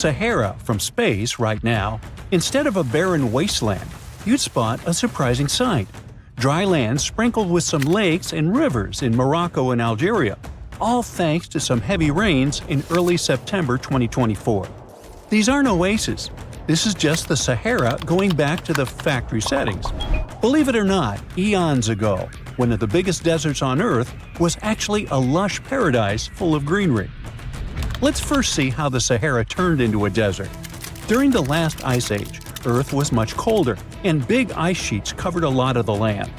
Sahara from space right now, instead of a barren wasteland, you'd spot a surprising sight. Dry land sprinkled with some lakes and rivers in Morocco and Algeria, all thanks to some heavy rains in early September 2024. These aren't oases. This is just the Sahara going back to the factory settings. Believe it or not, eons ago, one of the biggest deserts on Earth was actually a lush paradise full of greenery. Let's first see how the Sahara turned into a desert. During the last ice age, Earth was much colder, and big ice sheets covered a lot of the land.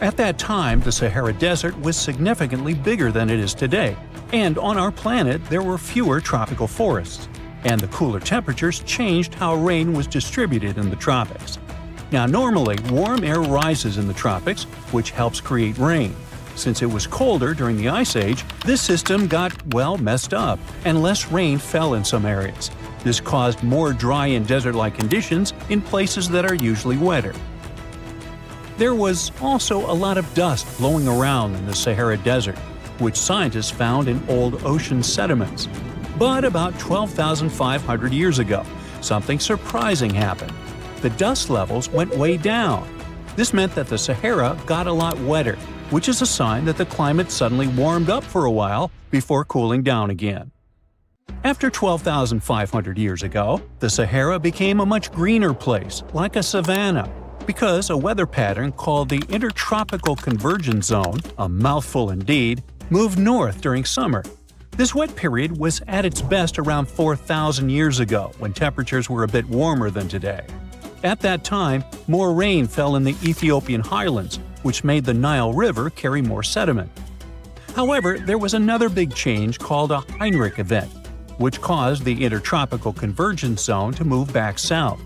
At that time, the Sahara Desert was significantly bigger than it is today, and on our planet there were fewer tropical forests. And the cooler temperatures changed how rain was distributed in the tropics. Now normally, warm air rises in the tropics, which helps create rain. Since it was colder during the Ice Age, this system got, well, messed up, and less rain fell in some areas. This caused more dry and desert-like conditions in places that are usually wetter. There was also a lot of dust blowing around in the Sahara Desert, which scientists found in old ocean sediments. But about 12,500 years ago, something surprising happened. The dust levels went way down. This meant that the Sahara got a lot wetter, which is a sign that the climate suddenly warmed up for a while before cooling down again. After 12,500 years ago, the Sahara became a much greener place, like a savanna, because a weather pattern called the Intertropical Convergence Zone, a mouthful indeed, moved north during summer. This wet period was at its best around 4,000 years ago, when temperatures were a bit warmer than today. At that time, more rain fell in the Ethiopian highlands, which made the Nile River carry more sediment. However, there was another big change called a Heinrich event, which caused the Intertropical Convergence Zone to move back south.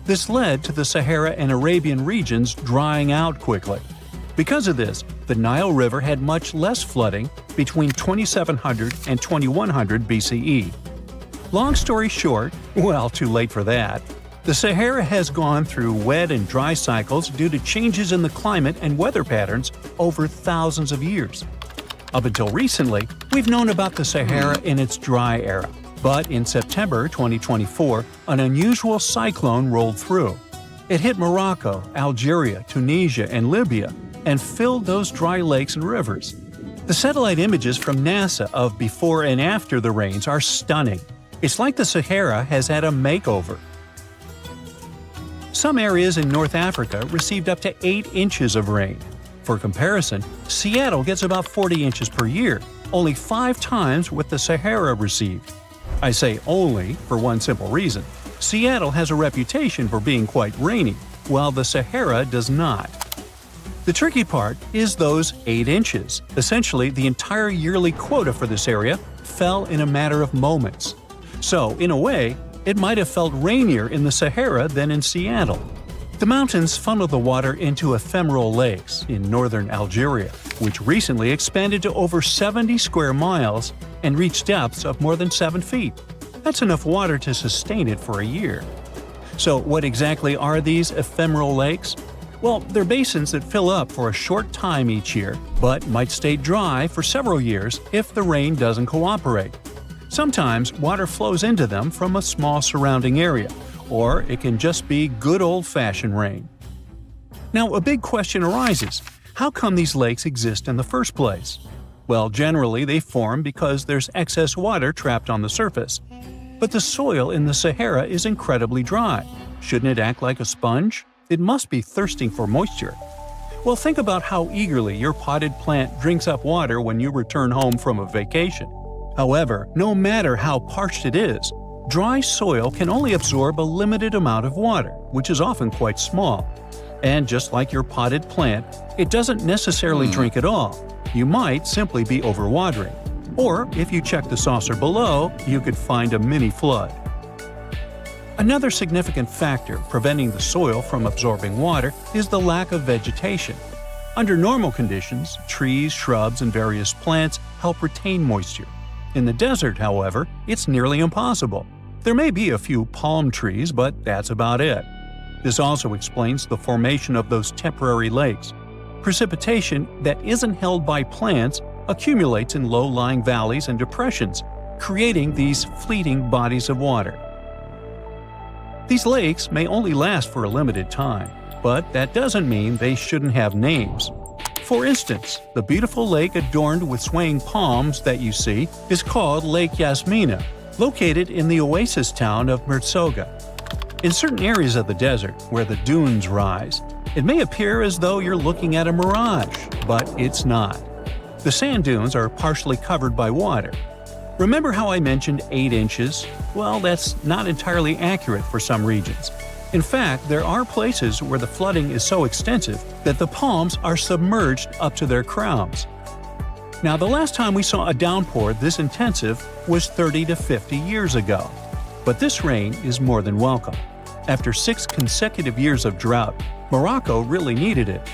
This led to the Sahara and Arabian regions drying out quickly. Because of this, the Nile River had much less flooding between 2700 and 2100 BCE. Long story short, well, too late for that. The Sahara has gone through wet and dry cycles due to changes in the climate and weather patterns over thousands of years. Up until recently, we've known about the Sahara in its dry era, but in September 2024, an unusual cyclone rolled through. It hit Morocco, Algeria, Tunisia, and Libya, and filled those dry lakes and rivers. The satellite images from NASA of before and after the rains are stunning. It's like the Sahara has had a makeover. Some areas in North Africa received up to 8 inches of rain. For comparison, Seattle gets about 40 inches per year, only 5 times what the Sahara received. I say only for one simple reason. Seattle has a reputation for being quite rainy, while the Sahara does not. The tricky part is those 8 inches. Essentially, the entire yearly quota for this area fell in a matter of moments. So, in a way, it might have felt rainier in the Sahara than in Seattle. The mountains funnel the water into ephemeral lakes in northern Algeria, which recently expanded to over 70 square miles and reached depths of more than 7 feet. That's enough water to sustain it for a year. So what exactly are these ephemeral lakes? Well, they're basins that fill up for a short time each year, but might stay dry for several years if the rain doesn't cooperate. Sometimes water flows into them from a small surrounding area, or it can just be good old-fashioned rain. Now, a big question arises: how come these lakes exist in the first place? Well, generally they form because there's excess water trapped on the surface. But the soil in the Sahara is incredibly dry. Shouldn't it act like a sponge? It must be thirsting for moisture. Well, think about how eagerly your potted plant drinks up water when you return home from a vacation. However, no matter how parched it is, dry soil can only absorb a limited amount of water, which is often quite small. And just like your potted plant, it doesn't necessarily drink it all. You might simply be overwatering. Or, if you check the saucer below, you could find a mini flood. Another significant factor preventing the soil from absorbing water is the lack of vegetation. Under normal conditions, trees, shrubs, and various plants help retain moisture. In the desert, however, it's nearly impossible. There may be a few palm trees, but that's about it. This also explains the formation of those temporary lakes. Precipitation that isn't held by plants accumulates in low-lying valleys and depressions, creating these fleeting bodies of water. These lakes may only last for a limited time, but that doesn't mean they shouldn't have names. For instance, the beautiful lake adorned with swaying palms that you see is called Lake Yasmina, located in the oasis town of Merzoga. In certain areas of the desert, where the dunes rise, it may appear as though you're looking at a mirage, but it's not. The sand dunes are partially covered by water. Remember how I mentioned 8 inches? Well, that's not entirely accurate for some regions. In fact, there are places where the flooding is so extensive that the palms are submerged up to their crowns. Now, the last time we saw a downpour this intensive was 30 to 50 years ago. But this rain is more than welcome. After 6 consecutive years of drought, Morocco really needed it.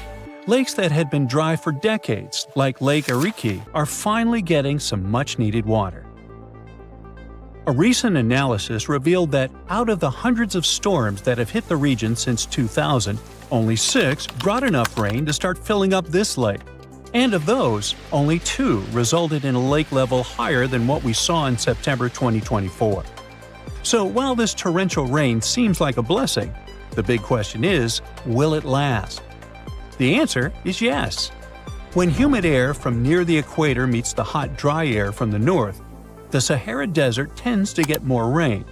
Lakes that had been dry for decades, like Lake Ariki, are finally getting some much-needed water. A recent analysis revealed that out of the hundreds of storms that have hit the region since 2000, only 6 brought enough rain to start filling up this lake. And of those, only 2 resulted in a lake level higher than what we saw in September 2024. So while this torrential rain seems like a blessing, the big question is, will it last? The answer is yes. When humid air from near the equator meets the hot, dry air from the north, the Sahara Desert tends to get more rain.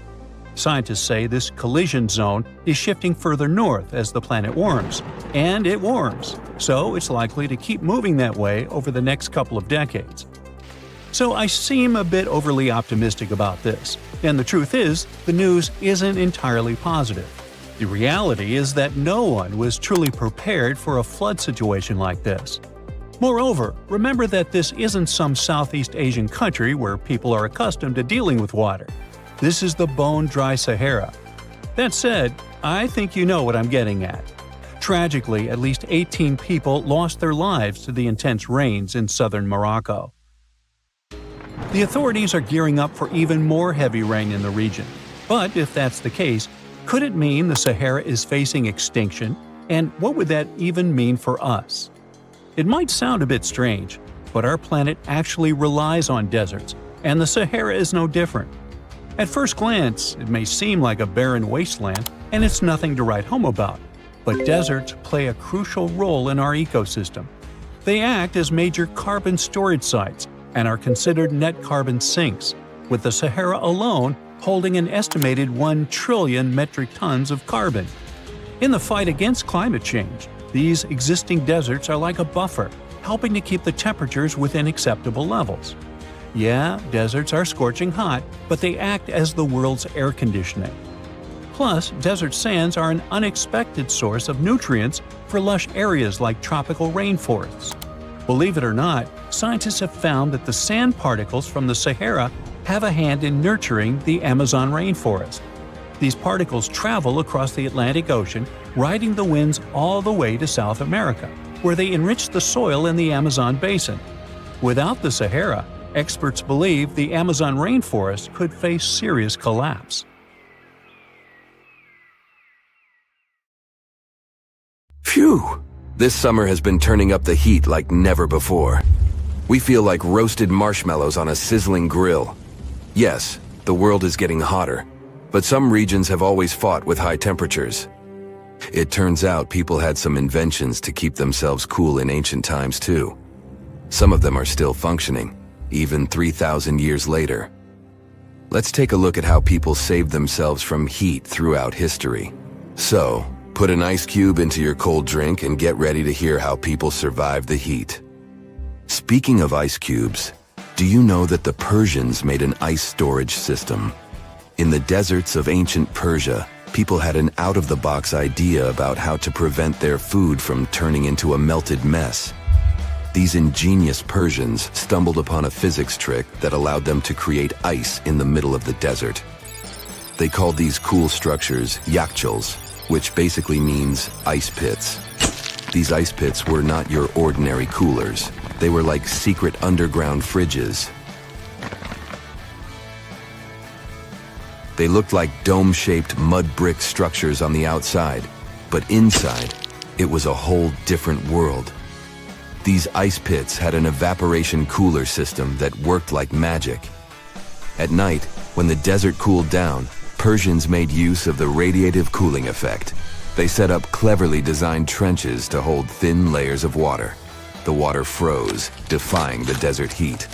Scientists say this collision zone is shifting further north as the planet warms, and it warms, so it's likely to keep moving that way over the next couple of decades. So I seem a bit overly optimistic about this, and the truth is, the news isn't entirely positive. The reality is that no one was truly prepared for a flood situation like this. Moreover, remember that this isn't some Southeast Asian country where people are accustomed to dealing with water. This is the bone-dry Sahara. That said, I think you know what I'm getting at. Tragically, at least 18 people lost their lives to the intense rains in southern Morocco. The authorities are gearing up for even more heavy rain in the region. But if that's the case, could it mean the Sahara is facing extinction? And what would that even mean for us? It might sound a bit strange, but our planet actually relies on deserts, and the Sahara is no different. At first glance, it may seem like a barren wasteland, and it's nothing to write home about. But deserts play a crucial role in our ecosystem. They act as major carbon storage sites and are considered net carbon sinks, with the Sahara alone holding an estimated 1 trillion metric tons of carbon. In the fight against climate change, these existing deserts are like a buffer, helping to keep the temperatures within acceptable levels. Yeah, deserts are scorching hot, but they act as the world's air conditioning. Plus, desert sands are an unexpected source of nutrients for lush areas like tropical rainforests. Believe it or not, scientists have found that the sand particles from the Sahara have a hand in nurturing the Amazon rainforest. These particles travel across the Atlantic Ocean, riding the winds all the way to South America, where they enrich the soil in the Amazon basin. Without the Sahara, experts believe the Amazon rainforest could face serious collapse. Phew! This summer has been turning up the heat like never before. We feel like roasted marshmallows on a sizzling grill. Yes, the world is getting hotter, but some regions have always fought with high temperatures. It turns out people had some inventions to keep themselves cool in ancient times too. Some of them are still functioning, even 3,000 years later. Let's take a look at how people saved themselves from heat throughout history. So, put an ice cube into your cold drink and get ready to hear how people survived the heat. Speaking of ice cubes, do you know that the Persians made an ice storage system? In the deserts of ancient Persia, people had an out-of-the-box idea about how to prevent their food from turning into a melted mess. These ingenious Persians stumbled upon a physics trick that allowed them to create ice in the middle of the desert. They called these cool structures yakhchals, which basically means ice pits. These ice pits were not your ordinary coolers. They were like secret underground fridges. They looked like dome-shaped mud brick structures on the outside, but inside, it was a whole different world. These ice pits had an evaporation cooler system that worked like magic. At night, when the desert cooled down, Persians made use of the radiative cooling effect. They set up cleverly designed trenches to hold thin layers of water. The water froze, defying the desert heat.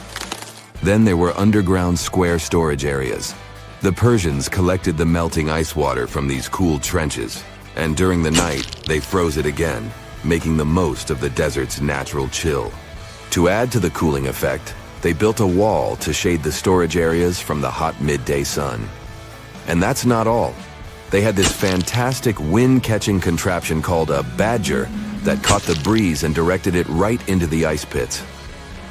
Then there were underground square storage areas. The Persians collected the melting ice water from these cool trenches, and during the night, they froze it again, making the most of the desert's natural chill. To add to the cooling effect, they built a wall to shade the storage areas from the hot midday sun. And that's not all. They had this fantastic wind-catching contraption called a badger that caught the breeze and directed it right into the ice pits.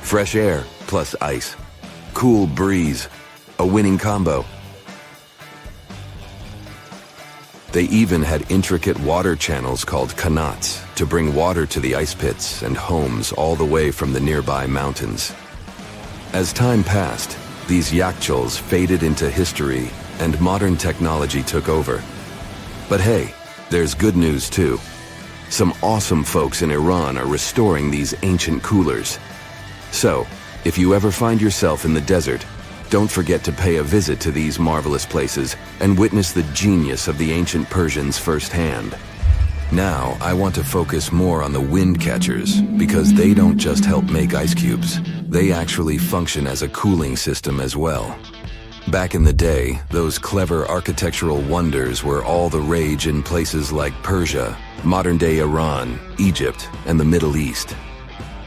Fresh air plus ice. Cool breeze. A winning combo. They even had intricate water channels called qanats to bring water to the ice pits and homes all the way from the nearby mountains. As time passed, these yakhchuls faded into history and modern technology took over. But hey, there's good news too. Some awesome folks in Iran are restoring these ancient coolers. So, if you ever find yourself in the desert, don't forget to pay a visit to these marvelous places and witness the genius of the ancient Persians firsthand. Now, I want to focus more on the wind catchers because they don't just help make ice cubes. They actually function as a cooling system as well. Back in the day, those clever architectural wonders were all the rage in places like Persia, modern-day Iran, Egypt, and the Middle East.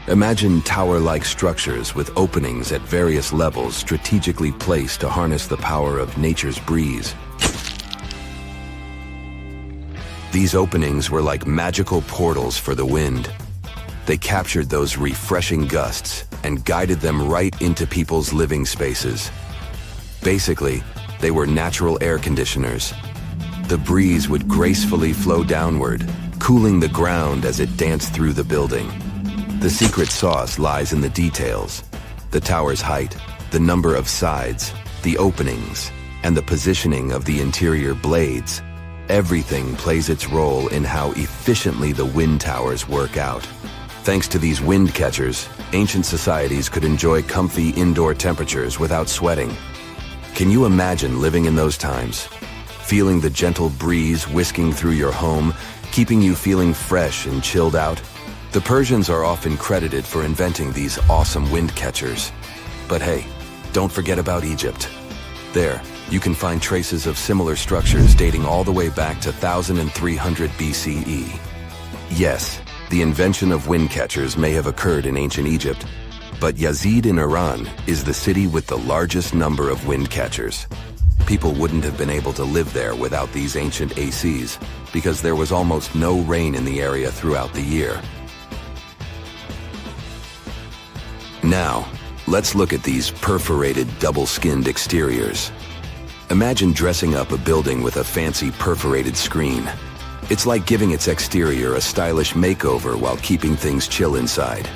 Imagine tower-like structures with openings at various levels strategically placed to harness the power of nature's breeze. These openings were like magical portals for the wind. They captured those refreshing gusts and guided them right into people's living spaces. Basically, they were natural air conditioners. The breeze would gracefully flow downward, cooling the ground as it danced through the building. The secret sauce lies in the details. The tower's height, the number of sides, the openings, and the positioning of the interior blades. Everything plays its role in how efficiently the wind towers work out. Thanks to these wind catchers, ancient societies could enjoy comfy indoor temperatures without sweating. Can you imagine living in those times? Feeling the gentle breeze whisking through your home, keeping you feeling fresh and chilled out? The Persians are often credited for inventing these awesome wind catchers. But hey, don't forget about Egypt. There, you can find traces of similar structures dating all the way back to 1300 BCE. Yes, the invention of wind catchers may have occurred in ancient Egypt, but Yazid in Iran is the city with the largest number of wind catchers. People wouldn't have been able to live there without these ancient ACs because there was almost no rain in the area throughout the year. Now, let's look at these perforated double-skinned exteriors. Imagine dressing up a building with a fancy perforated screen. It's like giving its exterior a stylish makeover while keeping things chill inside.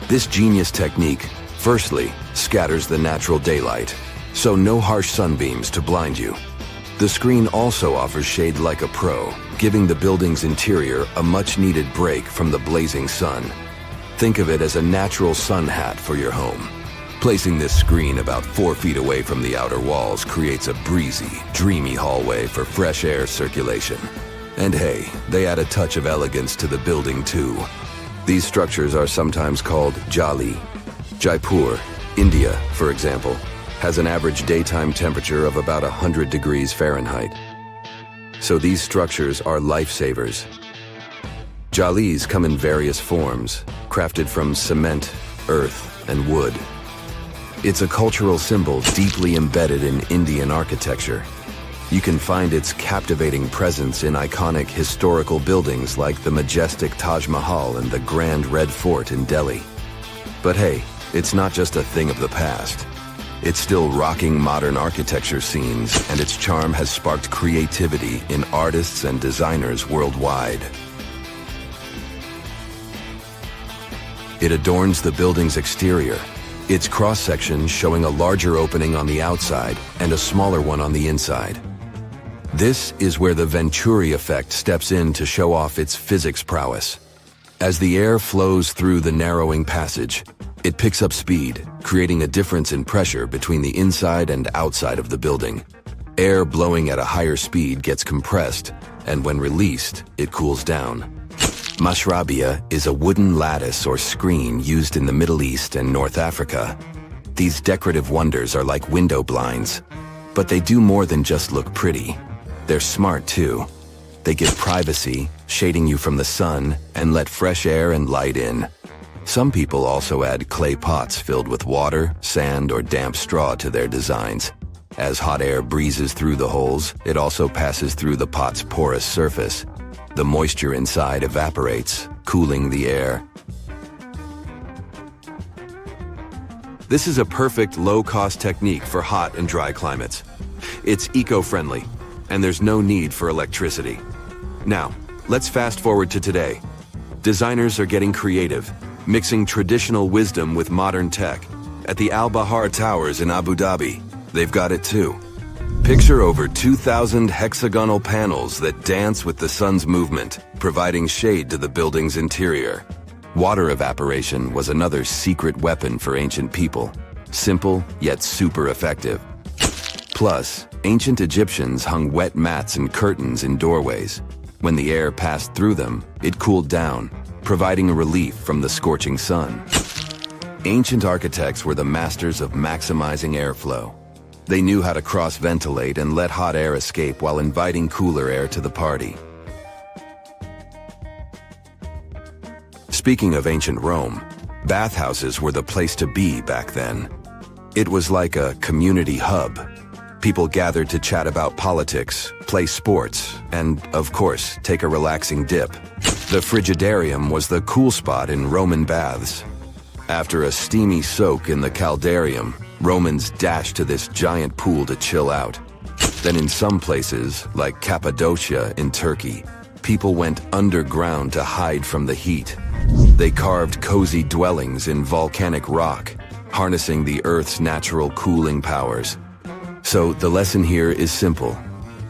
This genius technique, firstly, scatters the natural daylight, so no harsh sunbeams to blind you. The screen also offers shade like a pro, giving the building's interior a much-needed break from the blazing sun. Think of it as a natural sun hat for your home. Placing this screen about 4 feet away from the outer walls creates a breezy, dreamy hallway for fresh air circulation. And hey, they add a touch of elegance to the building too. These structures are sometimes called jali. Jaipur, India, for example, has an average daytime temperature of about 100 degrees Fahrenheit. So these structures are lifesavers. Jalis come in various forms, crafted from cement, earth, and wood. It's a cultural symbol deeply embedded in Indian architecture. You can find its captivating presence in iconic historical buildings like the majestic Taj Mahal and the Grand Red Fort in Delhi. But hey, it's not just a thing of the past. It's still rocking modern architecture scenes, and its charm has sparked creativity in artists and designers worldwide. It adorns the building's exterior, its cross-section showing a larger opening on the outside and a smaller one on the inside. This is where the Venturi effect steps in to show off its physics prowess. As the air flows through the narrowing passage, it picks up speed, creating a difference in pressure between the inside and outside of the building. Air blowing at a higher speed gets compressed, and when released, it cools down. Mashrabia is a wooden lattice or screen used in the Middle East and North Africa. These decorative wonders are like window blinds, but they do more than just look pretty. They're smart too. They give privacy, shading you from the sun, and let fresh air and light in. Some people also add clay pots filled with water, sand, or damp straw to their designs. As hot air breezes through the holes, it also passes through the pot's porous surface. The moisture inside evaporates, cooling the air. This is a perfect low-cost technique for hot and dry climates. It's eco-friendly, and there's no need for electricity. Now, let's fast forward to today. Designers are getting creative, mixing traditional wisdom with modern tech. At the Al Bahar Towers in Abu Dhabi, they've got it too. Picture over 2,000 hexagonal panels that dance with the sun's movement, providing shade to the building's interior. Water evaporation was another secret weapon for ancient people. Simple, yet super effective. Plus, ancient Egyptians hung wet mats and curtains in doorways. When the air passed through them, it cooled down, providing a relief from the scorching sun. Ancient architects were the masters of maximizing airflow. They knew how to cross-ventilate and let hot air escape while inviting cooler air to the party. Speaking of ancient Rome, bathhouses were the place to be back then. It was like a community hub. People gathered to chat about politics, play sports, and, of course, take a relaxing dip. The frigidarium was the cool spot in Roman baths. After a steamy soak in the caldarium, Romans dashed to this giant pool to chill out. Then in some places, like Cappadocia in Turkey, people went underground to hide from the heat. They carved cozy dwellings in volcanic rock, harnessing the Earth's natural cooling powers. So the lesson here is simple.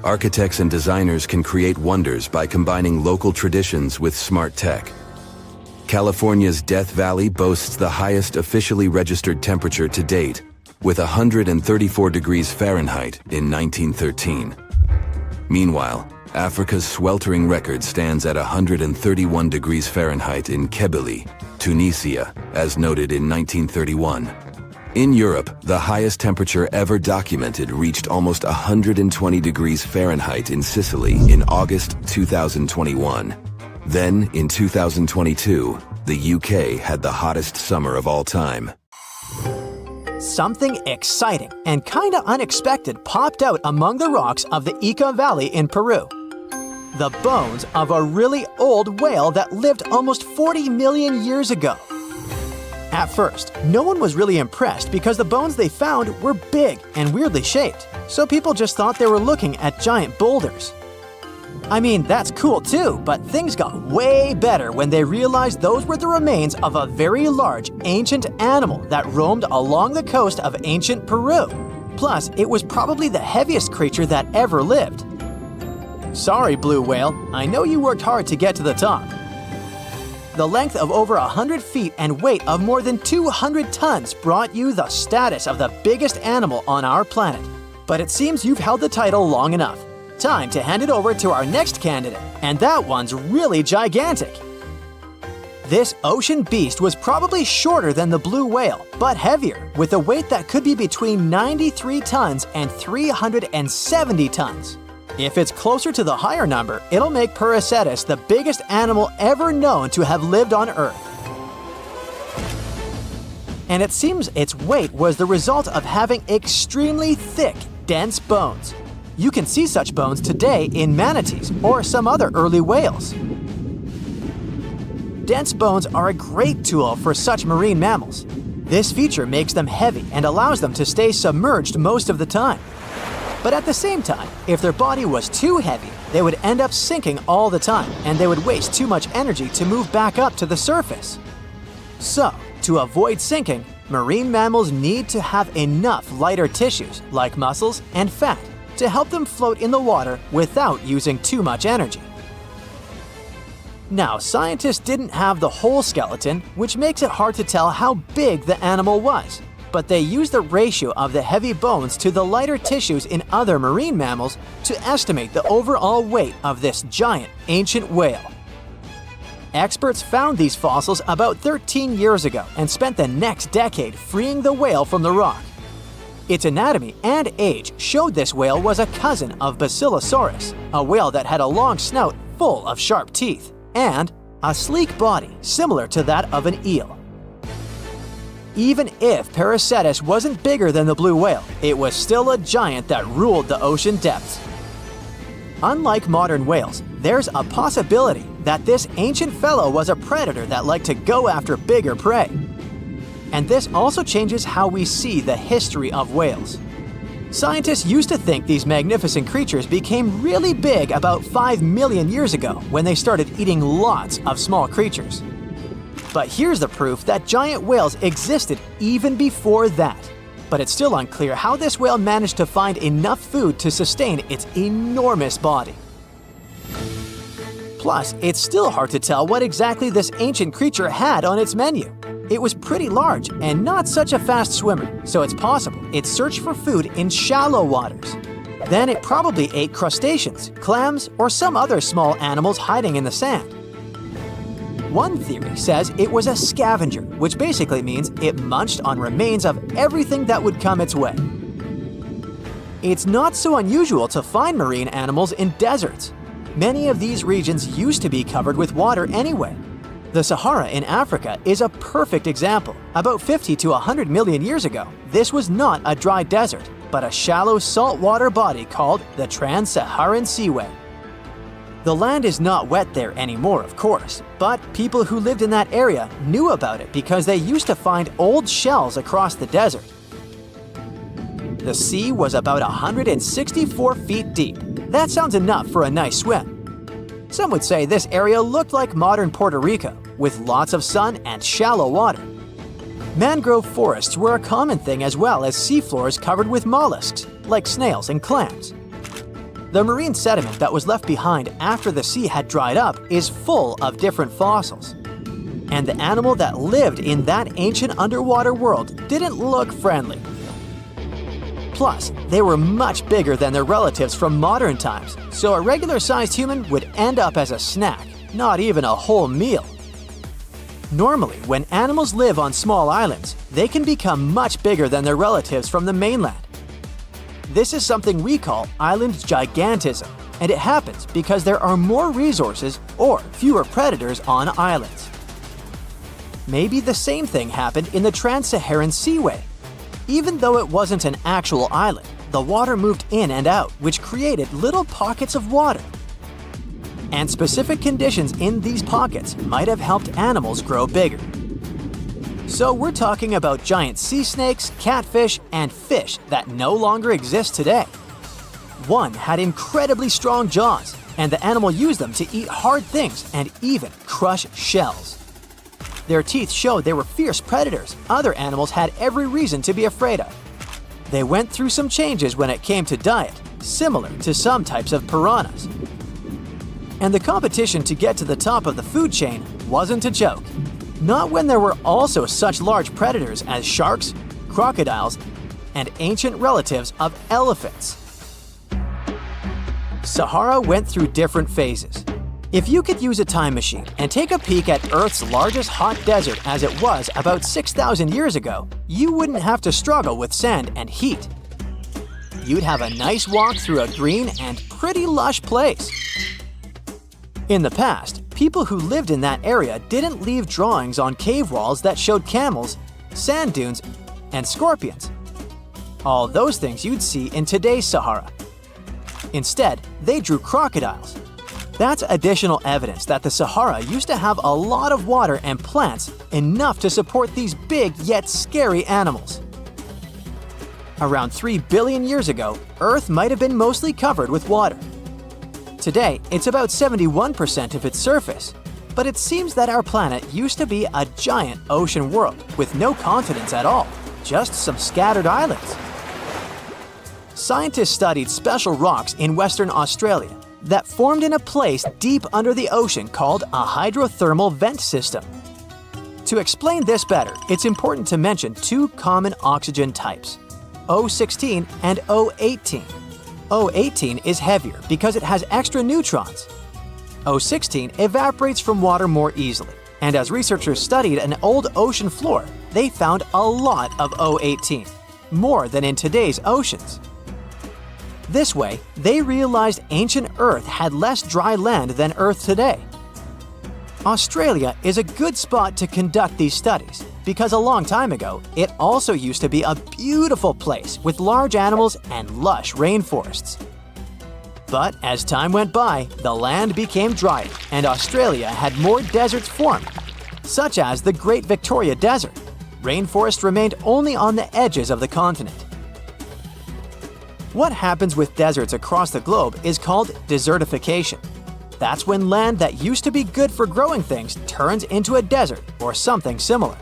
Architects and designers can create wonders by combining local traditions with smart tech. California's Death Valley boasts the highest officially registered temperature to date, with 134 degrees Fahrenheit in 1913. Meanwhile, Africa's sweltering record stands at 131 degrees Fahrenheit in Kebili, Tunisia, as noted in 1931. In Europe, the highest temperature ever documented reached almost 120 degrees Fahrenheit in Sicily in August 2021. Then, in 2022, the UK had the hottest summer of all time. Something exciting and kinda unexpected popped out among the rocks of the Ica Valley in Peru. The bones of a really old whale that lived almost 40 million years ago. At first, no one was really impressed because the bones they found were big and weirdly shaped, so people just thought they were looking at giant boulders. I mean, that's cool too, but things got way better when they realized those were the remains of a very large ancient animal that roamed along the coast of ancient Peru. Plus, it was probably the heaviest creature that ever lived. Sorry, blue whale, I know you worked hard to get to the top. The length of over 100 feet and weight of more than 200 tons brought you the status of the biggest animal on our planet. But it seems you've held the title long enough. Time to hand it over to our next candidate, and that one's really gigantic. This ocean beast was probably shorter than the blue whale, but heavier, with a weight that could be between 93 tons and 370 tons. If it's closer to the higher number, it'll make Perseus the biggest animal ever known to have lived on Earth. And it seems its weight was the result of having extremely thick, dense bones. You can see such bones today in manatees or some other early whales. Dense bones are a great tool for such marine mammals. This feature makes them heavy and allows them to stay submerged most of the time. But at the same time, if their body was too heavy, they would end up sinking all the time, and they would waste too much energy to move back up to the surface. So, to avoid sinking, marine mammals need to have enough lighter tissues, like muscles and fat, to help them float in the water without using too much energy. Now, scientists didn't have the whole skeleton, which makes it hard to tell how big the animal was. but they use the ratio of the heavy bones to the lighter tissues in other marine mammals to estimate the overall weight of this giant ancient whale. Experts found these fossils about 13 years ago and spent the next decade freeing the whale from the rock. Its anatomy and age showed this whale was a cousin of Basilosaurus, a whale that had a long snout full of sharp teeth, and a sleek body similar to that of an eel. Even if Paracetus wasn't bigger than the blue whale, it was still a giant that ruled the ocean depths. Unlike modern whales, there's a possibility that this ancient fellow was a predator that liked to go after bigger prey. And this also changes how we see the history of whales. Scientists used to think these magnificent creatures became really big about 5 million years ago when they started eating lots of small creatures. But here's the proof that giant whales existed even before that. But it's still unclear how this whale managed to find enough food to sustain its enormous body. Plus, it's still hard to tell what exactly this ancient creature had on its menu. It was pretty large and not such a fast swimmer, so it's possible it searched for food in shallow waters. Then it probably ate crustaceans, clams, or some other small animals hiding in the sand. One theory says it was a scavenger, which basically means it munched on remains of everything that would come its way. It's not so unusual to find marine animals in deserts. Many of these regions used to be covered with water anyway. The Sahara in Africa is a perfect example. About 50 to 100 million years ago, this was not a dry desert, but a shallow saltwater body called the Trans-Saharan Seaway. The land is not wet there anymore, of course, but people who lived in that area knew about it because they used to find old shells across the desert. The sea was about 164 feet deep. That sounds enough for a nice swim. Some would say this area looked like modern Puerto Rico, with lots of sun and shallow water. Mangrove forests were a common thing as well as seafloors covered with mollusks, like snails and clams. The marine sediment that was left behind after the sea had dried up is full of different fossils. And the animal that lived in that ancient underwater world didn't look friendly. Plus, they were much bigger than their relatives from modern times, so a regular-sized human would end up as a snack, not even a whole meal. Normally, when animals live on small islands, they can become much bigger than their relatives from the mainland. This is something we call island gigantism, and it happens because there are more resources or fewer predators on islands. Maybe the same thing happened in the Trans-Saharan Seaway. Even though it wasn't an actual island, the water moved in and out, which created little pockets of water. And specific conditions in these pockets might have helped animals grow bigger. So we're talking about giant sea snakes, catfish, and fish that no longer exist today. One had incredibly strong jaws, and the animal used them to eat hard things and even crush shells. Their teeth showed they were fierce predators other animals had every reason to be afraid of. They went through some changes when it came to diet, similar to some types of piranhas. And the competition to get to the top of the food chain wasn't a joke. Not when there were also such large predators as sharks, crocodiles, and ancient relatives of elephants. Sahara went through different phases. If you could use a time machine and take a peek at Earth's largest hot desert as it was about 6,000 years ago, you wouldn't have to struggle with sand and heat. You'd have a nice walk through a green and pretty lush place. In the past, people who lived in that area didn't leave drawings on cave walls that showed camels, sand dunes, and scorpions. All those things you'd see in today's Sahara. Instead, they drew crocodiles. That's additional evidence that the Sahara used to have a lot of water and plants enough to support these big yet scary animals. Around 3 billion years ago, Earth might have been mostly covered with water. Today, it's about 71% of its surface, but it seems that our planet used to be a giant ocean world with no continents at all, just some scattered islands. Scientists studied special rocks in Western Australia that formed in a place deep under the ocean called a hydrothermal vent system. To explain this better, it's important to mention two common oxygen types, O16 and O18. O18 is heavier because it has extra neutrons. O16 evaporates from water more easily, and as researchers studied an old ocean floor, they found a lot of O18, more than in today's oceans. This way, they realized ancient Earth had less dry land than Earth today. Australia is a good spot to conduct these studies because a long time ago, it also used to be a beautiful place with large animals and lush rainforests. But as time went by, the land became drier and Australia had more deserts formed, such as the Great Victoria Desert. Rainforest remained only on the edges of the continent. What happens with deserts across the globe is called desertification. That's when land that used to be good for growing things turns into a desert or something similar.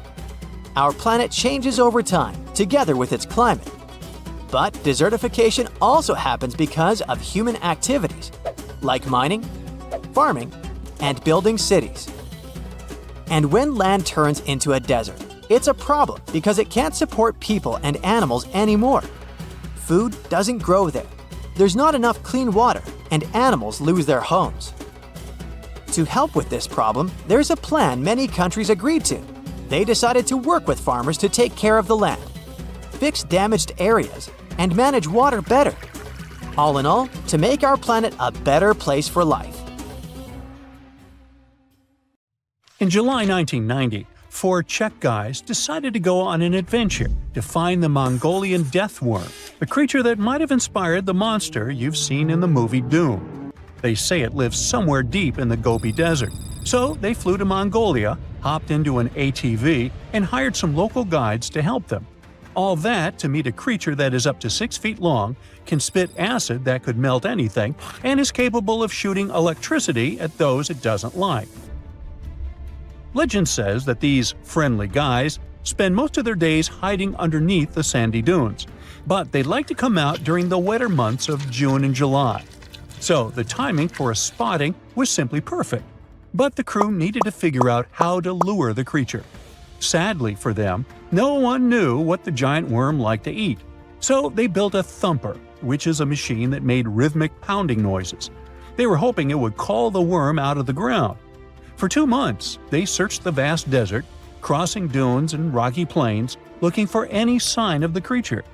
Our planet changes over time, together with its climate. But desertification also happens because of human activities, like mining, farming, and building cities. And when land turns into a desert, it's a problem because it can't support people and animals anymore. Food doesn't grow there. There's not enough clean water, and animals lose their homes. To help with this problem, there's a plan many countries agreed to. They decided to work with farmers to take care of the land, fix damaged areas, and manage water better. All in all, to make our planet a better place for life. In July 1990, 4 Czech guys decided to go on an adventure to find the Mongolian death worm, a creature that might have inspired the monster you've seen in the movie Doom. They say it lives somewhere deep in the Gobi Desert, so they flew to Mongolia, hopped into an ATV, and hired some local guides to help them. All that to meet a creature that is up to 6 feet long, can spit acid that could melt anything, and is capable of shooting electricity at those it doesn't like. Legend says that these friendly guys spend most of their days hiding underneath the sandy dunes, but they like to come out during the wetter months of June and July. So the timing for a spotting was simply perfect. But the crew needed to figure out how to lure the creature. Sadly for them, no one knew what the giant worm liked to eat. So they built a thumper, which is a machine that made rhythmic pounding noises. They were hoping it would call the worm out of the ground. For 2 months, they searched the vast desert, crossing dunes and rocky plains, looking for any sign of the creature.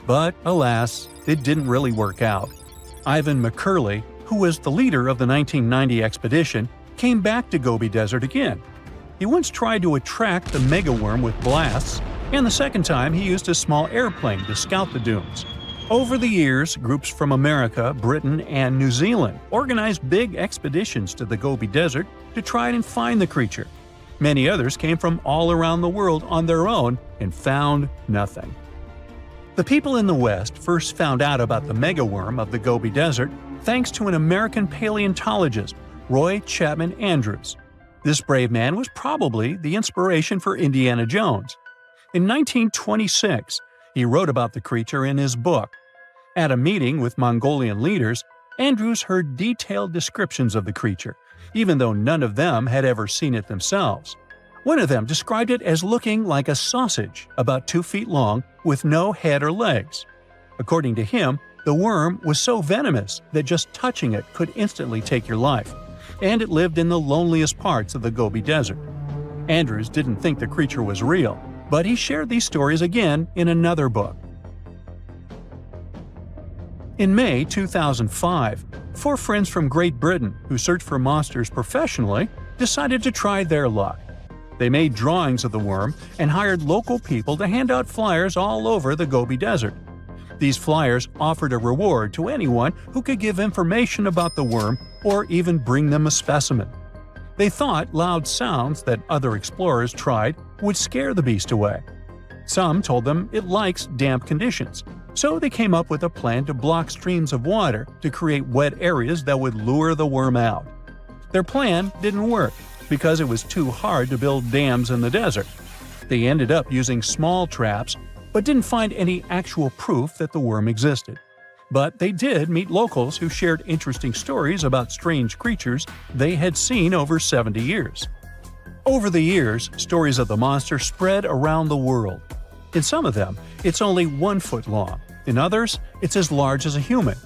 But alas, it didn't really work out. Ivan McCurley, who was the leader of the 1990 expedition, came back to Gobi Desert again. He once tried to attract the megaworm with blasts, and the second time he used a small airplane to scout the dunes. Over the years, groups from America, Britain, and New Zealand organized big expeditions to the Gobi Desert to try and find the creature. Many others came from all around the world on their own and found nothing. The people in the West first found out about the megaworm of the Gobi Desert thanks to an American paleontologist, Roy Chapman Andrews. This brave man was probably the inspiration for Indiana Jones. In 1926, he wrote about the creature in his book. At a meeting with Mongolian leaders, Andrews heard detailed descriptions of the creature, even though none of them had ever seen it themselves. One of them described it as looking like a sausage, about 2 feet long, with no head or legs. According to him, the worm was so venomous that just touching it could instantly take your life, and it lived in the loneliest parts of the Gobi Desert. Andrews didn't think the creature was real, but he shared these stories again in another book. In May 2005, 4 friends from Great Britain who searched for monsters professionally decided to try their luck. They made drawings of the worm and hired local people to hand out flyers all over the Gobi Desert. These flyers offered a reward to anyone who could give information about the worm or even bring them a specimen. They thought loud sounds that other explorers tried would scare the beast away. Some told them it likes damp conditions, so they came up with a plan to block streams of water to create wet areas that would lure the worm out. Their plan didn't work because it was too hard to build dams in the desert. They ended up using small traps, but didn't find any actual proof that the worm existed. But they did meet locals who shared interesting stories about strange creatures they had seen over 70 years. Over the years, stories of the monster spread around the world. In some of them, it's only 1 foot long. In others, it's as large as a human.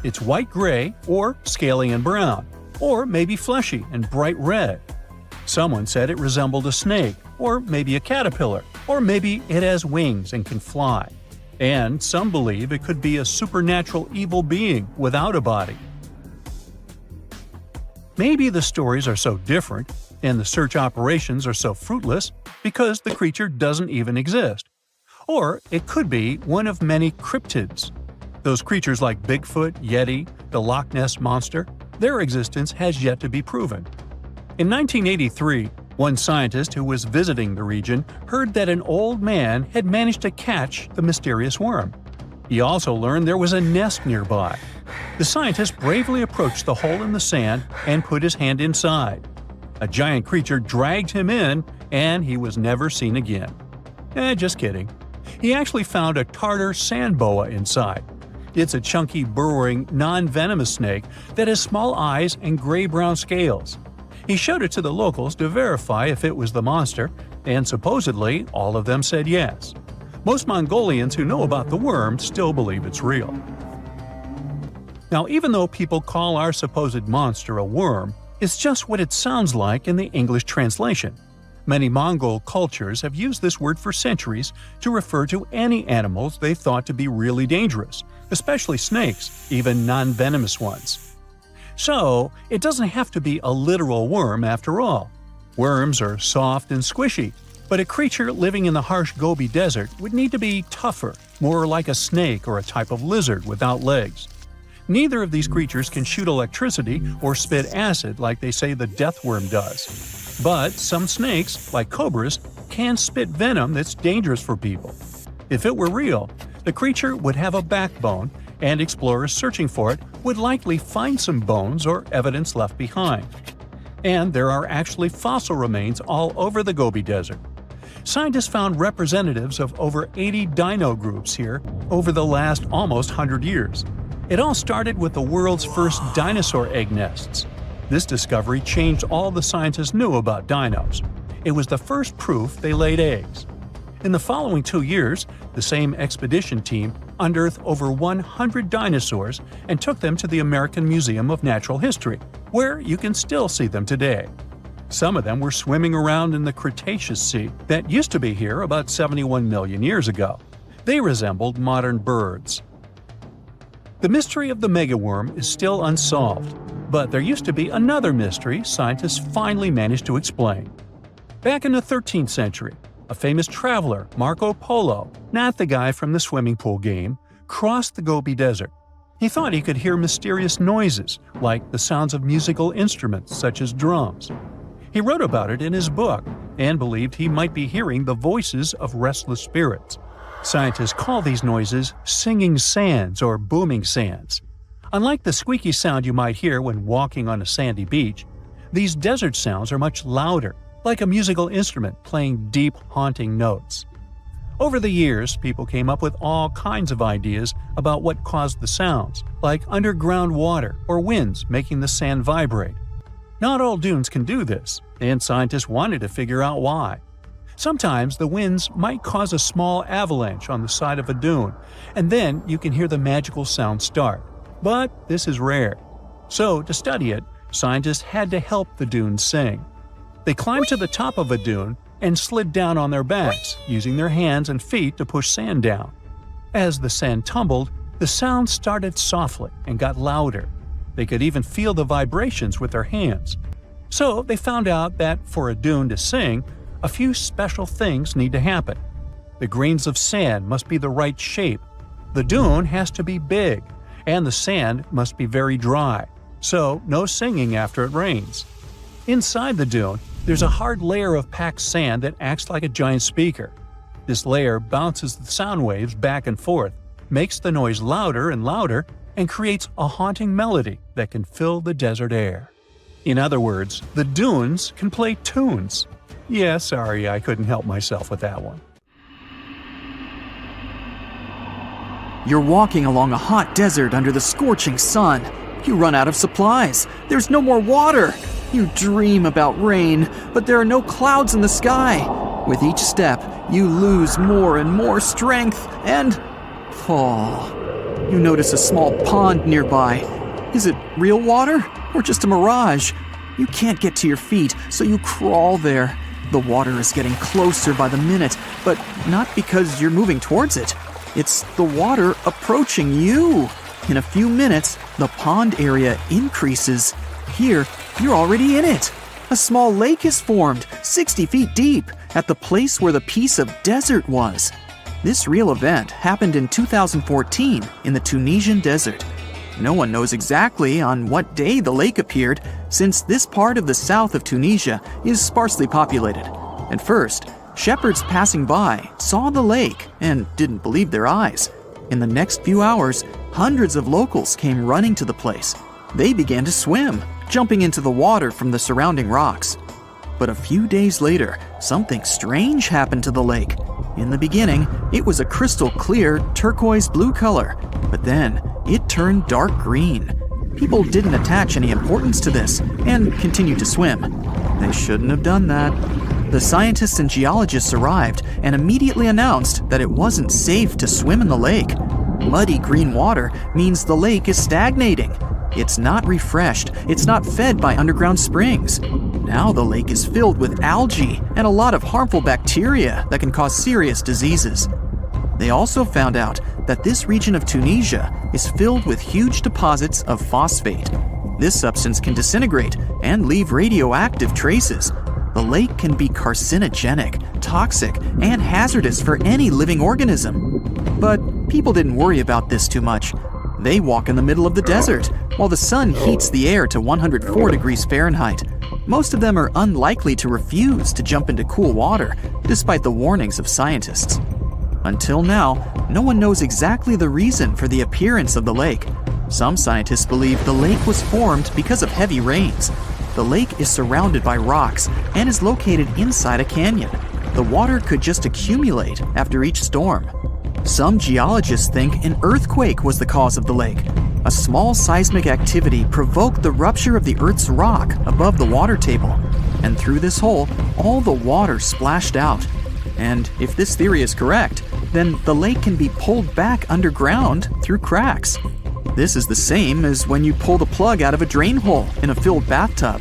It's white-gray or scaly and brown, or maybe fleshy and bright red. Someone said it resembled a snake, or maybe a caterpillar, or maybe it has wings and can fly. And some believe it could be a supernatural evil being without a body. Maybe the stories are so different, and the search operations are so fruitless, because the creature doesn't even exist. Or it could be one of many cryptids. Those creatures like Bigfoot, Yeti, the Loch Ness Monster, their existence has yet to be proven. In 1983, one scientist who was visiting the region heard that an old man had managed to catch the mysterious worm. He also learned there was a nest nearby. The scientist bravely approached the hole in the sand and put his hand inside. A giant creature dragged him in, and he was never seen again. Just kidding. He actually found a Tartar sand boa inside. It's a chunky, burrowing, non-venomous snake that has small eyes and gray-brown scales. He showed it to the locals to verify if it was the monster, and supposedly all of them said yes. Most Mongolians who know about the worm still believe it's real. Now, even though people call our supposed monster a worm, it's just what it sounds like in the English translation. Many Mongol cultures have used this word for centuries to refer to any animals they thought to be really dangerous, especially snakes, even non-venomous ones. So, it doesn't have to be a literal worm after all. Worms are soft and squishy, but a creature living in the harsh Gobi Desert would need to be tougher, more like a snake or a type of lizard without legs. Neither of these creatures can shoot electricity or spit acid like they say the death worm does. But some snakes, like cobras, can spit venom that's dangerous for people. If it were real, the creature would have a backbone, and explorers searching for it would likely find some bones or evidence left behind. And there are actually fossil remains all over the Gobi Desert. Scientists found representatives of over 80 dino groups here over the last almost 100 years. It all started with the world's first dinosaur egg nests. This discovery changed all the scientists knew about dinos. It was the first proof they laid eggs. In the following 2 years, the same expedition team unearthed over 100 dinosaurs and took them to the American Museum of Natural History, where you can still see them today. Some of them were swimming around in the Cretaceous Sea that used to be here about 71 million years ago. They resembled modern birds. The mystery of the megaworm is still unsolved, but there used to be another mystery scientists finally managed to explain. Back in the 13th century, a famous traveler, Marco Polo, not the guy from the swimming pool game, crossed the Gobi Desert. He thought he could hear mysterious noises, like the sounds of musical instruments such as drums. He wrote about it in his book and believed he might be hearing the voices of restless spirits. Scientists call these noises singing sands or booming sands. Unlike the squeaky sound you might hear when walking on a sandy beach, these desert sounds are much louder, like a musical instrument playing deep, haunting notes. Over the years, people came up with all kinds of ideas about what caused the sounds, like underground water or winds making the sand vibrate. Not all dunes can do this, and scientists wanted to figure out why. Sometimes the winds might cause a small avalanche on the side of a dune, and then you can hear the magical sound start. But this is rare. So, to study it, scientists had to help the dunes sing. They climbed to the top of a dune and slid down on their backs, using their hands and feet to push sand down. As the sand tumbled, the sound started softly and got louder. They could even feel the vibrations with their hands. So, they found out that for a dune to sing, a few special things need to happen. The grains of sand must be the right shape. The dune has to be big, and the sand must be very dry, so no singing after it rains. Inside the dune, there's a hard layer of packed sand that acts like a giant speaker. This layer bounces the sound waves back and forth, makes the noise louder and louder, and creates a haunting melody that can fill the desert air. In other words, the dunes can play tunes. Yeah, sorry, I couldn't help myself with that one. You're walking along a hot desert under the scorching sun. You run out of supplies. There's no more water. You dream about rain, but there are no clouds in the sky. With each step, you lose more and more strength and fall. You notice a small pond nearby. Is it real water or just a mirage? You can't get to your feet, so you crawl there. The water is getting closer by the minute, but not because you're moving towards it. It's the water approaching you. In a few minutes, the pond area increases. Here, you're already in it. A small lake is formed, 60 feet deep, at the place where the piece of desert was. This real event happened in 2014 in the Tunisian desert. No one knows exactly on what day the lake appeared, since this part of the south of Tunisia is sparsely populated. At first, shepherds passing by saw the lake and didn't believe their eyes. In the next few hours, hundreds of locals came running to the place. They began to swim, jumping into the water from the surrounding rocks. But a few days later, something strange happened to the lake. In the beginning, it was a crystal clear turquoise blue color, but then it turned dark green. People didn't attach any importance to this and continued to swim. They shouldn't have done that. The scientists and geologists arrived and immediately announced that it wasn't safe to swim in the lake. Muddy green water means the lake is stagnating. It's not refreshed, it's not fed by underground springs. Now the lake is filled with algae and a lot of harmful bacteria that can cause serious diseases. They also found out that this region of Tunisia is filled with huge deposits of phosphate. This substance can disintegrate and leave radioactive traces. The lake can be carcinogenic, toxic, and hazardous for any living organism. But people didn't worry about this too much. They walk in the middle of the desert, while the sun heats the air to 104 degrees Fahrenheit. Most of them are unlikely to refuse to jump into cool water, despite the warnings of scientists. Until now, no one knows exactly the reason for the appearance of the lake. Some scientists believe the lake was formed because of heavy rains. The lake is surrounded by rocks and is located inside a canyon. The water could just accumulate after each storm. Some geologists think an earthquake was the cause of the lake. A small seismic activity provoked the rupture of the Earth's rock above the water table, and through this hole, all the water splashed out. And if this theory is correct, then the lake can be pulled back underground through cracks. This is the same as when you pull the plug out of a drain hole in a filled bathtub.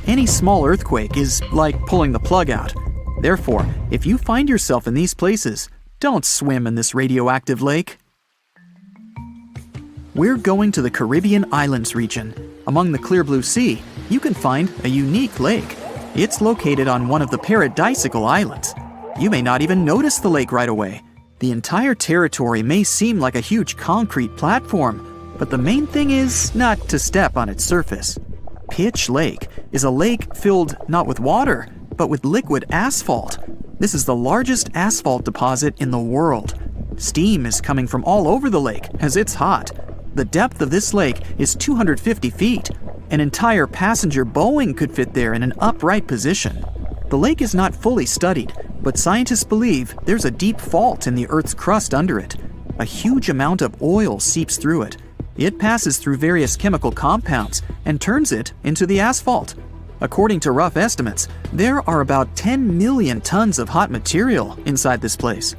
Any small earthquake is like pulling the plug out. Therefore, if you find yourself in these places, don't swim in this radioactive lake. We're going to the Caribbean Islands region. Among the clear blue sea, you can find a unique lake. It's located on one of the Paradisical Islands. You may not even notice the lake right away. The entire territory may seem like a huge concrete platform, but the main thing is not to step on its surface. Pitch Lake is a lake filled not with water, but with liquid asphalt. This is the largest asphalt deposit in the world. Steam is coming from all over the lake as it's hot. The depth of this lake is 250 feet. An entire passenger Boeing could fit there in an upright position. The lake is not fully studied, but scientists believe there's a deep fault in the Earth's crust under it. A huge amount of oil seeps through it. It passes through various chemical compounds and turns it into the asphalt. According to rough estimates, there are about 10 million tons of hot material inside this place.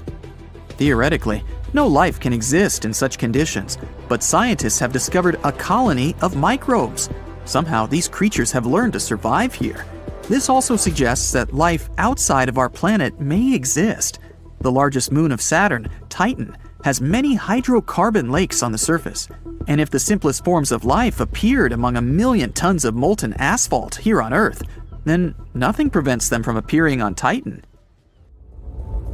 Theoretically, no life can exist in such conditions, but scientists have discovered a colony of microbes. Somehow, these creatures have learned to survive here. This also suggests that life outside of our planet may exist. The largest moon of Saturn, Titan, has many hydrocarbon lakes on the surface. And if the simplest forms of life appeared among a million tons of molten asphalt here on Earth, then nothing prevents them from appearing on Titan.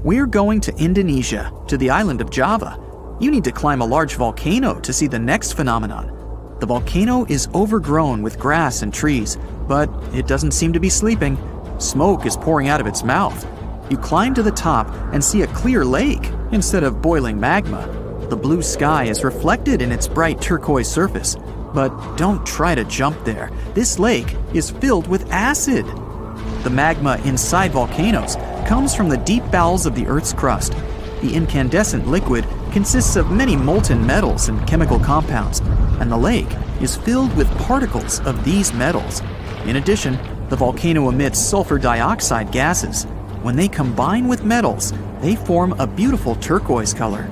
We're going to Indonesia, to the island of Java. You need to climb a large volcano to see the next phenomenon. The volcano is overgrown with grass and trees, but it doesn't seem to be sleeping. Smoke is pouring out of its mouth. You climb to the top and see a clear lake instead of boiling magma. The blue sky is reflected in its bright turquoise surface. But don't try to jump there. This lake is filled with acid. The magma inside volcanoes comes from the deep bowels of the Earth's crust. The incandescent liquid consists of many molten metals and chemical compounds, and the lake is filled with particles of these metals. In addition, the volcano emits sulfur dioxide gases. When they combine with metals, they form a beautiful turquoise color.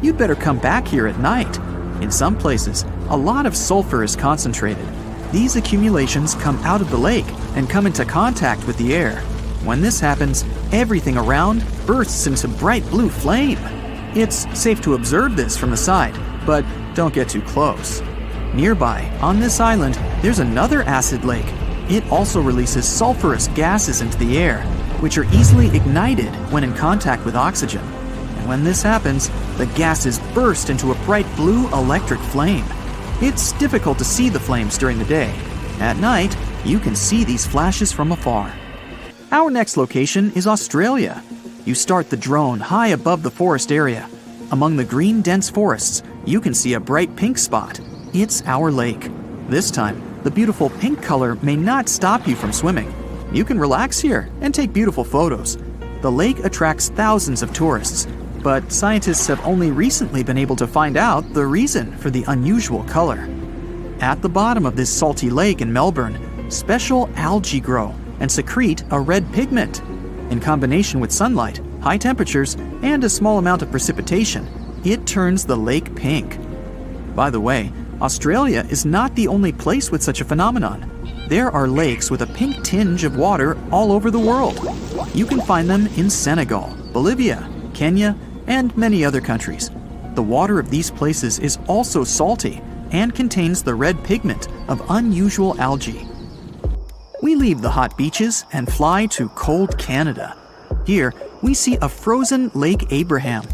You'd better come back here at night. In some places, a lot of sulfur is concentrated. These accumulations come out of the lake and come into contact with the air. When this happens, everything around bursts into bright blue flame. It's safe to observe this from the side, but don't get too close. Nearby, on this island, there's another acid lake. It also releases sulfurous gases into the air, which are easily ignited when in contact with oxygen. And when this happens, the gases burst into a bright blue electric flame. It's difficult to see the flames during the day. At night, you can see these flashes from afar. Our next location is Australia. You start the drone high above the forest area. Among the green dense forests, you can see a bright pink spot. It's our lake. This time, the beautiful pink color may not stop you from swimming. You can relax here and take beautiful photos. The lake attracts thousands of tourists, but scientists have only recently been able to find out the reason for the unusual color. At the bottom of this salty lake in Melbourne, special algae grow and secrete a red pigment. In combination with sunlight, high temperatures, and a small amount of precipitation, it turns the lake pink. By the way, Australia is not the only place with such a phenomenon. There are lakes with a pink tinge of water all over the world. You can find them in Senegal, Bolivia, Kenya, and many other countries. The water of these places is also salty and contains the red pigment of unusual algae. We leave the hot beaches and fly to cold Canada. Here, we see a frozen Lake Abraham.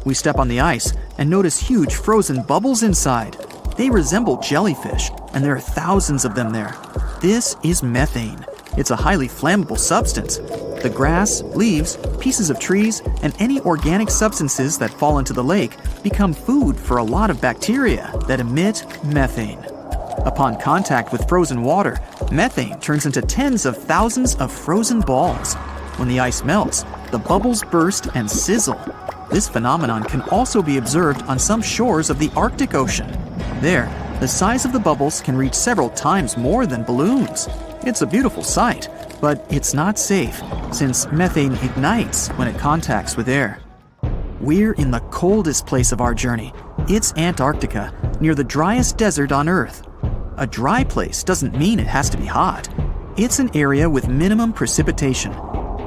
We step on the ice and notice huge frozen bubbles inside. They resemble jellyfish, and there are thousands of them there. This is methane. It's a highly flammable substance. The grass, leaves, pieces of trees, and any organic substances that fall into the lake become food for a lot of bacteria that emit methane. Upon contact with frozen water, methane turns into tens of thousands of frozen balls. When the ice melts, the bubbles burst and sizzle. This phenomenon can also be observed on some shores of the Arctic Ocean. There, the size of the bubbles can reach several times more than balloons. It's a beautiful sight, but it's not safe since methane ignites when it contacts with air. We're in the coldest place of our journey. It's Antarctica, near the driest desert on Earth. A dry place doesn't mean it has to be hot. It's an area with minimum precipitation.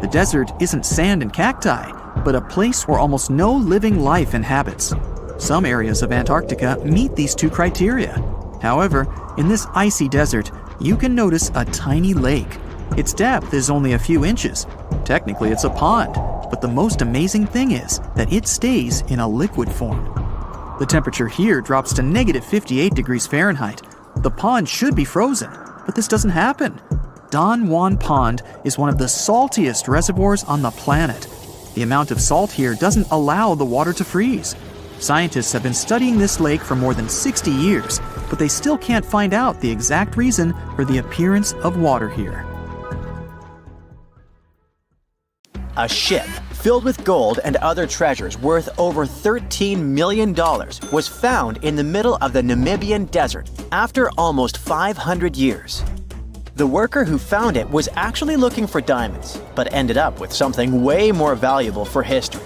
The desert isn't sand and cacti, but a place where almost no living life inhabits. Some areas of Antarctica meet these two criteria. However, in this icy desert, you can notice a tiny lake. Its depth is only a few inches. Technically, it's a pond, but the most amazing thing is that it stays in a liquid form. The temperature here drops to -58 degrees Fahrenheit. The pond should be frozen, but this doesn't happen. Don Juan Pond is one of the saltiest reservoirs on the planet. The amount of salt here doesn't allow the water to freeze. Scientists have been studying this lake for more than 60 years, but they still can't find out the exact reason for the appearance of water here. A ship filled with gold and other treasures worth over $13 million was found in the middle of the Namibian desert after almost 500 years. The worker who found it was actually looking for diamonds, but ended up with something way more valuable for history.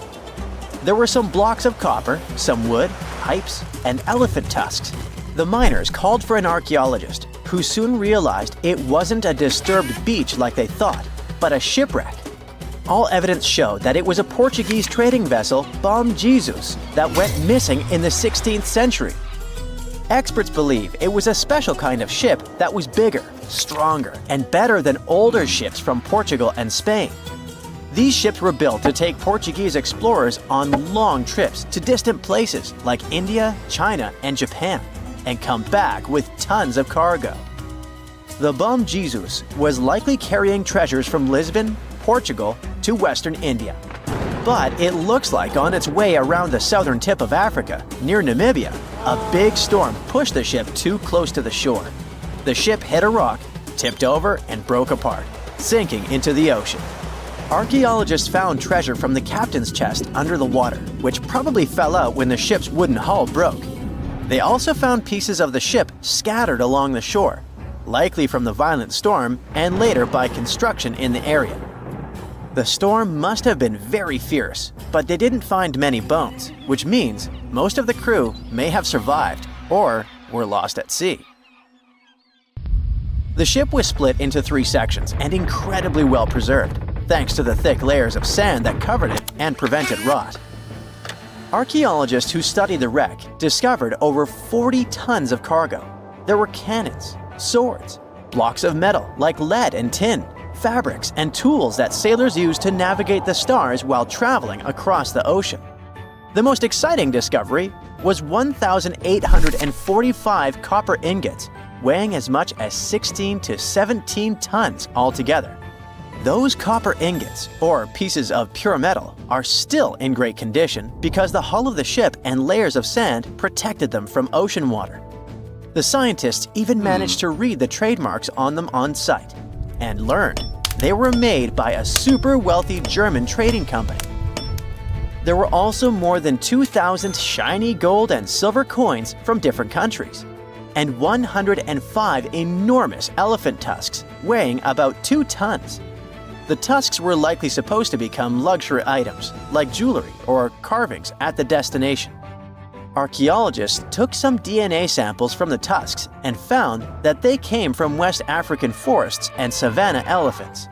There were some blocks of copper, some wood, pipes, and elephant tusks. The miners called for an archaeologist, who soon realized it wasn't a disturbed beach like they thought, but a shipwreck. All evidence showed that it was a Portuguese trading vessel, Bom Jesus, that went missing in the 16th century. Experts believe it was a special kind of ship that was bigger, stronger, and better than older ships from Portugal and Spain. These ships were built to take Portuguese explorers on long trips to distant places like India, China, and Japan, and come back with tons of cargo. The Bom Jesus was likely carrying treasures from Lisbon, Portugal, to Western India. But it looks like on its way around the southern tip of Africa, near Namibia, a big storm pushed the ship too close to the shore. The ship hit a rock, tipped over, and broke apart, sinking into the ocean. Archaeologists found treasure from the captain's chest under the water, which probably fell out when the ship's wooden hull broke. They also found pieces of the ship scattered along the shore. likely from the violent storm and later by construction in the area. The storm must have been very fierce, but they didn't find many bones, which means most of the crew may have survived or were lost at sea. The ship was split into 3 sections and incredibly well preserved, thanks to the thick layers of sand that covered it and prevented rot. Archaeologists who studied the wreck discovered over 40 tons of cargo. There were cannons, swords, blocks of metal like lead and tin, fabrics and tools that sailors used to navigate the stars while traveling across the ocean. The most exciting discovery was 1,845 copper ingots, weighing as much as 16 to 17 tons altogether. Those copper ingots, or pieces of pure metal, are still in great condition because the hull of the ship and layers of sand protected them from ocean water. The scientists even managed to read the trademarks on them on site and learned they were made by a super wealthy German trading company. There were also more than 2,000 shiny gold and silver coins from different countries, and 105 enormous elephant tusks weighing about 2 tons. The tusks were likely supposed to become luxury items, like jewelry or carvings at the destination. Archaeologists took some DNA samples from the tusks and found that they came from West African forests and savanna elephants.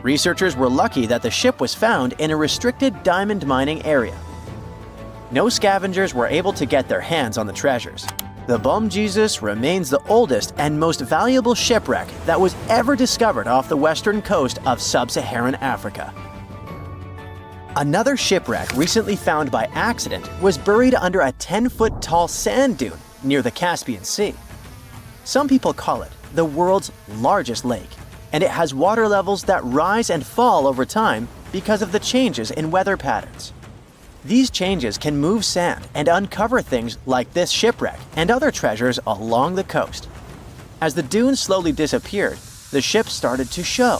Researchers were lucky that the ship was found in a restricted diamond mining area. No scavengers were able to get their hands on the treasures. The Bom Jesus remains the oldest and most valuable shipwreck that was ever discovered off the western coast of sub-Saharan Africa. Another shipwreck recently found by accident was buried under a 10-foot tall sand dune near the Caspian Sea. Some people call it the world's largest lake, and it has water levels that rise and fall over time because of the changes in weather patterns. These changes can move sand and uncover things like this shipwreck and other treasures along the coast. As the dune slowly disappeared, the ship started to show.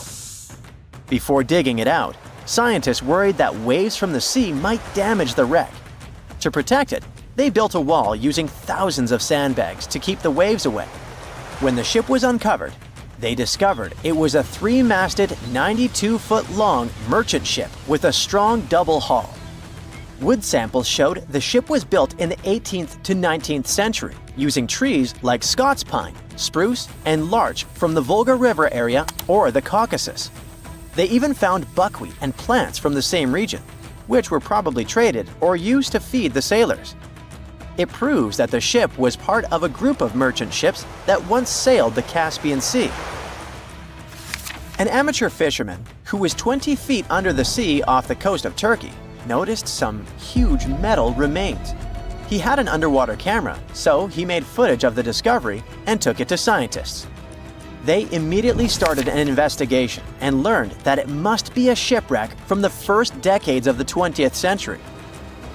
Before digging it out, scientists worried that waves from the sea might damage the wreck. To protect it, they built a wall using thousands of sandbags to keep the waves away. When the ship was uncovered, they discovered it was a 3-masted, 92-foot-long merchant ship with a strong double hull. Wood samples showed the ship was built in the 18th to 19th century using trees like Scots pine, spruce, and larch from the Volga River area or the Caucasus. They even found buckwheat and plants from the same region, which were probably traded or used to feed the sailors. It proves that the ship was part of a group of merchant ships that once sailed the Caspian Sea. An amateur fisherman who was 20 feet under the sea off the coast of Turkey noticed some huge metal remains. He had an underwater camera, so he made footage of the discovery and took it to scientists. They immediately started an investigation and learned that it must be a shipwreck from the first decades of the 20th century.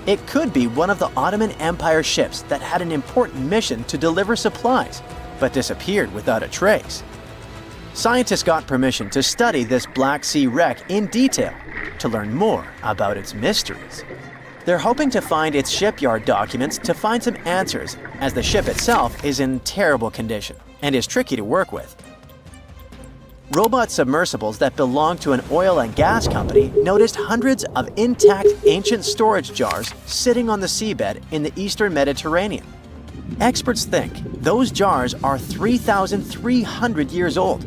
It could be one of the Ottoman Empire ships that had an important mission to deliver supplies, but disappeared without a trace. Scientists got permission to study this Black Sea wreck in detail to learn more about its mysteries. They're hoping to find its shipyard documents to find some answers, as the ship itself is in terrible condition and is tricky to work with. Robot submersibles that belong to an oil and gas company noticed hundreds of intact ancient storage jars sitting on the seabed in the eastern Mediterranean. Experts think those jars are 3,300 years old.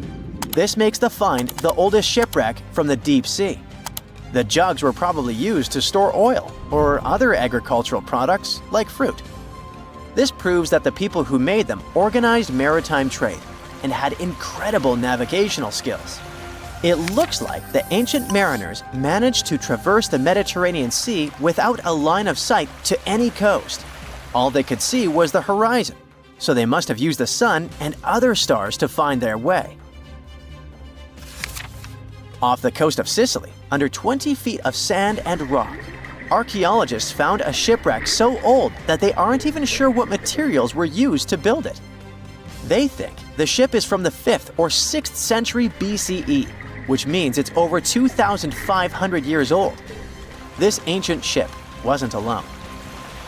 This makes the find the oldest shipwreck from the deep sea. The jugs were probably used to store oil or other agricultural products like fruit. This proves that the people who made them organized maritime trade and had incredible navigational skills. It looks like the ancient mariners managed to traverse the Mediterranean Sea without a line of sight to any coast. All they could see was the horizon, so they must have used the sun and other stars to find their way. Off the coast of Sicily, under 20 feet of sand and rock, archaeologists found a shipwreck so old that they aren't even sure what materials were used to build it. They think the ship is from the 5th or 6th century BCE, which means it's over 2,500 years old. This ancient ship wasn't alone.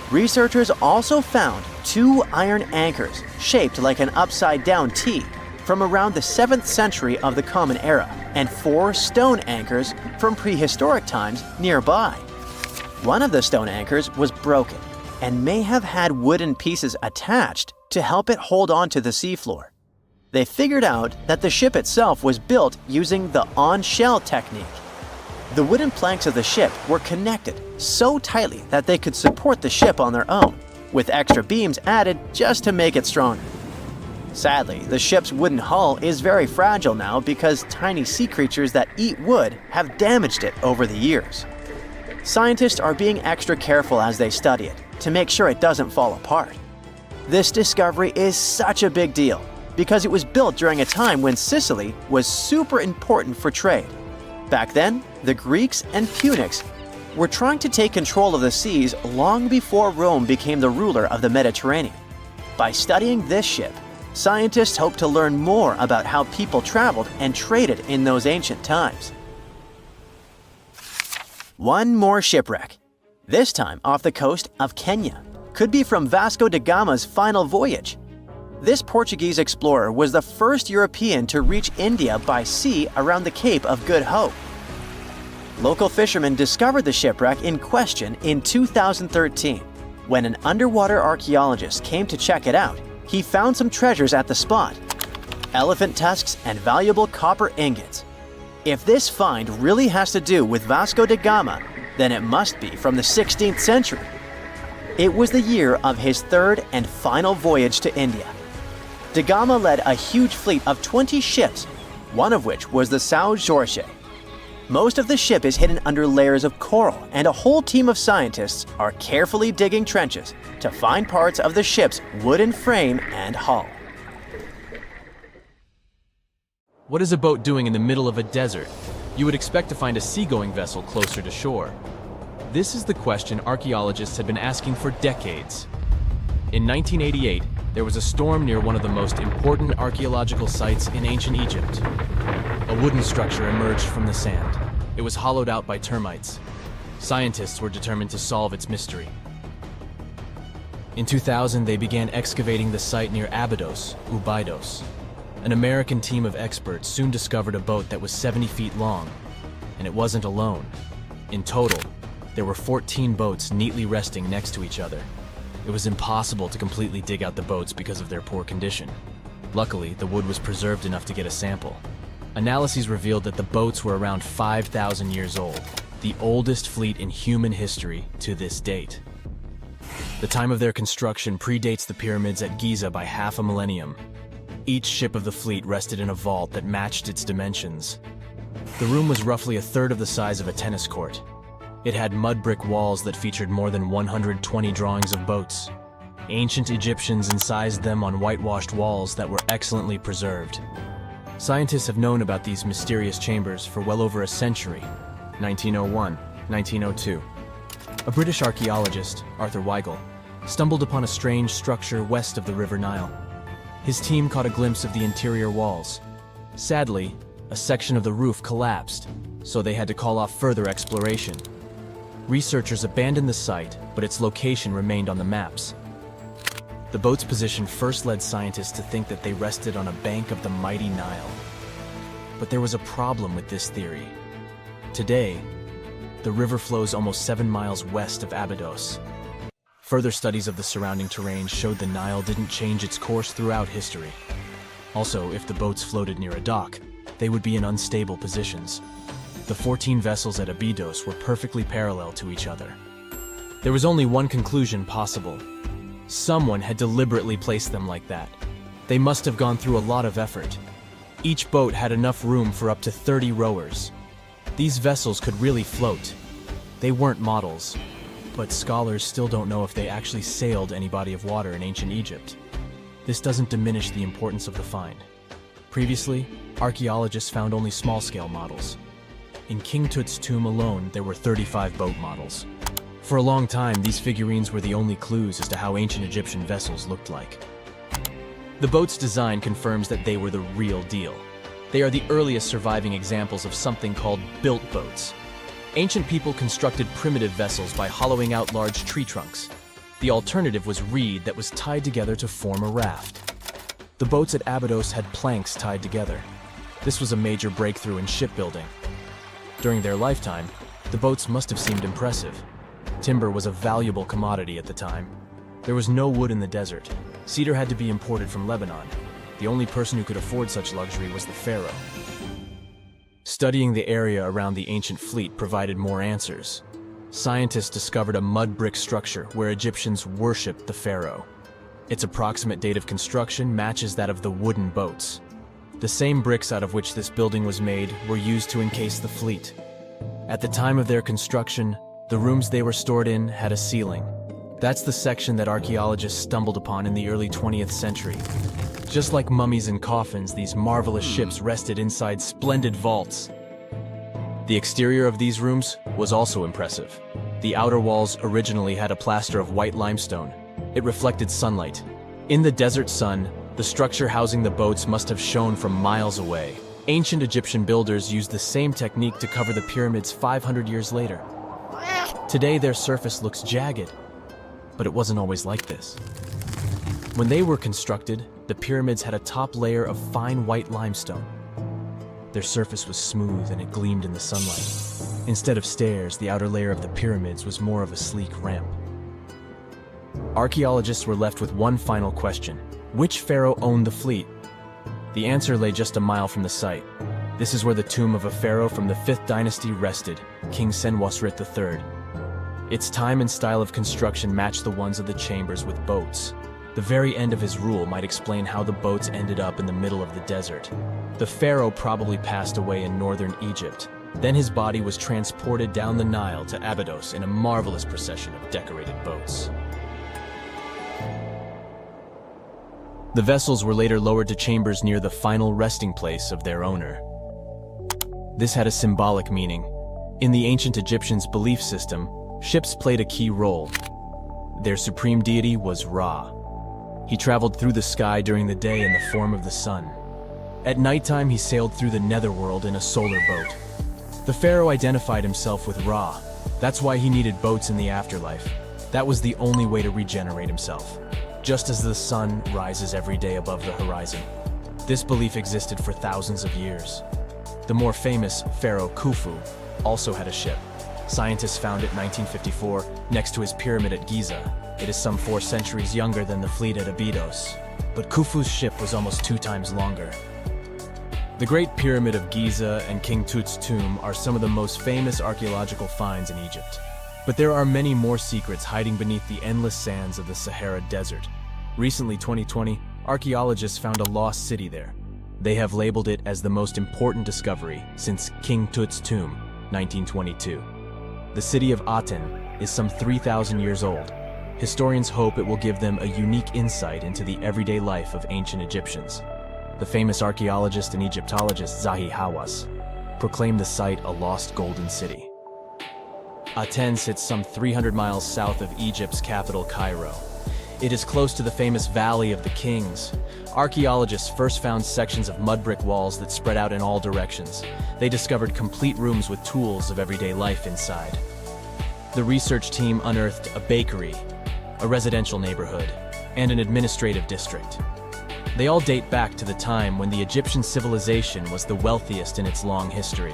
Researchers also found 2 iron anchors shaped like an upside-down T from around the 7th century of the Common Era and 4 stone anchors from prehistoric times nearby. One of the stone anchors was broken and may have had wooden pieces attached to help it hold on to the seafloor. They figured out that the ship itself was built using the on-shell technique. The wooden planks of the ship were connected so tightly that they could support the ship on their own, with extra beams added just to make it stronger. Sadly, the ship's wooden hull is very fragile now because tiny sea creatures that eat wood have damaged it over the years. Scientists are being extra careful as they study it to make sure it doesn't fall apart. This discovery is such a big deal because it was built during a time when Sicily was super important for trade. Back then, the Greeks and Punics were trying to take control of the seas long before Rome became the ruler of the Mediterranean. By studying this ship, scientists hope to learn more about how people traveled and traded in those ancient times. One more shipwreck, this time off the coast of Kenya. Could be from Vasco da Gama's final voyage. This Portuguese explorer was the first European to reach India by sea around the Cape of Good Hope. Local fishermen discovered the shipwreck in question in 2013. When an underwater archaeologist came to check it out, he found some treasures at the spot: elephant tusks and valuable copper ingots. If this find really has to do with Vasco da Gama, then it must be from the 16th century. It was the year of his third and final voyage to India. Da Gama led a huge fleet of 20 ships, one of which was the São Jorge. Most of the ship is hidden under layers of coral, and a whole team of scientists are carefully digging trenches to find parts of the ship's wooden frame and hull. What is a boat doing in the middle of a desert? You would expect to find a seagoing vessel closer to shore. This is the question archaeologists had been asking for decades. In 1988, there was a storm near one of the most important archaeological sites in ancient Egypt. A wooden structure emerged from the sand. It was hollowed out by termites. Scientists were determined to solve its mystery. In 2000, they began excavating the site near Abydos, Ubidos. An American team of experts soon discovered a boat that was 70 feet long, and it wasn't alone. In total, there were 14 boats neatly resting next to each other. It was impossible to completely dig out the boats because of their poor condition. Luckily, the wood was preserved enough to get a sample. Analyses revealed that the boats were around 5,000 years old, the oldest fleet in human history to this date. The time of their construction predates the pyramids at Giza by half a millennium. Each ship of the fleet rested in a vault that matched its dimensions. The room was roughly a third of the size of a tennis court. It had mud brick walls that featured more than 120 drawings of boats. Ancient Egyptians incised them on whitewashed walls that were excellently preserved. Scientists have known about these mysterious chambers for well over a century. 1901, 1902. A British archaeologist, Arthur Weigel, stumbled upon a strange structure west of the River Nile. His team caught a glimpse of the interior walls. Sadly, a section of the roof collapsed, so they had to call off further exploration. Researchers abandoned the site, but its location remained on the maps. The boat's position first led scientists to think that they rested on a bank of the mighty Nile. But there was a problem with this theory. Today, the river flows almost 7 miles west of Abydos. Further studies of the surrounding terrain showed the Nile didn't change its course throughout history. Also, if the boats floated near a dock, they would be in unstable positions. The 14 vessels at Abydos were perfectly parallel to each other. There was only one conclusion possible. Someone had deliberately placed them like that. They must have gone through a lot of effort. Each boat had enough room for up to 30 rowers. These vessels could really float. They weren't models, but scholars still don't know if they actually sailed any body of water in ancient Egypt. This doesn't diminish the importance of the find. Previously, archaeologists found only small-scale models. In King Tut's tomb alone, there were 35 boat models. For a long time, these figurines were the only clues as to how ancient Egyptian vessels looked like. The boat's design confirms that they were the real deal. They are the earliest surviving examples of something called built boats. Ancient people constructed primitive vessels by hollowing out large tree trunks. The alternative was reed that was tied together to form a raft. The boats at Abydos had planks tied together. This was a major breakthrough in shipbuilding. During their lifetime, the boats must have seemed impressive. Timber was a valuable commodity at the time. There was no wood in the desert. Cedar had to be imported from Lebanon. The only person who could afford such luxury was the pharaoh. Studying the area around the ancient fleet provided more answers. Scientists discovered a mud brick structure where Egyptians worshipped the pharaoh. Its approximate date of construction matches that of the wooden boats. The same bricks out of which this building was made were used to encase the fleet. At the time of their construction, the rooms they were stored in had a ceiling. That's the section that archaeologists stumbled upon in the early 20th century. Just like mummies and coffins, these marvelous ships rested inside splendid vaults. The exterior of these rooms was also impressive. The outer walls originally had a plaster of white limestone. It reflected sunlight. In the desert sun, the structure housing the boats must have shone from miles away. Ancient Egyptian builders used the same technique to cover the pyramids 500 years later. Today, their surface looks jagged, but it wasn't always like this. When they were constructed, the pyramids had a top layer of fine white limestone. Their surface was smooth and it gleamed in the sunlight. Instead of stairs, the outer layer of the pyramids was more of a sleek ramp. Archaeologists were left with one final question. Which pharaoh owned the fleet? The answer lay just a mile from the site. This is where the tomb of a pharaoh from the 5th dynasty rested, King Senwosret III. Its time and style of construction matched the ones of the chambers with boats. The very end of his rule might explain how the boats ended up in the middle of the desert. The pharaoh probably passed away in northern Egypt. Then his body was transported down the Nile to Abydos in a marvelous procession of decorated boats. The vessels were later lowered to chambers near the final resting place of their owner. This had a symbolic meaning. In the ancient Egyptians' belief system, ships played a key role. Their supreme deity was Ra. He traveled through the sky during the day in the form of the sun. At nighttime, he sailed through the netherworld in a solar boat. The pharaoh identified himself with Ra. That's why he needed boats in the afterlife. That was the only way to regenerate himself. Just as the sun rises every day above the horizon. This belief existed for thousands of years. The more famous Pharaoh Khufu also had a ship. Scientists found it in 1954 next to his pyramid at Giza. It is some 4 centuries younger than the fleet at Abydos, but Khufu's ship was almost 2 times longer. The Great Pyramid of Giza and King Tut's tomb are some of the most famous archaeological finds in Egypt. But there are many more secrets hiding beneath the endless sands of the Sahara Desert. Recently, 2020, archaeologists found a lost city there. They have labeled it as the most important discovery since King Tut's tomb, 1922. The city of Aten is some 3,000 years old. Historians hope it will give them a unique insight into the everyday life of ancient Egyptians. The famous archaeologist and Egyptologist Zahi Hawass proclaimed the site a lost golden city. Aten sits some 300 miles south of Egypt's capital, Cairo. It is close to the famous Valley of the Kings. Archaeologists first found sections of mud brick walls that spread out in all directions. They discovered complete rooms with tools of everyday life inside. The research team unearthed a bakery, a residential neighborhood, and an administrative district. They all date back to the time when the Egyptian civilization was the wealthiest in its long history.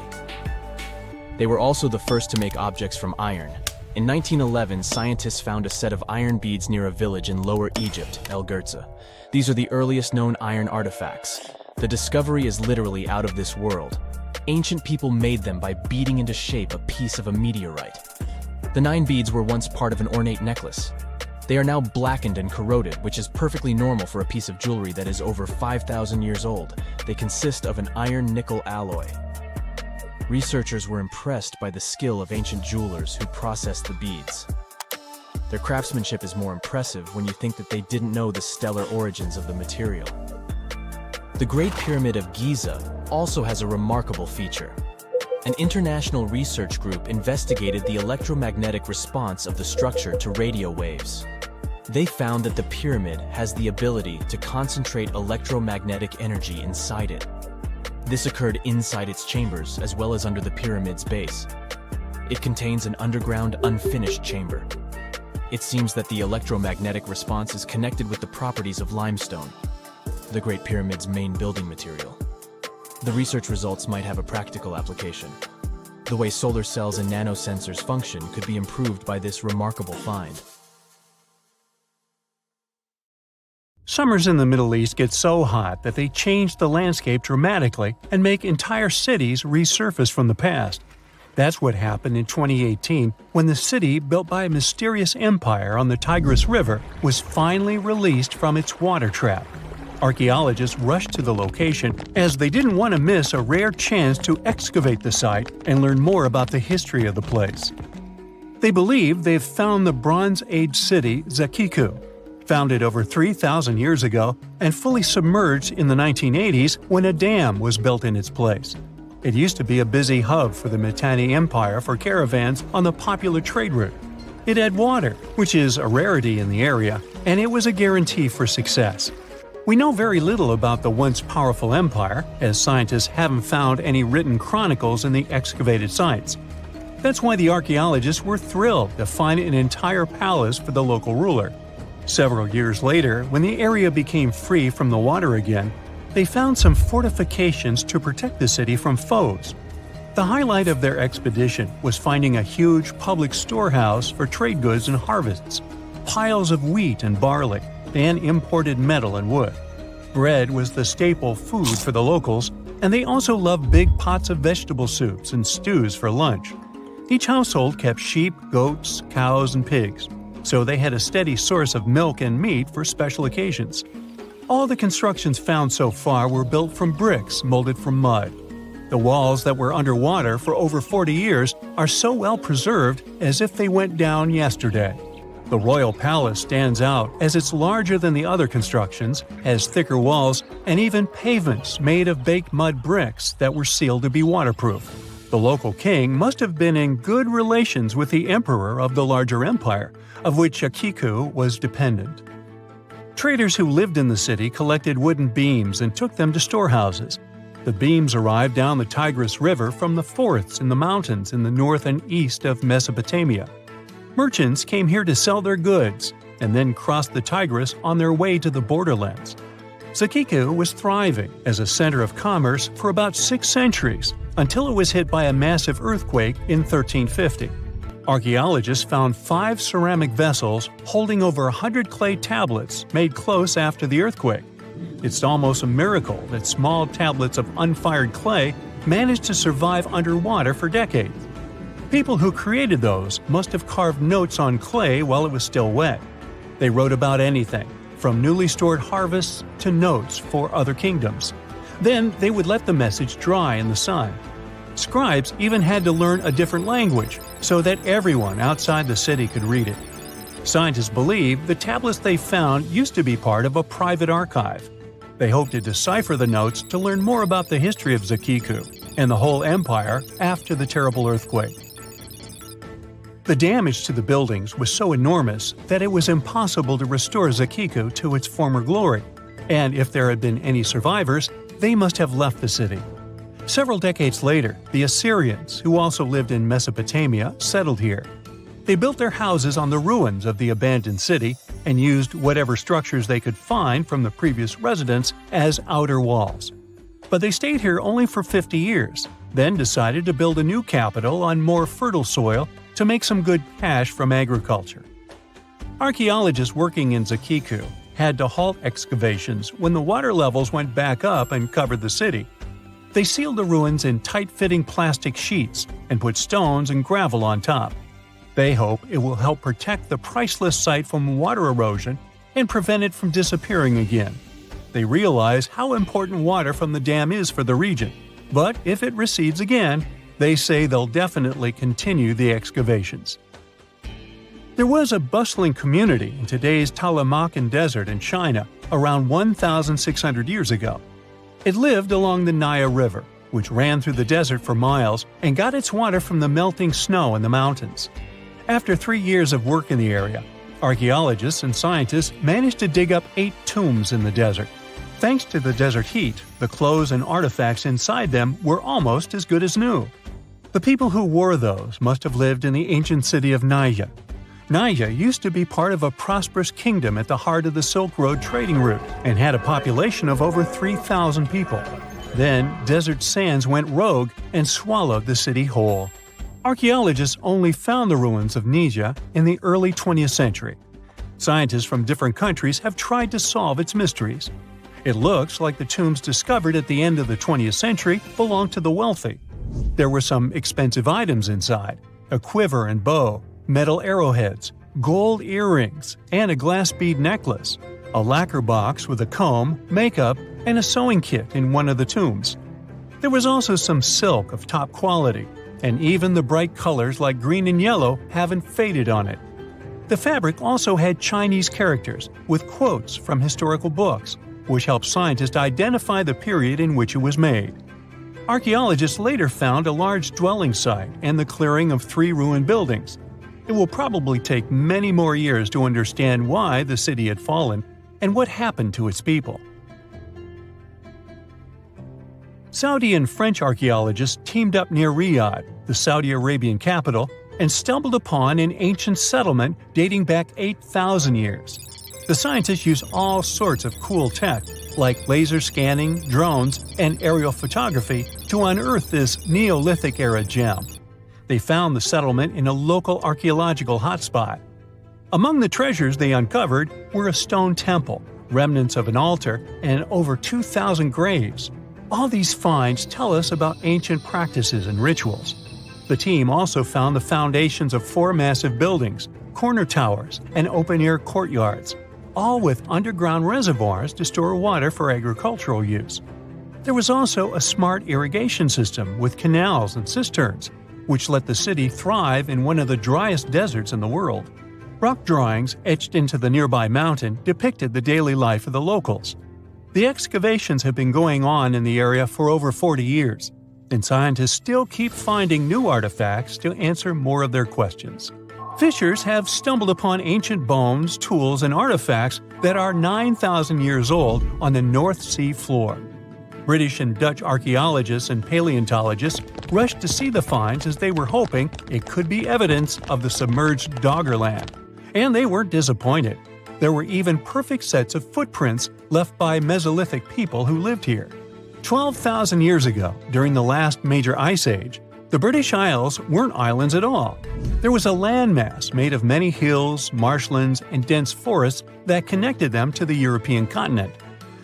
They were also the first to make objects from iron. In 1911, scientists found a set of iron beads near a village in Lower Egypt, El Girza. These are the earliest known iron artifacts. The discovery is literally out of this world. Ancient people made them by beating into shape a piece of a meteorite. The 9 beads were once part of an ornate necklace. They are now blackened and corroded, which is perfectly normal for a piece of jewelry that is over 5,000 years old. They consist of an iron-nickel alloy. Researchers were impressed by the skill of ancient jewelers who processed the beads. Their craftsmanship is more impressive when you think that they didn't know the stellar origins of the material. The Great Pyramid of Giza also has a remarkable feature. An international research group investigated the electromagnetic response of the structure to radio waves. They found that the pyramid has the ability to concentrate electromagnetic energy inside it. This occurred inside its chambers as well as under the pyramid's base. It contains an underground, unfinished chamber. It seems that the electromagnetic response is connected with the properties of limestone. the Great Pyramid's main building material. The research results might have a practical application. The way solar cells and nanosensors function could be improved by this remarkable find. Summers in the Middle East get so hot that they change the landscape dramatically and make entire cities resurface from the past. That's what happened in 2018 when the city built by a mysterious empire on the Tigris River was finally released from its water trap. Archaeologists rushed to the location as they didn't want to miss a rare chance to excavate the site and learn more about the history of the place. They believe they've found the Bronze Age city Zakiku, founded over 3,000 years ago and fully submerged in the 1980s when a dam was built in its place. It used to be a busy hub for the Mitanni Empire for caravans on the popular trade route. It had water, which is a rarity in the area, and it was a guarantee for success. We know very little about the once powerful empire, as scientists haven't found any written chronicles in the excavated sites. That's why the archaeologists were thrilled to find an entire palace for the local ruler. Several years later, when the area became free from the water again, they found some fortifications to protect the city from foes. The highlight of their expedition was finding a huge public storehouse for trade goods and harvests, piles of wheat and barley, and imported metal and wood. Bread was the staple food for the locals, and they also loved big pots of vegetable soups and stews for lunch. Each household kept sheep, goats, cows, and pigs, so they had a steady source of milk and meat for special occasions. All the constructions found so far were built from bricks molded from mud. The walls that were underwater for over 40 years are so well preserved as if they went down yesterday. The royal palace stands out as it's larger than the other constructions, has thicker walls, and even pavements made of baked mud bricks that were sealed to be waterproof. The local king must have been in good relations with the emperor of the larger empire, of which Akiku was dependent. Traders who lived in the city collected wooden beams and took them to storehouses. The beams arrived down the Tigris River from the forests in the mountains in the north and east of Mesopotamia. Merchants came here to sell their goods and then crossed the Tigris on their way to the borderlands. Zakiku was thriving as a center of commerce for about 6 centuries until it was hit by a massive earthquake in 1350. Archaeologists found 5 ceramic vessels holding over 100 clay tablets made close after the earthquake. It's almost a miracle that small tablets of unfired clay managed to survive underwater for decades. People who created those must have carved notes on clay while it was still wet. They wrote about anything, from newly stored harvests to notes for other kingdoms. Then they would let the message dry in the sun. Scribes even had to learn a different language so that everyone outside the city could read it. Scientists believe the tablets they found used to be part of a private archive. They hope to decipher the notes to learn more about the history of Zakiku and the whole empire after the terrible earthquake. The damage to the buildings was so enormous that it was impossible to restore Zakiku to its former glory, and if there had been any survivors, they must have left the city. Several decades later, the Assyrians, who also lived in Mesopotamia, settled here. They built their houses on the ruins of the abandoned city and used whatever structures they could find from the previous residents as outer walls. But they stayed here only for 50 years, then decided to build a new capital on more fertile soil to make some good cash from agriculture. Archaeologists working in Zakiku had to halt excavations when the water levels went back up and covered the city. They sealed the ruins in tight-fitting plastic sheets and put stones and gravel on top. They hope it will help protect the priceless site from water erosion and prevent it from disappearing again. They realize how important water from the dam is for the region, but if it recedes again, they say they'll definitely continue the excavations. There was a bustling community in today's Taklamakan Desert in China around 1,600 years ago. It lived along the Nile River, which ran through the desert for miles and got its water from the melting snow in the mountains. After 3 years of work in the area, archaeologists and scientists managed to dig up 8 tombs in the desert. Thanks to the desert heat, the clothes and artifacts inside them were almost as good as new. The people who wore those must have lived in the ancient city of Naya. Nija used to be part of a prosperous kingdom at the heart of the Silk Road trading route and had a population of over 3,000 people. Then, desert sands went rogue and swallowed the city whole. Archaeologists only found the ruins of Nija in the early 20th century. Scientists from different countries have tried to solve its mysteries. It looks like the tombs discovered at the end of the 20th century belonged to the wealthy. There were some expensive items inside: a quiver and bow, metal arrowheads, gold earrings, and a glass bead necklace, a lacquer box with a comb, makeup, and a sewing kit in one of the tombs. There was also some silk of top quality, and even the bright colors like green and yellow haven't faded on it. The fabric also had Chinese characters with quotes from historical books, which helped scientists identify the period in which it was made. Archaeologists later found a large dwelling site and the clearing of 3 ruined buildings. It will probably take many more years to understand why the city had fallen and what happened to its people. Saudi and French archaeologists teamed up near Riyadh, the Saudi Arabian capital, and stumbled upon an ancient settlement dating back 8,000 years. The scientists used all sorts of cool tech, like laser scanning, drones, and aerial photography, to unearth this Neolithic-era gem. They found the settlement in a local archaeological hotspot. Among the treasures they uncovered were a stone temple, remnants of an altar, and over 2,000 graves. All these finds tell us about ancient practices and rituals. The team also found the foundations of 4 massive buildings, corner towers, and open-air courtyards, all with underground reservoirs to store water for agricultural use. There was also a smart irrigation system with canals and cisterns, which let the city thrive in one of the driest deserts in the world. Rock drawings etched into the nearby mountain depicted the daily life of the locals. The excavations have been going on in the area for over 40 years, and scientists still keep finding new artifacts to answer more of their questions. Fishers have stumbled upon ancient bones, tools, and artifacts that are 9,000 years old on the North Sea floor. British and Dutch archaeologists and paleontologists rushed to see the finds as they were hoping it could be evidence of the submerged Doggerland. And they weren't disappointed. There were even perfect sets of footprints left by Mesolithic people who lived here. 12,000 years ago, during the last major ice age, the British Isles weren't islands at all. There was a landmass made of many hills, marshlands, and dense forests that connected them to the European continent.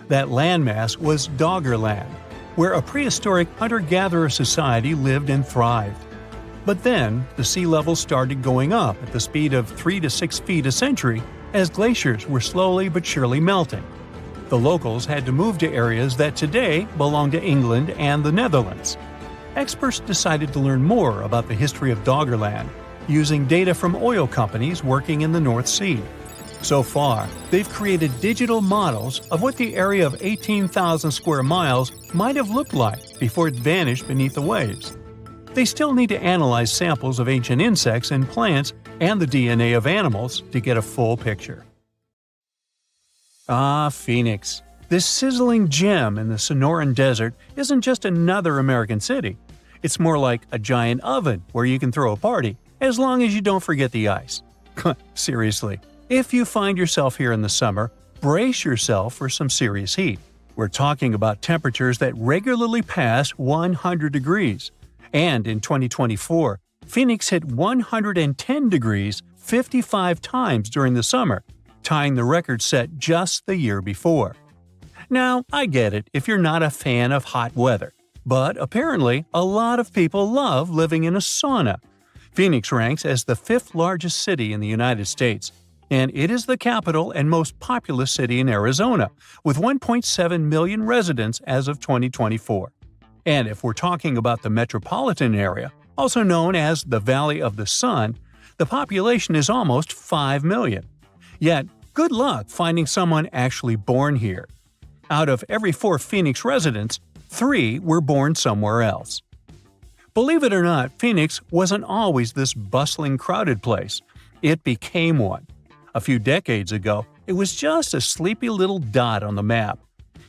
That landmass was Doggerland, where a prehistoric hunter-gatherer society lived and thrived. But then, the sea level started going up at the speed of 3 to 6 feet a century as glaciers were slowly but surely melting. The locals had to move to areas that today belong to England and the Netherlands. Experts decided to learn more about the history of Doggerland, using data from oil companies working in the North Sea. So far, they've created digital models of what the area of 18,000 square miles might have looked like before it vanished beneath the waves. They still need to analyze samples of ancient insects and plants and the DNA of animals to get a full picture. Ah, Phoenix. This sizzling gem in the Sonoran Desert isn't just another American city. It's more like a giant oven where you can throw a party, as long as you don't forget the ice. Seriously, if you find yourself here in the summer, brace yourself for some serious heat. We're talking about temperatures that regularly pass 100 degrees. And in 2024, Phoenix hit 110 degrees 55 times during the summer, tying the record set just the year before. Now, I get it if you're not a fan of hot weather, but apparently a lot of people love living in a sauna. Phoenix ranks as the 5th largest city in the United States, and it is the capital and most populous city in Arizona, with 1.7 million residents as of 2024. And if we're talking about the metropolitan area, also known as the Valley of the Sun, the population is almost 5 million. Yet, good luck finding someone actually born here. Out of every 4 Phoenix residents, 3 were born somewhere else. Believe it or not, Phoenix wasn't always this bustling, crowded place. It became one. A few decades ago, it was just a sleepy little dot on the map.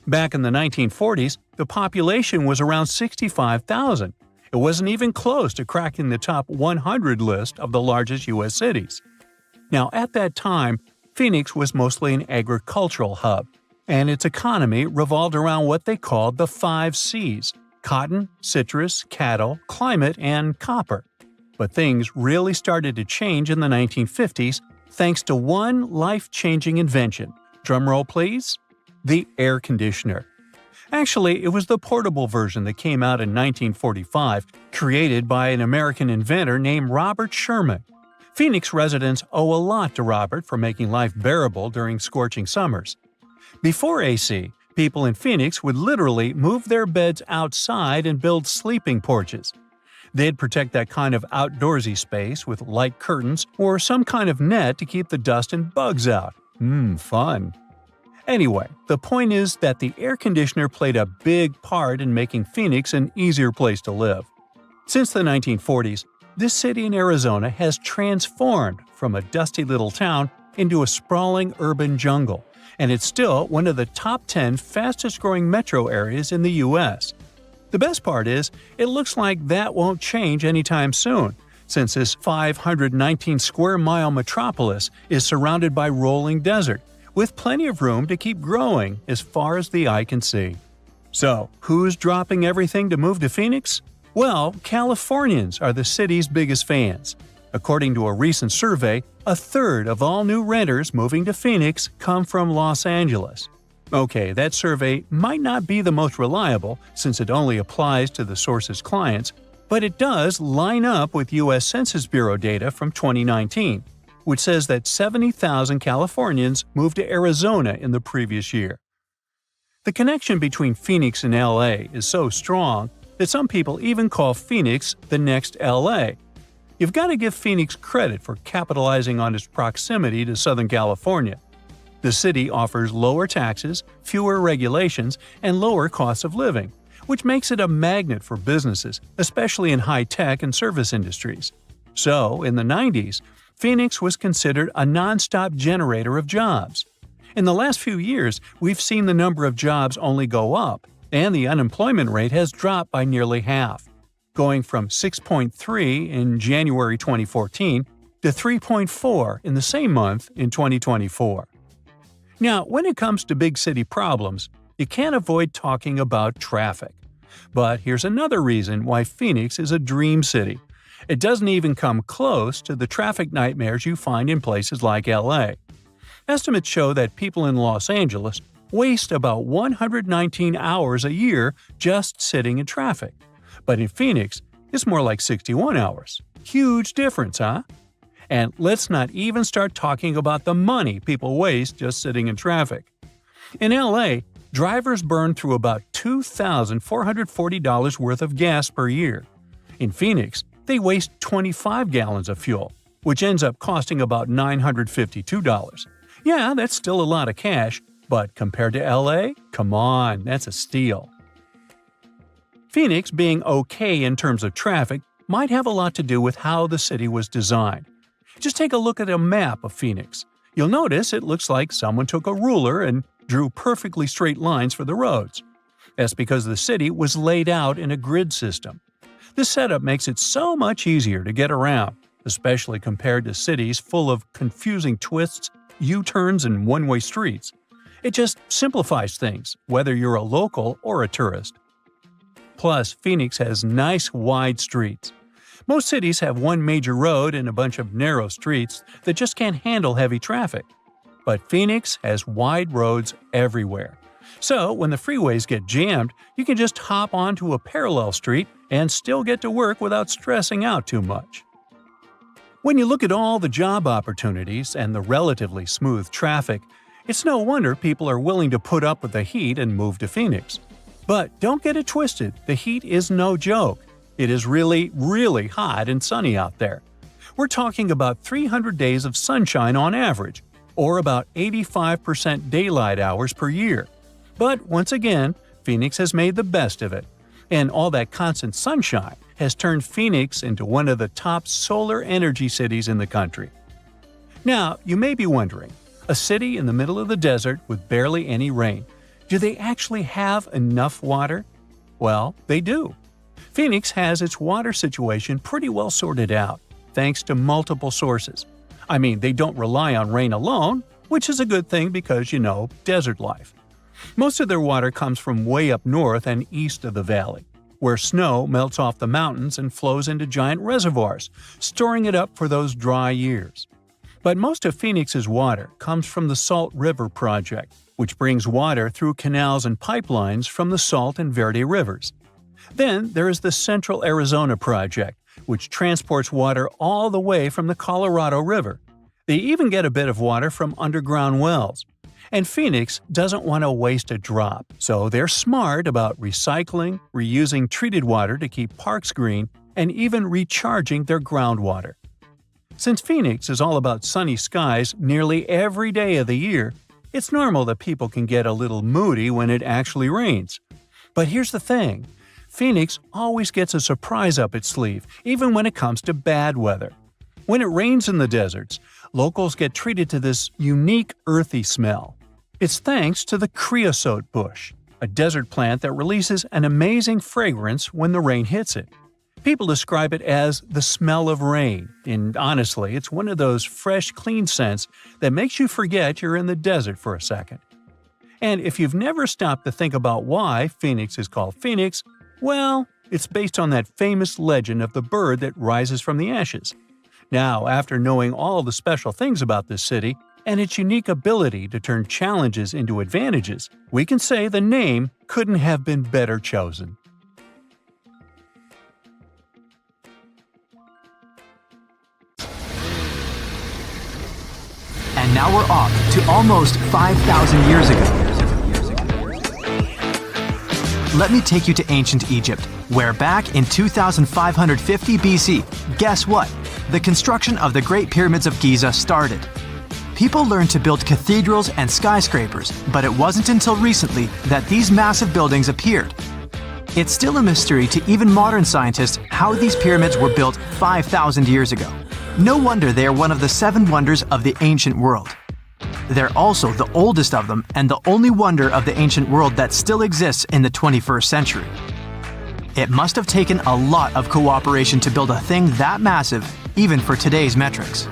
Back in the 1940s, the population was around 65,000. It wasn't even close to cracking the top 100 list of the largest U.S. cities. Now, at that time, Phoenix was mostly an agricultural hub, and its economy revolved around what they called the 5 C's: cotton, citrus, cattle, climate, and copper. But things really started to change in the 1950s thanks to one life-changing invention. Drumroll please? The air conditioner. Actually, it was the portable version that came out in 1945, created by an American inventor named Robert Sherman. Phoenix residents owe a lot to Robert for making life bearable during scorching summers. Before AC, people in Phoenix would literally move their beds outside and build sleeping porches. They'd protect that kind of outdoorsy space with light curtains or some kind of net to keep the dust and bugs out. Fun. Anyway, the point is that the air conditioner played a big part in making Phoenix an easier place to live. Since the 1940s, this city in Arizona has transformed from a dusty little town into a sprawling urban jungle, and it's still one of the top 10 fastest-growing metro areas in the U.S. The best part is, it looks like that won't change anytime soon, since this 519-square-mile metropolis is surrounded by rolling desert, with plenty of room to keep growing as far as the eye can see. So, who's dropping everything to move to Phoenix? Well, Californians are the city's biggest fans. According to a recent survey, a third of all new renters moving to Phoenix come from Los Angeles. Okay, that survey might not be the most reliable since it only applies to the source's clients, but it does line up with U.S. Census Bureau data from 2019, which says that 70,000 Californians moved to Arizona in the previous year. The connection between Phoenix and LA is so strong that some people even call Phoenix the next LA. You've got to give Phoenix credit for capitalizing on its proximity to Southern California. The city offers lower taxes, fewer regulations, and lower costs of living, which makes it a magnet for businesses, especially in high-tech and service industries. So, in the 90s, Phoenix was considered a non-stop generator of jobs. In the last few years, we've seen the number of jobs only go up, and the unemployment rate has dropped by nearly half, going from 6.3 in January 2014 to 3.4 in the same month in 2024. Now, when it comes to big city problems, you can't avoid talking about traffic. But here's another reason why Phoenix is a dream city. It doesn't even come close to the traffic nightmares you find in places like LA. Estimates show that people in Los Angeles waste about 119 hours a year just sitting in traffic. But in Phoenix, it's more like 61 hours. Huge difference, huh? And let's not even start talking about the money people waste just sitting in traffic. In LA, drivers burn through about $2,440 worth of gas per year. In Phoenix, they waste 25 gallons of fuel, which ends up costing about $952. Yeah, that's still a lot of cash, but compared to LA, come on, that's a steal. Phoenix being okay in terms of traffic might have a lot to do with how the city was designed. Just take a look at a map of Phoenix. You'll notice it looks like someone took a ruler and drew perfectly straight lines for the roads. That's because the city was laid out in a grid system. This setup makes it so much easier to get around, especially compared to cities full of confusing twists, U-turns, and one-way streets. It just simplifies things, whether you're a local or a tourist. Plus, Phoenix has nice wide streets. Most cities have one major road and a bunch of narrow streets that just can't handle heavy traffic. But Phoenix has wide roads everywhere. So, when the freeways get jammed, you can just hop onto a parallel street and still get to work without stressing out too much. When you look at all the job opportunities and the relatively smooth traffic, it's no wonder people are willing to put up with the heat and move to Phoenix. But don't get it twisted, the heat is no joke. It is really, really hot and sunny out there. We're talking about 300 days of sunshine on average, or about 85% daylight hours per year. But once again, Phoenix has made the best of it. And all that constant sunshine has turned Phoenix into one of the top solar energy cities in the country. Now, you may be wondering, a city in the middle of the desert with barely any rain, do they actually have enough water? Well, they do. Phoenix has its water situation pretty well sorted out, thanks to multiple sources. I mean, they don't rely on rain alone, which is a good thing because, desert life. Most of their water comes from way up north and east of the valley, where snow melts off the mountains and flows into giant reservoirs, storing it up for those dry years. But most of Phoenix's water comes from the Salt River Project, which brings water through canals and pipelines from the Salt and Verde rivers. Then there is the Central Arizona Project, which transports water all the way from the Colorado River. They even get a bit of water from underground wells. And Phoenix doesn't want to waste a drop, so they're smart about recycling, reusing treated water to keep parks green, and even recharging their groundwater. Since Phoenix is all about sunny skies nearly every day of the year, it's normal that people can get a little moody when it actually rains. But here's the thing. Phoenix always gets a surprise up its sleeve, even when it comes to bad weather. When it rains in the deserts, locals get treated to this unique earthy smell. It's thanks to the creosote bush, a desert plant that releases an amazing fragrance when the rain hits it. People describe it as the smell of rain, and honestly, it's one of those fresh, clean scents that makes you forget you're in the desert for a second. And if you've never stopped to think about why Phoenix is called Phoenix, well, it's based on that famous legend of the bird that rises from the ashes. Now, after knowing all the special things about this city and its unique ability to turn challenges into advantages, we can say the name couldn't have been better chosen. And now we're off to almost 5,000 years ago. Let me take you to ancient Egypt, where back in 2550 BC, guess what? The construction of the Great Pyramids of Giza started. People learned to build cathedrals and skyscrapers, but it wasn't until recently that these massive buildings appeared. It's still a mystery to even modern scientists how these pyramids were built 5,000 years ago. No wonder they are one of the 7 wonders of the ancient world. They're also the oldest of them and the only wonder of the ancient world that still exists in the 21st century. It must have taken a lot of cooperation to build a thing that massive, even for today's metrics.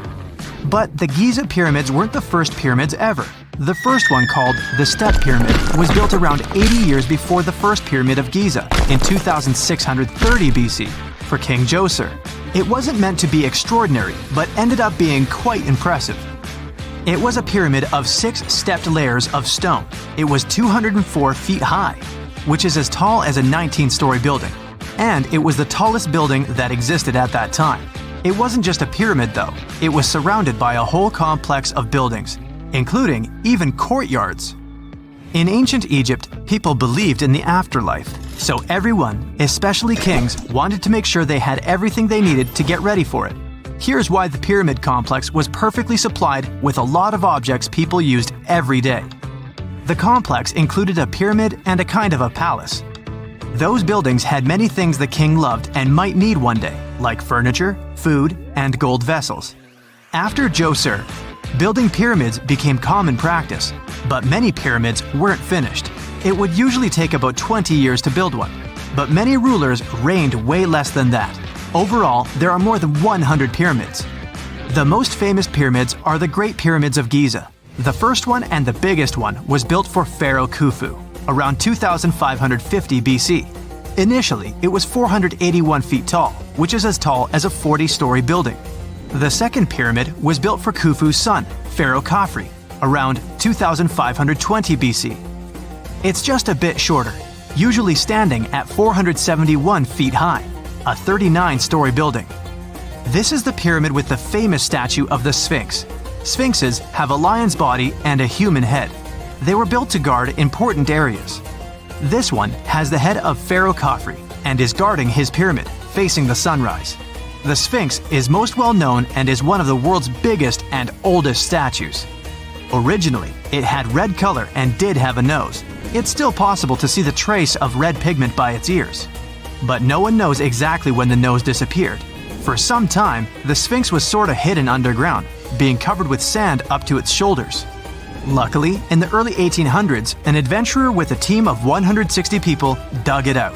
But the Giza pyramids weren't the first pyramids ever. The first one, called the Step Pyramid, was built around 80 years before the first Pyramid of Giza in 2630 BC for King Djoser. It wasn't meant to be extraordinary, but ended up being quite impressive. It was a pyramid of 6 stepped layers of stone. It was 204 feet high, which is as tall as a 19-story building. And it was the tallest building that existed at that time. It wasn't just a pyramid though, it was surrounded by a whole complex of buildings, including even courtyards. In ancient Egypt, people believed in the afterlife, so everyone, especially kings, wanted to make sure they had everything they needed to get ready for it. Here's why the pyramid complex was perfectly supplied with a lot of objects people used every day. The complex included a pyramid and a kind of a palace. Those buildings had many things the king loved and might need one day, like furniture, food, and gold vessels. After Djoser, building pyramids became common practice, but many pyramids weren't finished. It would usually take about 20 years to build one, but many rulers reigned way less than that. Overall, there are more than 100 pyramids. The most famous pyramids are the Great Pyramids of Giza. The first one and the biggest one was built for Pharaoh Khufu, around 2550 BC. Initially, it was 481 feet tall, which is as tall as a 40-story building. The second pyramid was built for Khufu's son, Pharaoh Khafre, around 2520 BC. It's just a bit shorter, usually standing at 471 feet high, a 39-story building. This is the pyramid with the famous statue of the Sphinx. Sphinxes have a lion's body and a human head. They were built to guard important areas. This one has the head of Pharaoh Khafre and is guarding his pyramid, facing the sunrise. The Sphinx is most well known and is one of the world's biggest and oldest statues. Originally, it had red color and did have a nose. It's still possible to see the trace of red pigment by its ears. But no one knows exactly when the nose disappeared. For some time, the Sphinx was sort of hidden underground, being covered with sand up to its shoulders. Luckily, in the early 1800s, an adventurer with a team of 160 people dug it out.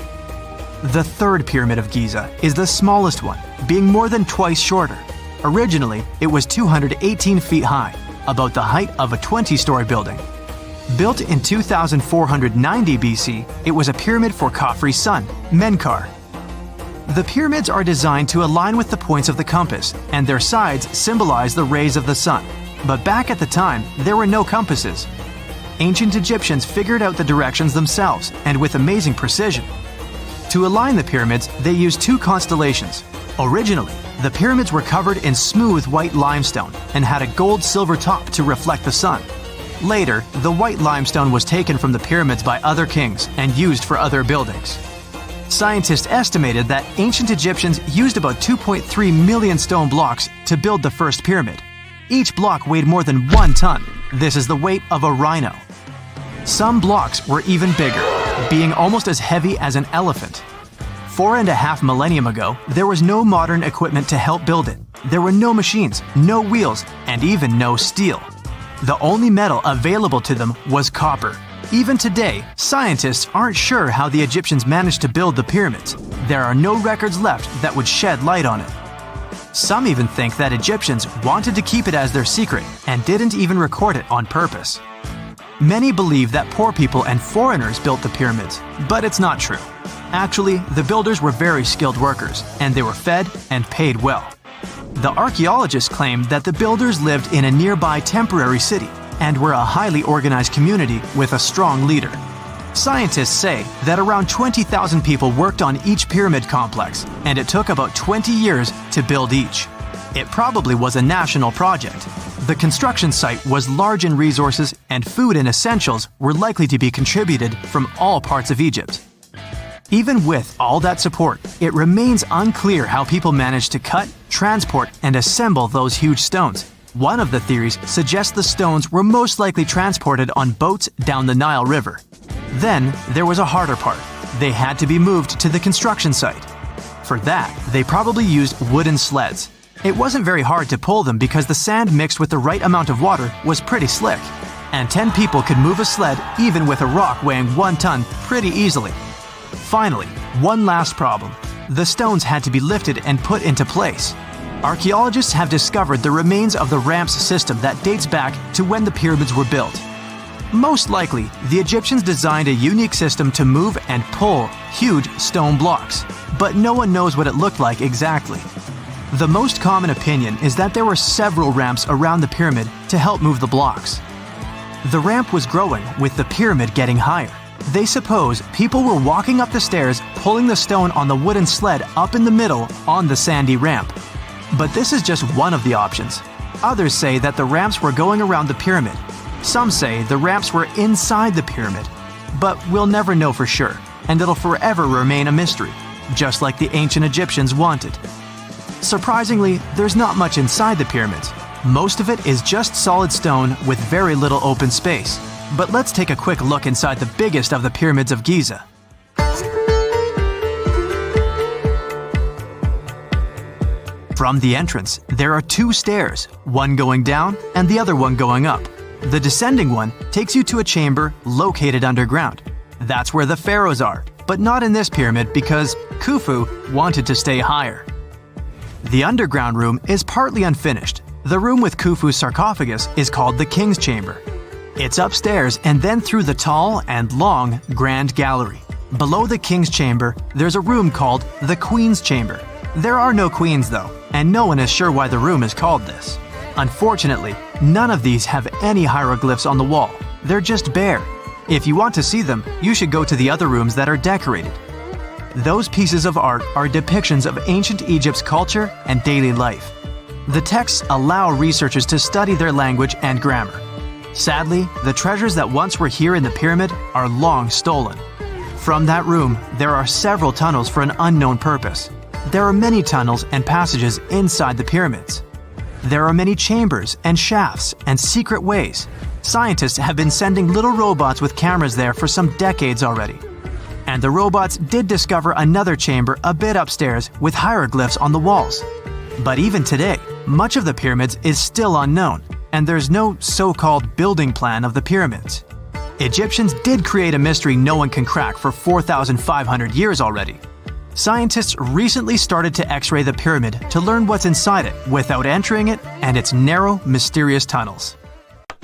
The third Pyramid of Giza is the smallest one, being more than twice shorter. Originally, it was 218 feet high, about the height of a 20-story building. Built in 2490 BC, it was a pyramid for Khafre's son, Menkaure. The pyramids are designed to align with the points of the compass, and their sides symbolize the rays of the sun. But back at the time, there were no compasses. Ancient Egyptians figured out the directions themselves, and with amazing precision. To align the pyramids, they used two constellations. Originally, the pyramids were covered in smooth white limestone and had a gold-silver top to reflect the sun. Later, the white limestone was taken from the pyramids by other kings and used for other buildings. Scientists estimated that ancient Egyptians used about 2.3 million stone blocks to build the first pyramid. Each block weighed more than 1 ton. This is the weight of a rhino. Some blocks were even bigger, being almost as heavy as an elephant. 4.5 millennia ago, there was no modern equipment to help build it. There were no machines, no wheels, and even no steel. The only metal available to them was copper. Even today, scientists aren't sure how the Egyptians managed to build the pyramids. There are no records left that would shed light on it. Some even think that Egyptians wanted to keep it as their secret and didn't even record it on purpose. Many believe that poor people and foreigners built the pyramids, but it's not true. Actually, the builders were very skilled workers, and they were fed and paid well. The archaeologists claim that the builders lived in a nearby temporary city and were a highly organized community with a strong leader. Scientists say that around 20,000 people worked on each pyramid complex, and it took about 20 years to build each. It probably was a national project. The construction site was large in resources, and food and essentials were likely to be contributed from all parts of Egypt. Even with all that support, it remains unclear how people managed to cut, transport, and assemble those huge stones. One of the theories suggests the stones were most likely transported on boats down the Nile River. Then, there was a harder part. They had to be moved to the construction site. For that, they probably used wooden sleds. It wasn't very hard to pull them because the sand mixed with the right amount of water was pretty slick. And 10 people could move a sled even with a rock weighing 1 ton pretty easily. Finally, one last problem. The stones had to be lifted and put into place. Archaeologists have discovered the remains of the ramps system that dates back to when the pyramids were built. Most likely, the Egyptians designed a unique system to move and pull huge stone blocks, but no one knows what it looked like exactly. The most common opinion is that there were several ramps around the pyramid to help move the blocks. The ramp was growing with the pyramid getting higher. They suppose people were walking up the stairs, pulling the stone on the wooden sled up in the middle on the sandy ramp. But this is just one of the options. Others say that the ramps were going around the pyramid. Some say the ramps were inside the pyramid. But we'll never know for sure, and it'll forever remain a mystery, just like the ancient Egyptians wanted. Surprisingly, there's not much inside the pyramids. Most of it is just solid stone with very little open space. But let's take a quick look inside the biggest of the pyramids of Giza. From the entrance, there are 2 stairs, one going down and the other one going up. The descending one takes you to a chamber located underground. That's where the pharaohs are, but not in this pyramid because Khufu wanted to stay higher. The underground room is partly unfinished. The room with Khufu's sarcophagus is called the King's Chamber. It's upstairs and then through the tall and long Grand Gallery. Below the King's Chamber, there's a room called the Queen's Chamber. There are no queens though, and no one is sure why the room is called this. Unfortunately, none of these have any hieroglyphs on the wall. They're just bare. If you want to see them, you should go to the other rooms that are decorated. Those pieces of art are depictions of ancient Egypt's culture and daily life. The texts allow researchers to study their language and grammar. Sadly, the treasures that once were here in the pyramid are long stolen. From that room, there are several tunnels for an unknown purpose. There are many tunnels and passages inside the pyramids. There are many chambers and shafts and secret ways. Scientists have been sending little robots with cameras there for some decades already. And the robots did discover another chamber a bit upstairs with hieroglyphs on the walls. But even today, much of the pyramids is still unknown, and there's no so-called building plan of the pyramids. Egyptians did create a mystery no one can crack for 4,500 years already. Scientists recently started to X-ray the pyramid to learn what's inside it without entering it and its narrow, mysterious tunnels.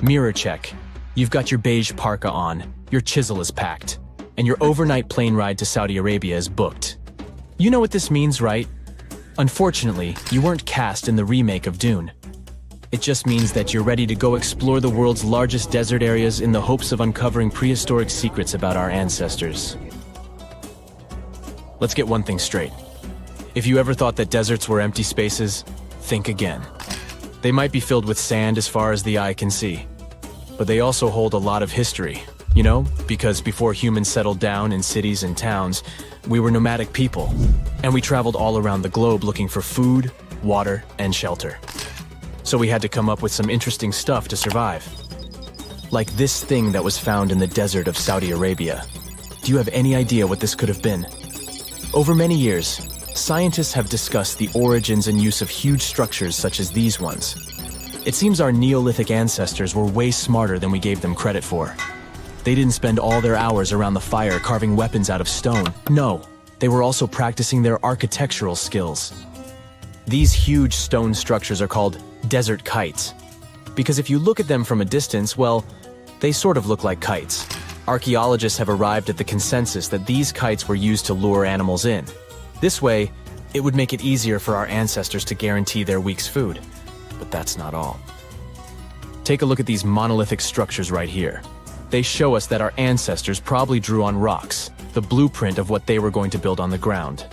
Mirror check. You've got your beige parka on, your chisel is packed, and your overnight plane ride to Saudi Arabia is booked. You know what this means, right? Unfortunately, you weren't cast in the remake of Dune. It just means that you're ready to go explore the world's largest desert areas in the hopes of uncovering prehistoric secrets about our ancestors. Let's get one thing straight. If you ever thought that deserts were empty spaces, think again. They might be filled with sand as far as the eye can see, but they also hold a lot of history, you know, because before humans settled down in cities and towns, we were nomadic people, and we traveled all around the globe looking for food, water, and shelter. So we had to come up with some interesting stuff to survive. Like this thing that was found in the desert of Saudi Arabia. Do you have any idea what this could have been? Over many years, scientists have discussed the origins and use of huge structures such as these ones. It seems our Neolithic ancestors were way smarter than we gave them credit for. They didn't spend all their hours around the fire carving weapons out of stone. No, they were also practicing their architectural skills. These huge stone structures are called desert kites, because if you look at them from a distance, well, they sort of look like kites. Archaeologists have arrived at the consensus that these kites were used to lure animals in. This way, it would make it easier for our ancestors to guarantee their week's food. But that's not all. Take a look at these monolithic structures right here. They show us that our ancestors probably drew on rocks, the blueprint of what they were going to build on the ground.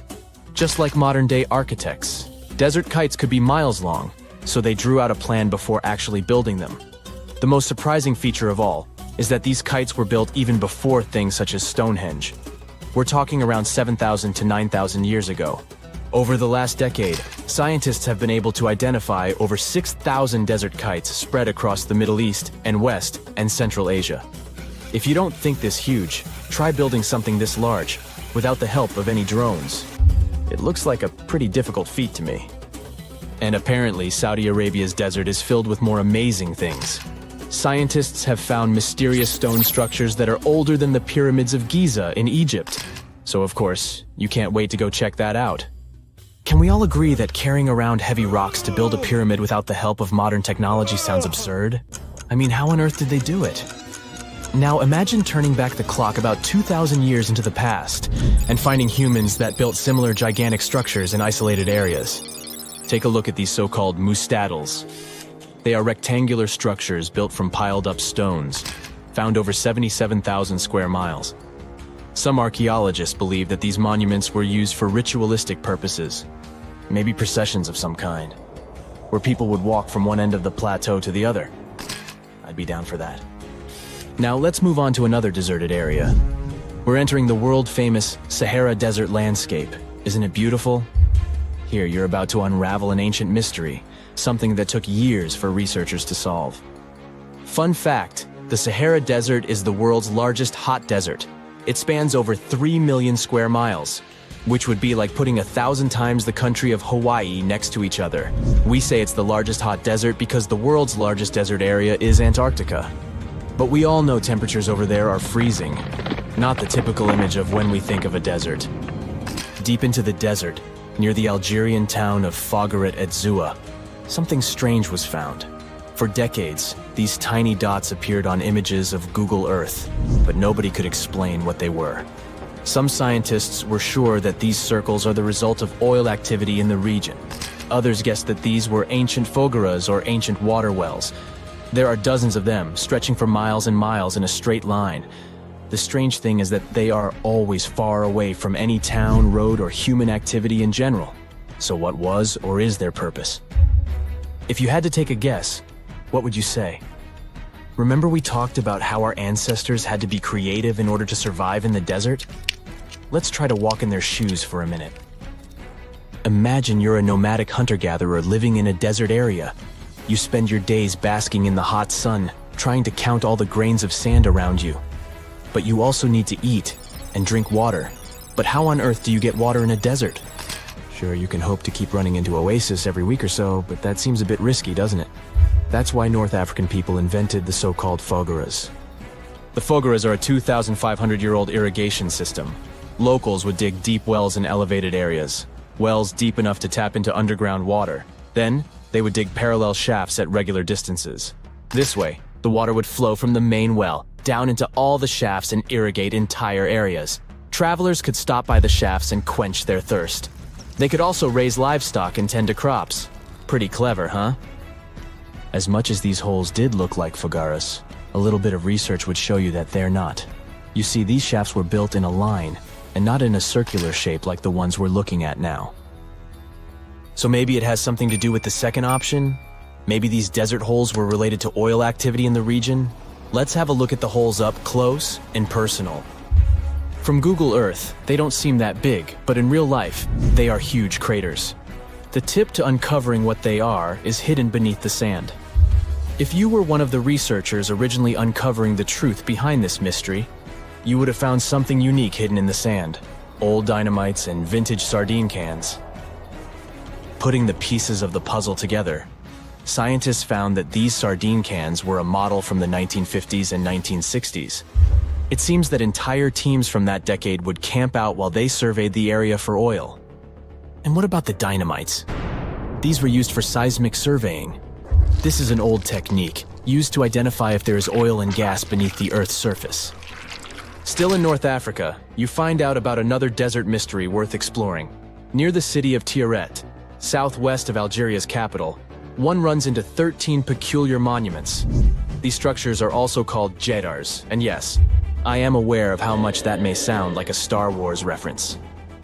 Just like modern-day architects, desert kites could be miles long, so they drew out a plan before actually building them. The most surprising feature of all is that these kites were built even before things such as Stonehenge. We're talking around 7,000 to 9,000 years ago. Over the last decade, scientists have been able to identify over 6,000 desert kites spread across the Middle East and West and Central Asia. If you don't think this huge, try building something this large without the help of any drones. It looks like a pretty difficult feat to me. And apparently, Saudi Arabia's desert is filled with more amazing things. Scientists have found mysterious stone structures that are older than the pyramids of Giza in Egypt. So of course, you can't wait to go check that out. Can we all agree that carrying around heavy rocks to build a pyramid without the help of modern technology sounds absurd? I mean, how on earth did they do it? Now imagine turning back the clock about 2,000 years into the past and finding humans that built similar gigantic structures in isolated areas. Take a look at these so-called mustadils. They are rectangular structures built from piled-up stones, found over 77,000 square miles. Some archaeologists believe that these monuments were used for ritualistic purposes, maybe processions of some kind, where people would walk from one end of the plateau to the other. I'd be down for that. Now let's move on to another deserted area. We're entering the world-famous Sahara Desert landscape. Isn't it beautiful? Here, you're about to unravel an ancient mystery, something that took years for researchers to solve. Fun fact, the Sahara Desert is the world's largest hot desert. It spans over 3 million square miles, which would be like putting 1,000 times the country of Hawaii next to each other. We say it's the largest hot desert because the world's largest desert area is Antarctica. But we all know temperatures over there are freezing, not the typical image of when we think of a desert. Deep into the desert, near the Algerian town of Fougeret et Zoua, something strange was found. For decades, these tiny dots appeared on images of Google Earth, but nobody could explain what they were. Some scientists were sure that these circles are the result of oil activity in the region. Others guessed that these were ancient fogeras or ancient water wells. There are dozens of them, stretching for miles and miles in a straight line. The strange thing is that they are always far away from any town, road, or human activity in general. So what was or is their purpose? If you had to take a guess, what would you say? Remember we talked about how our ancestors had to be creative in order to survive in the desert? Let's try to walk in their shoes for a minute. Imagine you're a nomadic hunter-gatherer living in a desert area. You spend your days basking in the hot sun, trying to count all the grains of sand around you. But you also need to eat and drink water. But how on earth do you get water in a desert? Sure, you can hope to keep running into oasis every week or so, but that seems a bit risky, doesn't it? That's why North African people invented the so-called fogeras. The fogeras are a 2,500-year-old irrigation system. Locals would dig deep wells in elevated areas, wells deep enough to tap into underground water. Then, they would dig parallel shafts at regular distances. This way, the water would flow from the main well down into all the shafts and irrigate entire areas. Travelers could stop by the shafts and quench their thirst. They could also raise livestock and tend to crops. Pretty clever, huh? As much as these holes did look like fogaras, a little bit of research would show you that they're not. You see, these shafts were built in a line, and not in a circular shape like the ones we're looking at now. So maybe it has something to do with the second option? Maybe these desert holes were related to oil activity in the region? Let's have a look at the holes up close and personal. From Google Earth, they don't seem that big, but in real life, they are huge craters. The tip to uncovering what they are is hidden beneath the sand. If you were one of the researchers originally uncovering the truth behind this mystery, you would have found something unique hidden in the sand. Old dynamites and vintage sardine cans. Putting the pieces of the puzzle together, scientists found that these sardine cans were a model from the 1950s and 1960s. It seems that entire teams from that decade would camp out while they surveyed the area for oil. And what about the dynamites? These were used for seismic surveying. This is an old technique, used to identify if there is oil and gas beneath the Earth's surface. Still in North Africa, you find out about another desert mystery worth exploring. Near the city of Tiaret, southwest of Algeria's capital, one runs into 13 peculiar monuments. These structures are also called jedars, and yes, I am aware of how much that may sound like a Star Wars reference.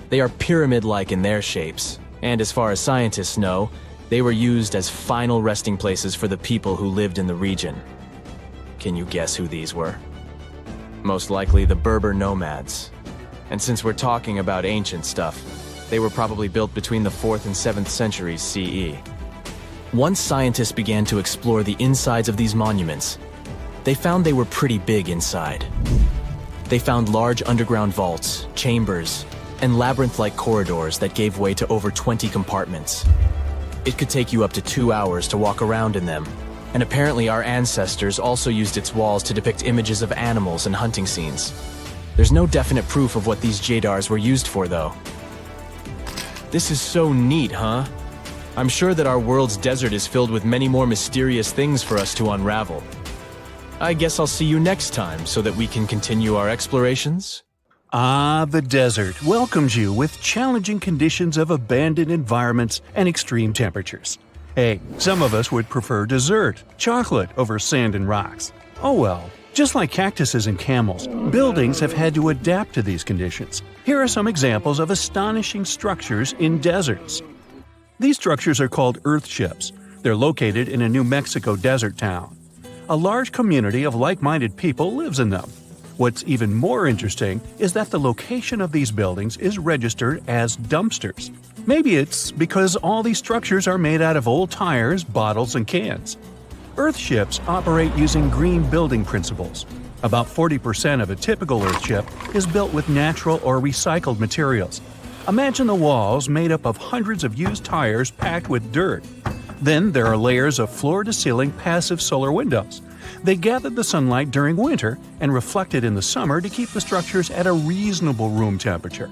They are pyramid-like in their shapes, and as far as scientists know, they were used as final resting places for the people who lived in the region. Can you guess who these were? Most likely the Berber nomads. And since we're talking about ancient stuff, they were probably built between the 4th and 7th centuries CE. Once scientists began to explore the insides of these monuments, they found they were pretty big inside. They found large underground vaults, chambers, and labyrinth-like corridors that gave way to over 20 compartments. It could take you up to 2 hours to walk around in them, and apparently our ancestors also used its walls to depict images of animals and hunting scenes. There's no definite proof of what these jedars were used for, though. This is so neat, huh? I'm sure that our world's desert is filled with many more mysterious things for us to unravel. I guess I'll see you next time so that we can continue our explorations. The desert welcomes you with challenging conditions of abandoned environments and extreme temperatures. Hey, some of us would prefer dessert, chocolate over sand and rocks. Oh well, just like cactuses and camels, buildings have had to adapt to these conditions. Here are some examples of astonishing structures in deserts. These structures are called earthships. They're located in a New Mexico desert town. A large community of like-minded people lives in them. What's even more interesting is that the location of these buildings is registered as dumpsters. Maybe it's because all these structures are made out of old tires, bottles, and cans. Earthships operate using green building principles. About 40% of a typical earthship is built with natural or recycled materials. Imagine the walls made up of hundreds of used tires packed with dirt. Then there are layers of floor-to-ceiling passive solar windows. They gather the sunlight during winter and reflect it in the summer to keep the structures at a reasonable room temperature.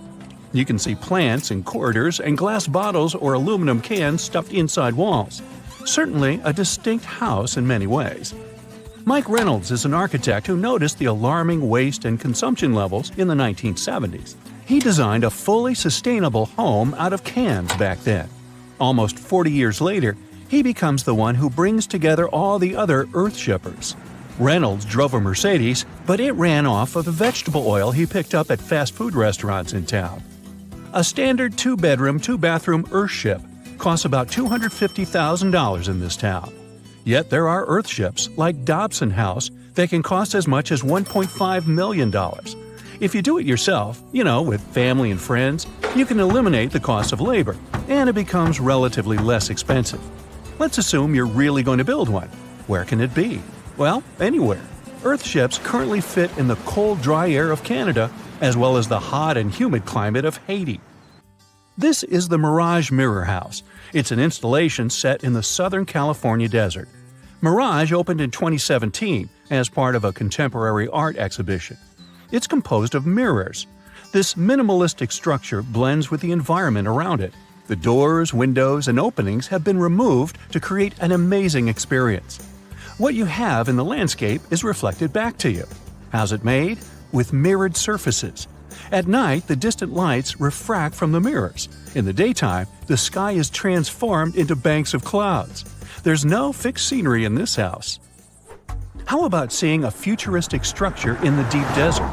You can see plants in corridors and glass bottles or aluminum cans stuffed inside walls. Certainly a distinct house in many ways. Mike Reynolds is an architect who noticed the alarming waste and consumption levels in the 1970s. He designed a fully sustainable home out of cans back then. Almost 40 years later, he becomes the one who brings together all the other earthshippers. Reynolds drove a Mercedes, but it ran off of the vegetable oil he picked up at fast food restaurants in town. A standard 2-bedroom, 2-bathroom earthship costs about $250,000 in this town. Yet there are earthships like Dobson House that can cost as much as $1.5 million. If you do it yourself, with family and friends, you can eliminate the cost of labor, and it becomes relatively less expensive. Let's assume you're really going to build one. Where can it be? Well, anywhere. Earthships currently fit in the cold, dry air of Canada, as well as the hot and humid climate of Haiti. This is the Mirage Mirror House. It's an installation set in the Southern California desert. Mirage opened in 2017 as part of a contemporary art exhibition. It's composed of mirrors. This minimalistic structure blends with the environment around it. The doors, windows, and openings have been removed to create an amazing experience. What you have in the landscape is reflected back to you. How's it made? With mirrored surfaces. At night, the distant lights refract from the mirrors. In the daytime, the sky is transformed into banks of clouds. There's no fixed scenery in this house. How about seeing a futuristic structure in the deep desert?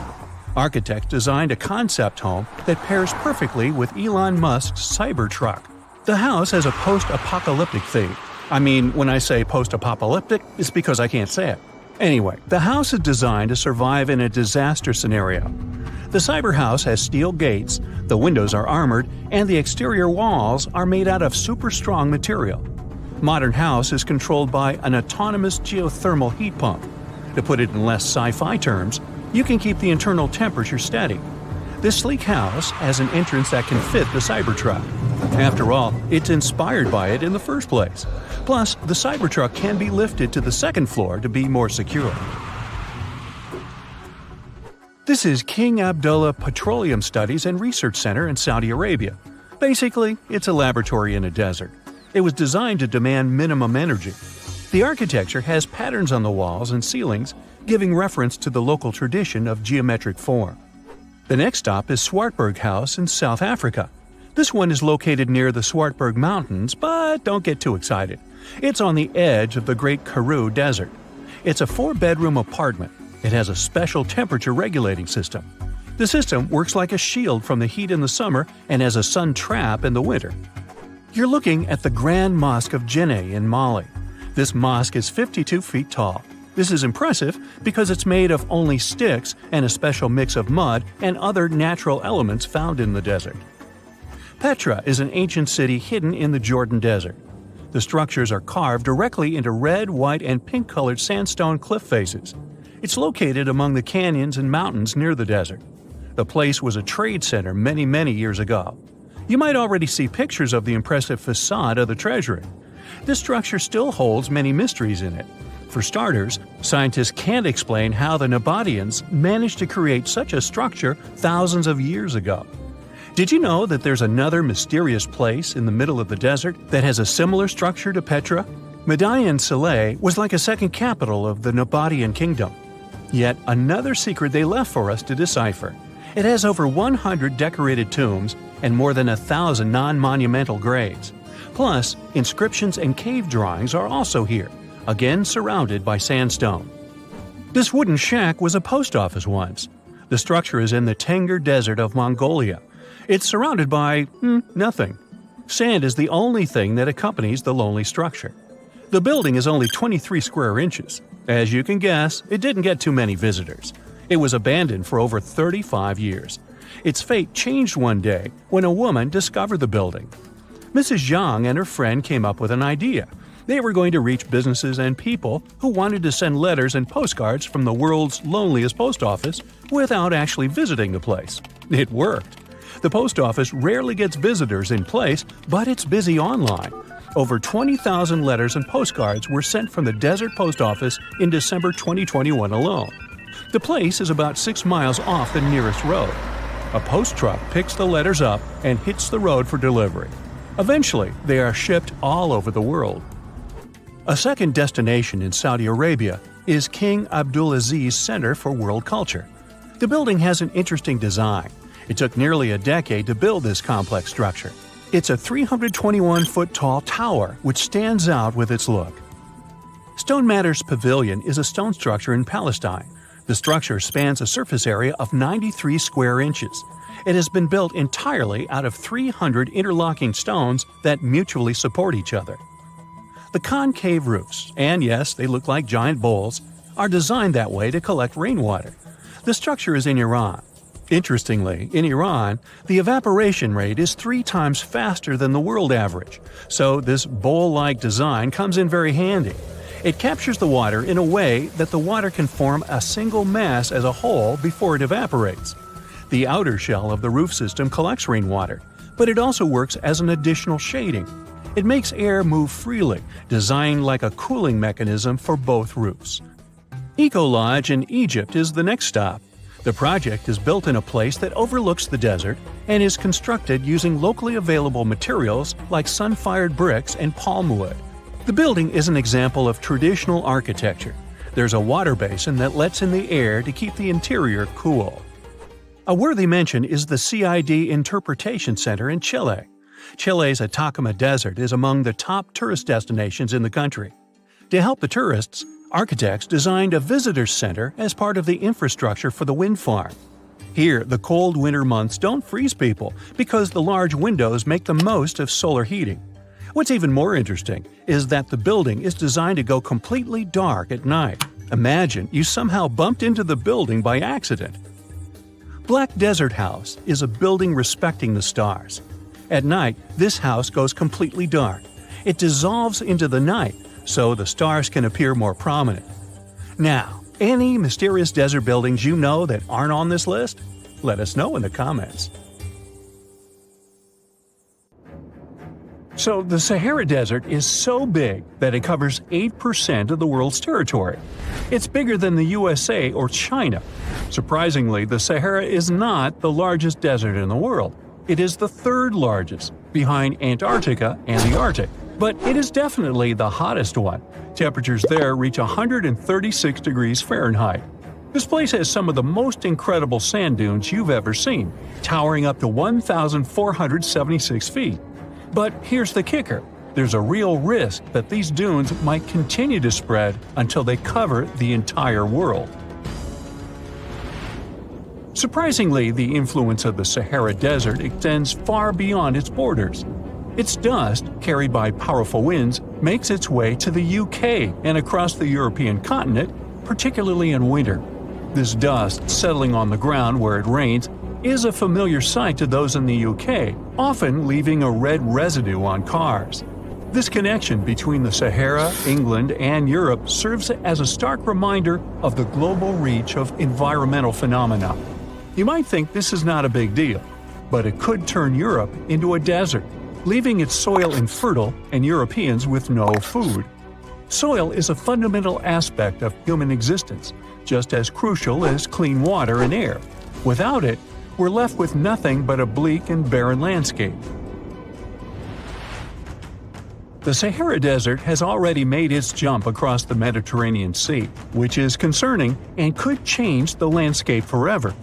Architects designed a concept home that pairs perfectly with Elon Musk's Cybertruck. The house has a post-apocalyptic theme. I mean, when I say post-apocalyptic, it's because I can't say it. Anyway, the house is designed to survive in a disaster scenario. The cyber house has steel gates, the windows are armored, and the exterior walls are made out of super strong material. Modern house is controlled by an autonomous geothermal heat pump. To put it in less sci-fi terms, you can keep the internal temperature steady. This sleek house has an entrance that can fit the Cybertruck. After all, it's inspired by it in the first place. Plus, the Cybertruck can be lifted to the second floor to be more secure. This is King Abdullah Petroleum Studies and Research Center in Saudi Arabia. Basically, it's a laboratory in a desert. It was designed to demand minimum energy. The architecture has patterns on the walls and ceilings, giving reference to the local tradition of geometric form. The next stop is Swartberg House in South Africa. This one is located near the Swartberg Mountains, but don't get too excited. It's on the edge of the Great Karoo Desert. It's a 4-bedroom apartment. It has a special temperature regulating system. The system works like a shield from the heat in the summer and as a sun trap in the winter. You're looking at the Grand Mosque of Djenné in Mali. This mosque is 52 feet tall. This is impressive because it's made of only sticks and a special mix of mud and other natural elements found in the desert. Petra is an ancient city hidden in the Jordan Desert. The structures are carved directly into red, white, and pink-colored sandstone cliff faces. It's located among the canyons and mountains near the desert. The place was a trade center many years ago. You might already see pictures of the impressive facade of the treasury. This structure still holds many mysteries in it. For starters, scientists can't explain how the Nabateans managed to create such a structure thousands of years ago. Did you know that there's another mysterious place in the middle of the desert that has a similar structure to Petra? Median Saleh was like a second capital of the Nabatean kingdom. Yet another secret they left for us to decipher. It has over 100 decorated tombs and more than 1,000 non-monumental graves. Plus, inscriptions and cave drawings are also here, again surrounded by sandstone. This wooden shack was a post office once. The structure is in the Tengger Desert of Mongolia. It's surrounded by nothing. Sand is the only thing that accompanies the lonely structure. The building is only 23 square inches. As you can guess, it didn't get too many visitors. It was abandoned for over 35 years. Its fate changed one day when a woman discovered the building. Mrs. Zhang and her friend came up with an idea. They were going to reach businesses and people who wanted to send letters and postcards from the world's loneliest post office without actually visiting the place. It worked. The post office rarely gets visitors in place, but it's busy online. Over 20,000 letters and postcards were sent from the Desert Post Office in December 2021 alone. The place is about 6 miles off the nearest road. A post truck picks the letters up and hits the road for delivery. Eventually, they are shipped all over the world. A second destination in Saudi Arabia is King Abdulaziz Center for World Culture. The building has an interesting design. It took nearly a decade to build this complex structure. It's a 321-foot-tall tower which stands out with its look. Stone Matters Pavilion is a stone structure in Palestine. The structure spans a surface area of 93 square inches. It has been built entirely out of 300 interlocking stones that mutually support each other. The concave roofs, and yes, they look like giant bowls, are designed that way to collect rainwater. The structure is in Iran. Interestingly, in Iran, the evaporation rate is 3 times faster than the world average, so this bowl-like design comes in very handy. It captures the water in a way that the water can form a single mass as a whole before it evaporates. The outer shell of the roof system collects rainwater, but it also works as an additional shading. It makes air move freely, designed like a cooling mechanism for both roofs. Eco Lodge in Egypt is the next stop. The project is built in a place that overlooks the desert and is constructed using locally available materials like sun-fired bricks and palm wood. The building is an example of traditional architecture. There's a water basin that lets in the air to keep the interior cool. A worthy mention is the CID Interpretation Center in Chile. Chile's Atacama Desert is among the top tourist destinations in the country. To help the tourists, architects designed a visitor center as part of the infrastructure for the wind farm. Here, the cold winter months don't freeze people because the large windows make the most of solar heating. What's even more interesting is that the building is designed to go completely dark at night. Imagine you somehow bumped into the building by accident. Black Desert House is a building respecting the stars. At night, this house goes completely dark. It dissolves into the night, so the stars can appear more prominent. Now, any mysterious desert buildings you know that aren't on this list? Let us know in the comments. So, the Sahara Desert is so big that it covers 8% of the world's territory. It's bigger than the USA or China. Surprisingly, the Sahara is not the largest desert in the world. It is the third largest, behind Antarctica and the Arctic. But it is definitely the hottest one. Temperatures there reach 136 degrees Fahrenheit. This place has some of the most incredible sand dunes you've ever seen, towering up to 1,476 feet. But here's the kicker. There's a real risk that these dunes might continue to spread until they cover the entire world. Surprisingly, the influence of the Sahara Desert extends far beyond its borders. Its dust, carried by powerful winds, makes its way to the UK and across the European continent, particularly in winter. This dust settling on the ground where it rains is a familiar sight to those in the UK, often leaving a red residue on cars. This connection between the Sahara, England, and Europe serves as a stark reminder of the global reach of environmental phenomena. You might think this is not a big deal, but it could turn Europe into a desert, leaving its soil infertile and Europeans with no food. Soil is a fundamental aspect of human existence, just as crucial as clean water and air. Without it, we're left with nothing but a bleak and barren landscape. The Sahara Desert has already made its jump across the Mediterranean Sea, which is concerning and could change the landscape forever.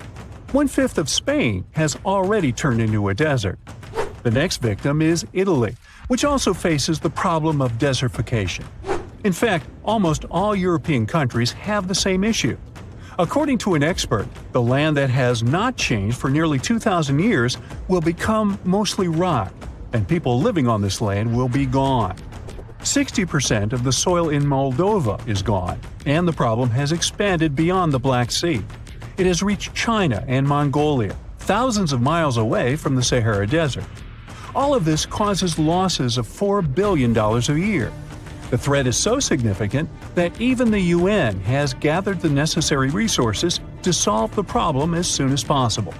1/5 of Spain has already turned into a desert. The next victim is Italy, which also faces the problem of desertification. In fact, almost all European countries have the same issue. According to an expert, the land that has not changed for nearly 2,000 years will become mostly rock, and people living on this land will be gone. 60% of the soil in Moldova is gone, and the problem has expanded beyond the Black Sea. It has reached China and Mongolia, thousands of miles away from the Sahara Desert. All of this causes losses of $4 billion a year. The threat is so significant that even the UN has gathered the necessary resources to solve the problem as soon as possible.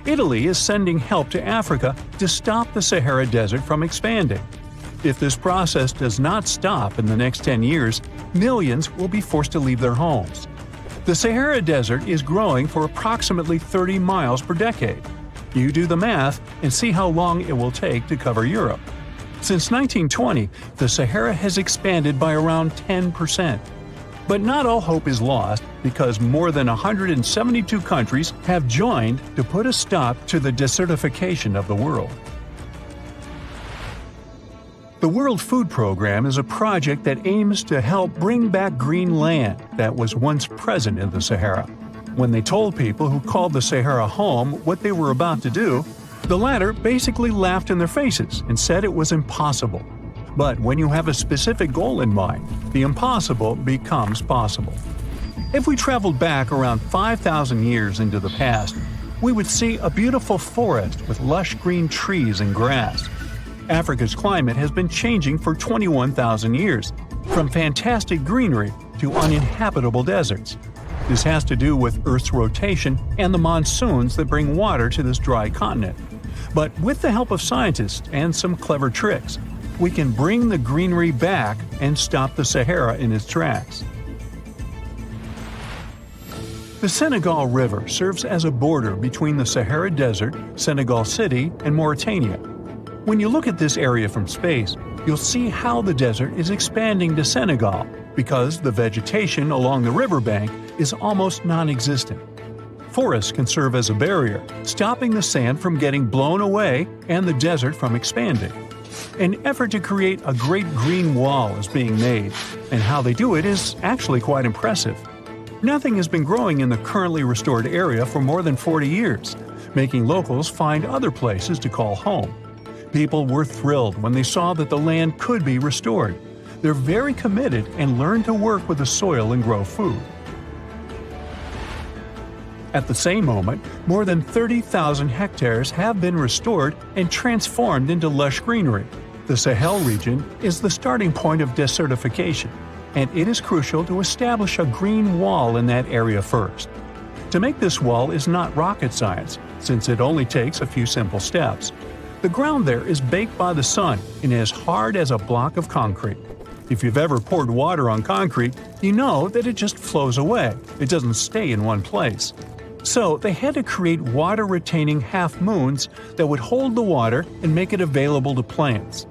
Italy is sending help to Africa to stop the Sahara Desert from expanding. If this process does not stop in the next 10 years, millions will be forced to leave their homes. The Sahara Desert is growing for approximately 30 miles per decade. You do the math and see how long it will take to cover Europe. Since 1920, the Sahara has expanded by around 10%. But not all hope is lost because more than 172 countries have joined to put a stop to the desertification of the world. The World Food Program is a project that aims to help bring back green land that was once present in the Sahara. When they told people who called the Sahara home what they were about to do, the latter basically laughed in their faces and said it was impossible. But when you have a specific goal in mind, the impossible becomes possible. If we traveled back around 5,000 years into the past, we would see a beautiful forest with lush green trees and grass. Africa's climate has been changing for 21,000 years, from fantastic greenery to uninhabitable deserts. This has to do with Earth's rotation and the monsoons that bring water to this dry continent. But with the help of scientists and some clever tricks, we can bring the greenery back and stop the Sahara in its tracks. The Senegal River serves as a border between the Sahara Desert, Senegal City, and Mauritania. When you look at this area from space, you'll see how the desert is expanding to Senegal because the vegetation along the riverbank is almost non-existent. Forests can serve as a barrier, stopping the sand from getting blown away and the desert from expanding. An effort to create a great green wall is being made, and how they do it is actually quite impressive. Nothing has been growing in the currently restored area for more than 40 years, making locals find other places to call home. People were thrilled when they saw that the land could be restored. They're very committed and learn to work with the soil and grow food. At the same moment, more than 30,000 hectares have been restored and transformed into lush greenery. The Sahel region is the starting point of desertification, and it is crucial to establish a green wall in that area first. To make this wall is not rocket science, since it only takes a few simple steps. The ground there is baked by the sun and as hard as a block of concrete. If you've ever poured water on concrete, you know that it just flows away. It doesn't stay in one place. So they had to create water-retaining half-moons that would hold the water and make it available to plants.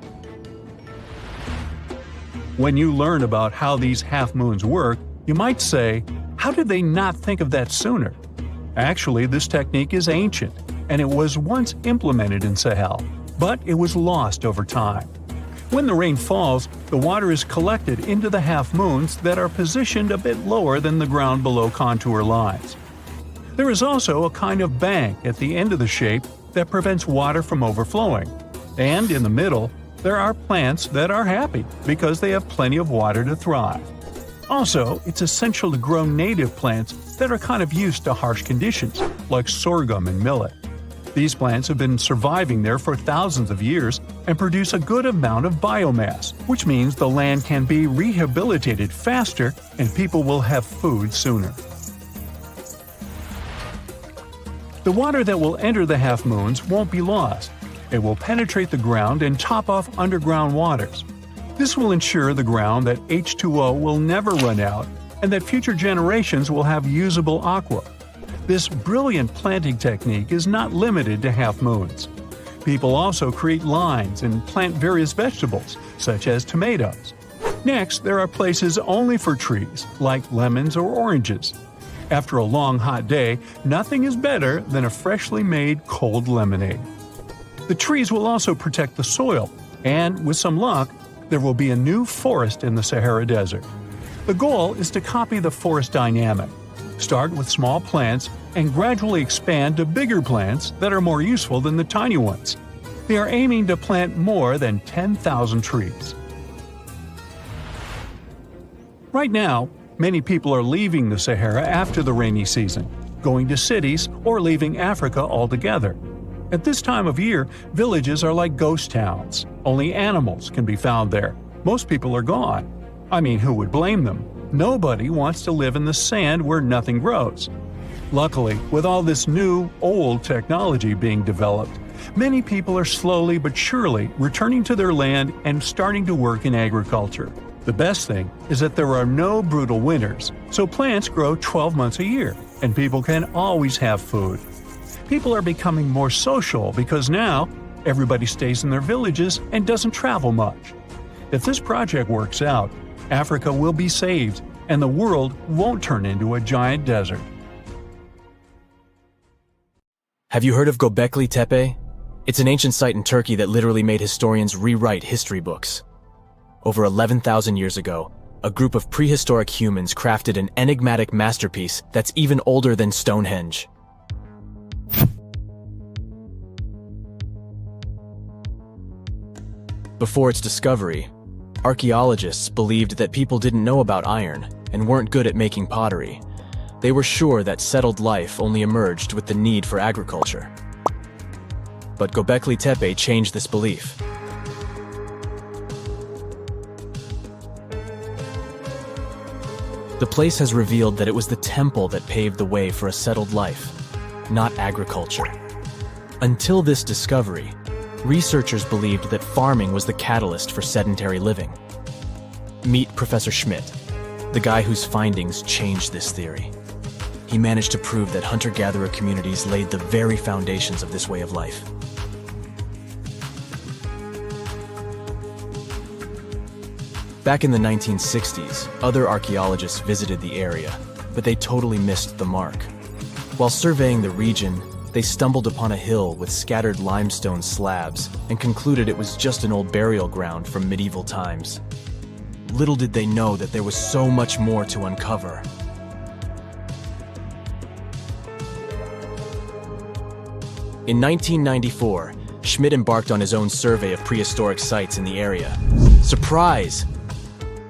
When you learn about how these half-moons work, you might say, how did they not think of that sooner? Actually, this technique is ancient, and it was once implemented in Sahel, but it was lost over time. When the rain falls, the water is collected into the half-moons that are positioned a bit lower than the ground below contour lines. There is also a kind of bank at the end of the shape that prevents water from overflowing. And in the middle, there are plants that are happy because they have plenty of water to thrive. Also, it's essential to grow native plants that are kind of used to harsh conditions, like sorghum and millet. These plants have been surviving there for thousands of years and produce a good amount of biomass, which means the land can be rehabilitated faster and people will have food sooner. The water that will enter the half-moons won't be lost. It will penetrate the ground and top off underground waters. This will ensure the ground that H2O will never run out and that future generations will have usable aqua. This brilliant planting technique is not limited to half-moons. People also create lines and plant various vegetables, such as tomatoes. Next, there are places only for trees, like lemons or oranges. After a long hot day, nothing is better than a freshly made cold lemonade. The trees will also protect the soil, and with some luck, there will be a new forest in the Sahara Desert. The goal is to copy the forest dynamic. Start with small plants and gradually expand to bigger plants that are more useful than the tiny ones. They are aiming to plant more than 10,000 trees. Right now, many people are leaving the Sahara after the rainy season, going to cities or leaving Africa altogether. At this time of year, villages are like ghost towns. Only animals can be found there. Most people are gone. I mean, who would blame them? Nobody wants to live in the sand where nothing grows. Luckily, with all this new, old technology being developed, many people are slowly but surely returning to their land and starting to work in agriculture. The best thing is that there are no brutal winters, so plants grow 12 months a year, and people can always have food. People are becoming more social because now everybody stays in their villages and doesn't travel much. If this project works out, Africa will be saved, and the world won't turn into a giant desert. Have you heard of Göbekli Tepe? It's an ancient site in Turkey that literally made historians rewrite history books. Over 11,000 years ago, a group of prehistoric humans crafted an enigmatic masterpiece that's even older than Stonehenge. Before its discovery, archaeologists believed that people didn't know about iron and weren't good at making pottery. They were sure that settled life only emerged with the need for agriculture. But Göbekli Tepe changed this belief. The place has revealed that it was the temple that paved the way for a settled life, not agriculture. Until this discovery, researchers believed that farming was the catalyst for sedentary living. Meet Professor Schmidt, the guy whose findings changed this theory. he managed to prove that hunter-gatherer communities laid the very foundations of this way of life. Back in the 1960s, other archaeologists visited the area, but they totally missed the mark. While surveying the region, they stumbled upon a hill with scattered limestone slabs and concluded it was just an old burial ground from medieval times. Little did they know that there was so much more to uncover. In 1994, Schmidt embarked on his own survey of prehistoric sites in the area. Surprise!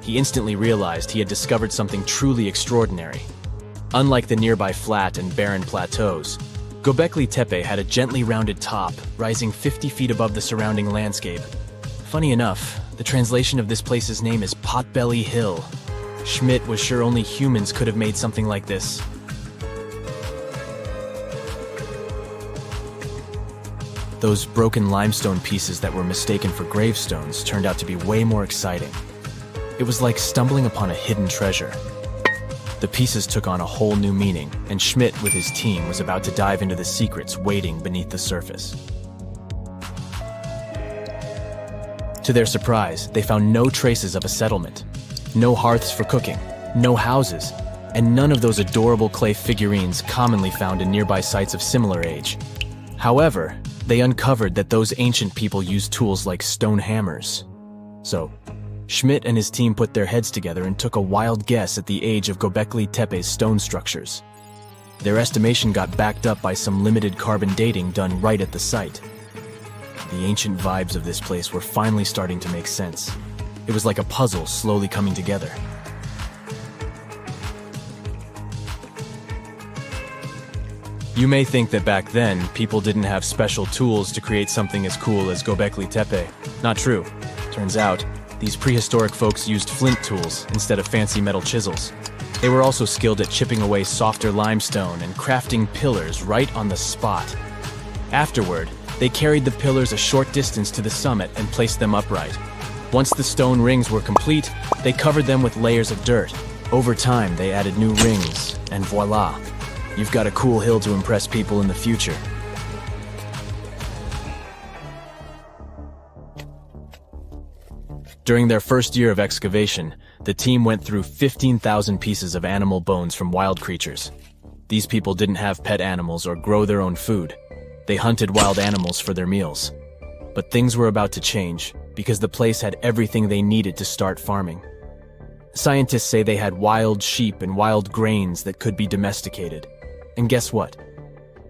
He instantly realized he had discovered something truly extraordinary. Unlike the nearby flat and barren plateaus, Göbekli Tepe had a gently rounded top, rising 50 feet above the surrounding landscape. Funny enough, the translation of this place's name is Potbelly Hill. Schmidt was sure only humans could have made something like this. Those broken limestone pieces that were mistaken for gravestones turned out to be way more exciting. It was like stumbling upon a hidden treasure. The pieces took on a whole new meaning, and Schmidt with his team was about to dive into the secrets waiting beneath the surface. To their surprise, they found no traces of a settlement, no hearths for cooking, no houses, and none of those adorable clay figurines commonly found in nearby sites of similar age. However, they uncovered that those ancient people used tools like stone hammers. So, Schmidt and his team put their heads together and took a wild guess at the age of Göbekli Tepe's stone structures. Their estimation got backed up by some limited carbon dating done right at the site. The ancient vibes of this place were finally starting to make sense. It was like a puzzle slowly coming together. You may think that back then, people didn't have special tools to create something as cool as Göbekli Tepe. Not true. Turns out, these prehistoric folks used flint tools instead of fancy metal chisels. They were also skilled at chipping away softer limestone and crafting pillars right on the spot. Afterward, they carried the pillars a short distance to the summit and placed them upright. Once the stone rings were complete, they covered them with layers of dirt. Over time, they added new rings, and voila! You've got a cool hill to impress people in the future. During their first year of excavation, the team went through 15,000 pieces of animal bones from wild creatures. These people didn't have pet animals or grow their own food. They hunted wild animals for their meals. But things were about to change, because the place had everything they needed to start farming. Scientists say they had wild sheep and wild grains that could be domesticated. And guess what?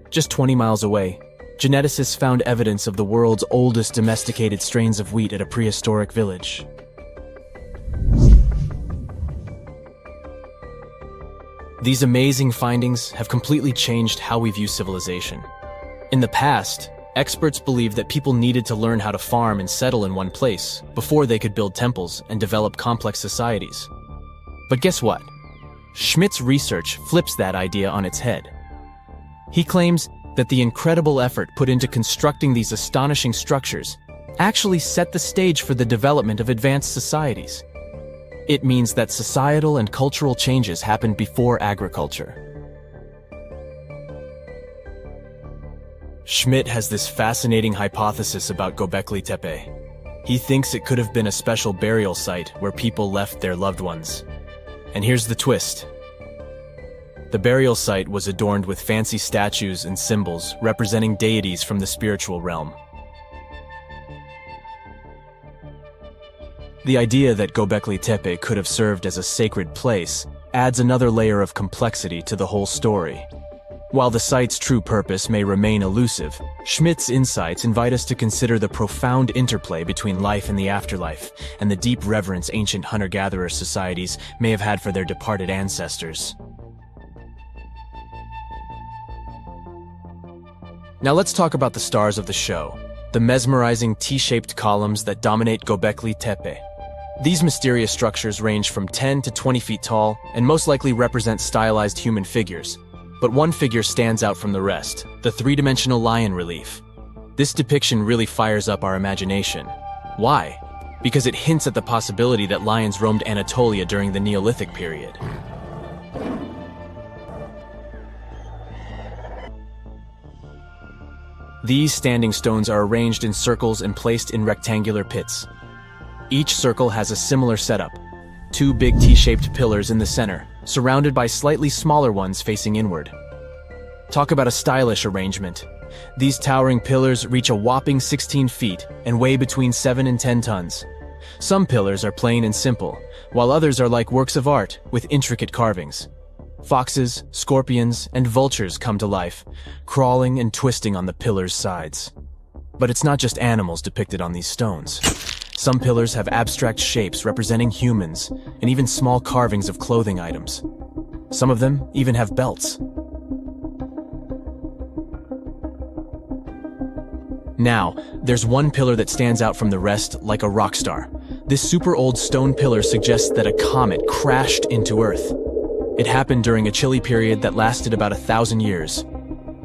Just 20 miles away, geneticists found evidence of the world's oldest domesticated strains of wheat at a prehistoric village. These amazing findings have completely changed how we view civilization. In the past, experts believed that people needed to learn how to farm and settle in one place before they could build temples and develop complex societies. But guess what? Schmidt's research flips that idea on its head. He claims that the incredible effort put into constructing these astonishing structures actually set the stage for the development of advanced societies. It means that societal and cultural changes happened before agriculture. Schmidt has this fascinating hypothesis about Göbekli Tepe. He thinks it could have been a special burial site where people left their loved ones. And here's the twist. The burial site was adorned with fancy statues and symbols representing deities from the spiritual realm. The idea that Göbekli Tepe could have served as a sacred place adds another layer of complexity to the whole story. While the site's true purpose may remain elusive, Schmidt's insights invite us to consider the profound interplay between life and the afterlife, and the deep reverence ancient hunter-gatherer societies may have had for their departed ancestors. Now let's talk about the stars of the show, the mesmerizing T-shaped columns that dominate Göbekli Tepe. These mysterious structures range from 10 to 20 feet tall and most likely represent stylized human figures. But one figure stands out from the rest, the three-dimensional lion relief. This depiction really fires up our imagination. Why? Because it hints at the possibility that lions roamed Anatolia during the Neolithic period. These standing stones are arranged in circles and placed in rectangular pits. Each circle has a similar setup: 2 big T-shaped pillars in the center, surrounded by slightly smaller ones facing inward. Talk about a stylish arrangement. These towering pillars reach a whopping 16 feet and weigh between 7 and 10 tons. Some pillars are plain and simple, while others are like works of art with intricate carvings. Foxes, scorpions, and vultures come to life, crawling and twisting on the pillars' sides. But it's not just animals depicted on these stones. Some pillars have abstract shapes representing humans, and even small carvings of clothing items. Some of them even have belts. Now, there's one pillar that stands out from the rest like a rock star. This super old stone pillar suggests that a comet crashed into Earth. It happened during a chilly period that lasted about 1,000 years.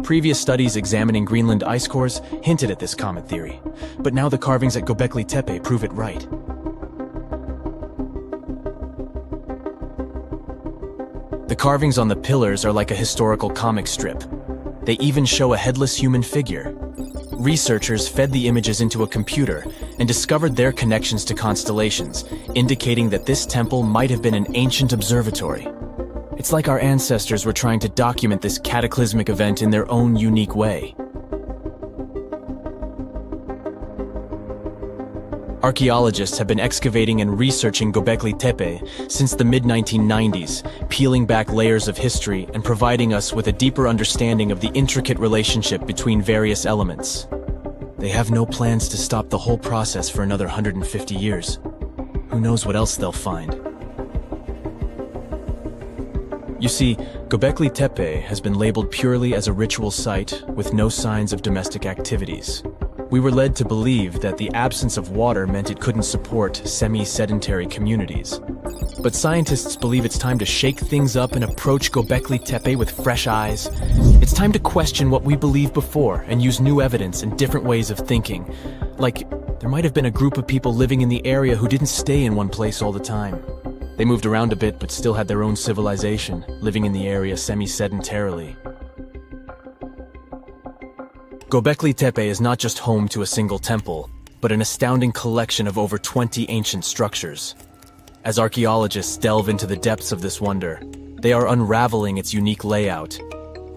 Previous studies examining Greenland ice cores hinted at this comet theory, but now the carvings at Göbekli Tepe prove it right. The carvings on the pillars are like a historical comic strip. They even show a headless human figure. Researchers fed the images into a computer and discovered their connections to constellations, indicating that this temple might have been an ancient observatory. It's like our ancestors were trying to document this cataclysmic event in their own unique way. Archaeologists have been excavating and researching Göbekli Tepe since the mid-1990s, peeling back layers of history and providing us with a deeper understanding of the intricate relationship between various elements. They have no plans to stop the whole process for another 150 years. Who knows what else they'll find? You see, Göbekli Tepe has been labeled purely as a ritual site with no signs of domestic activities. We were led to believe that the absence of water meant it couldn't support semi-sedentary communities. But scientists believe it's time to shake things up and approach Göbekli Tepe with fresh eyes. It's time to question what we believed before and use new evidence and different ways of thinking. Like, there might have been a group of people living in the area who didn't stay in one place all the time. They moved around a bit but still had their own civilization, living in the area semi-sedentarily. Göbekli Tepe is not just home to a single temple, but an astounding collection of over 20 ancient structures. As archaeologists delve into the depths of this wonder, they are unraveling its unique layout,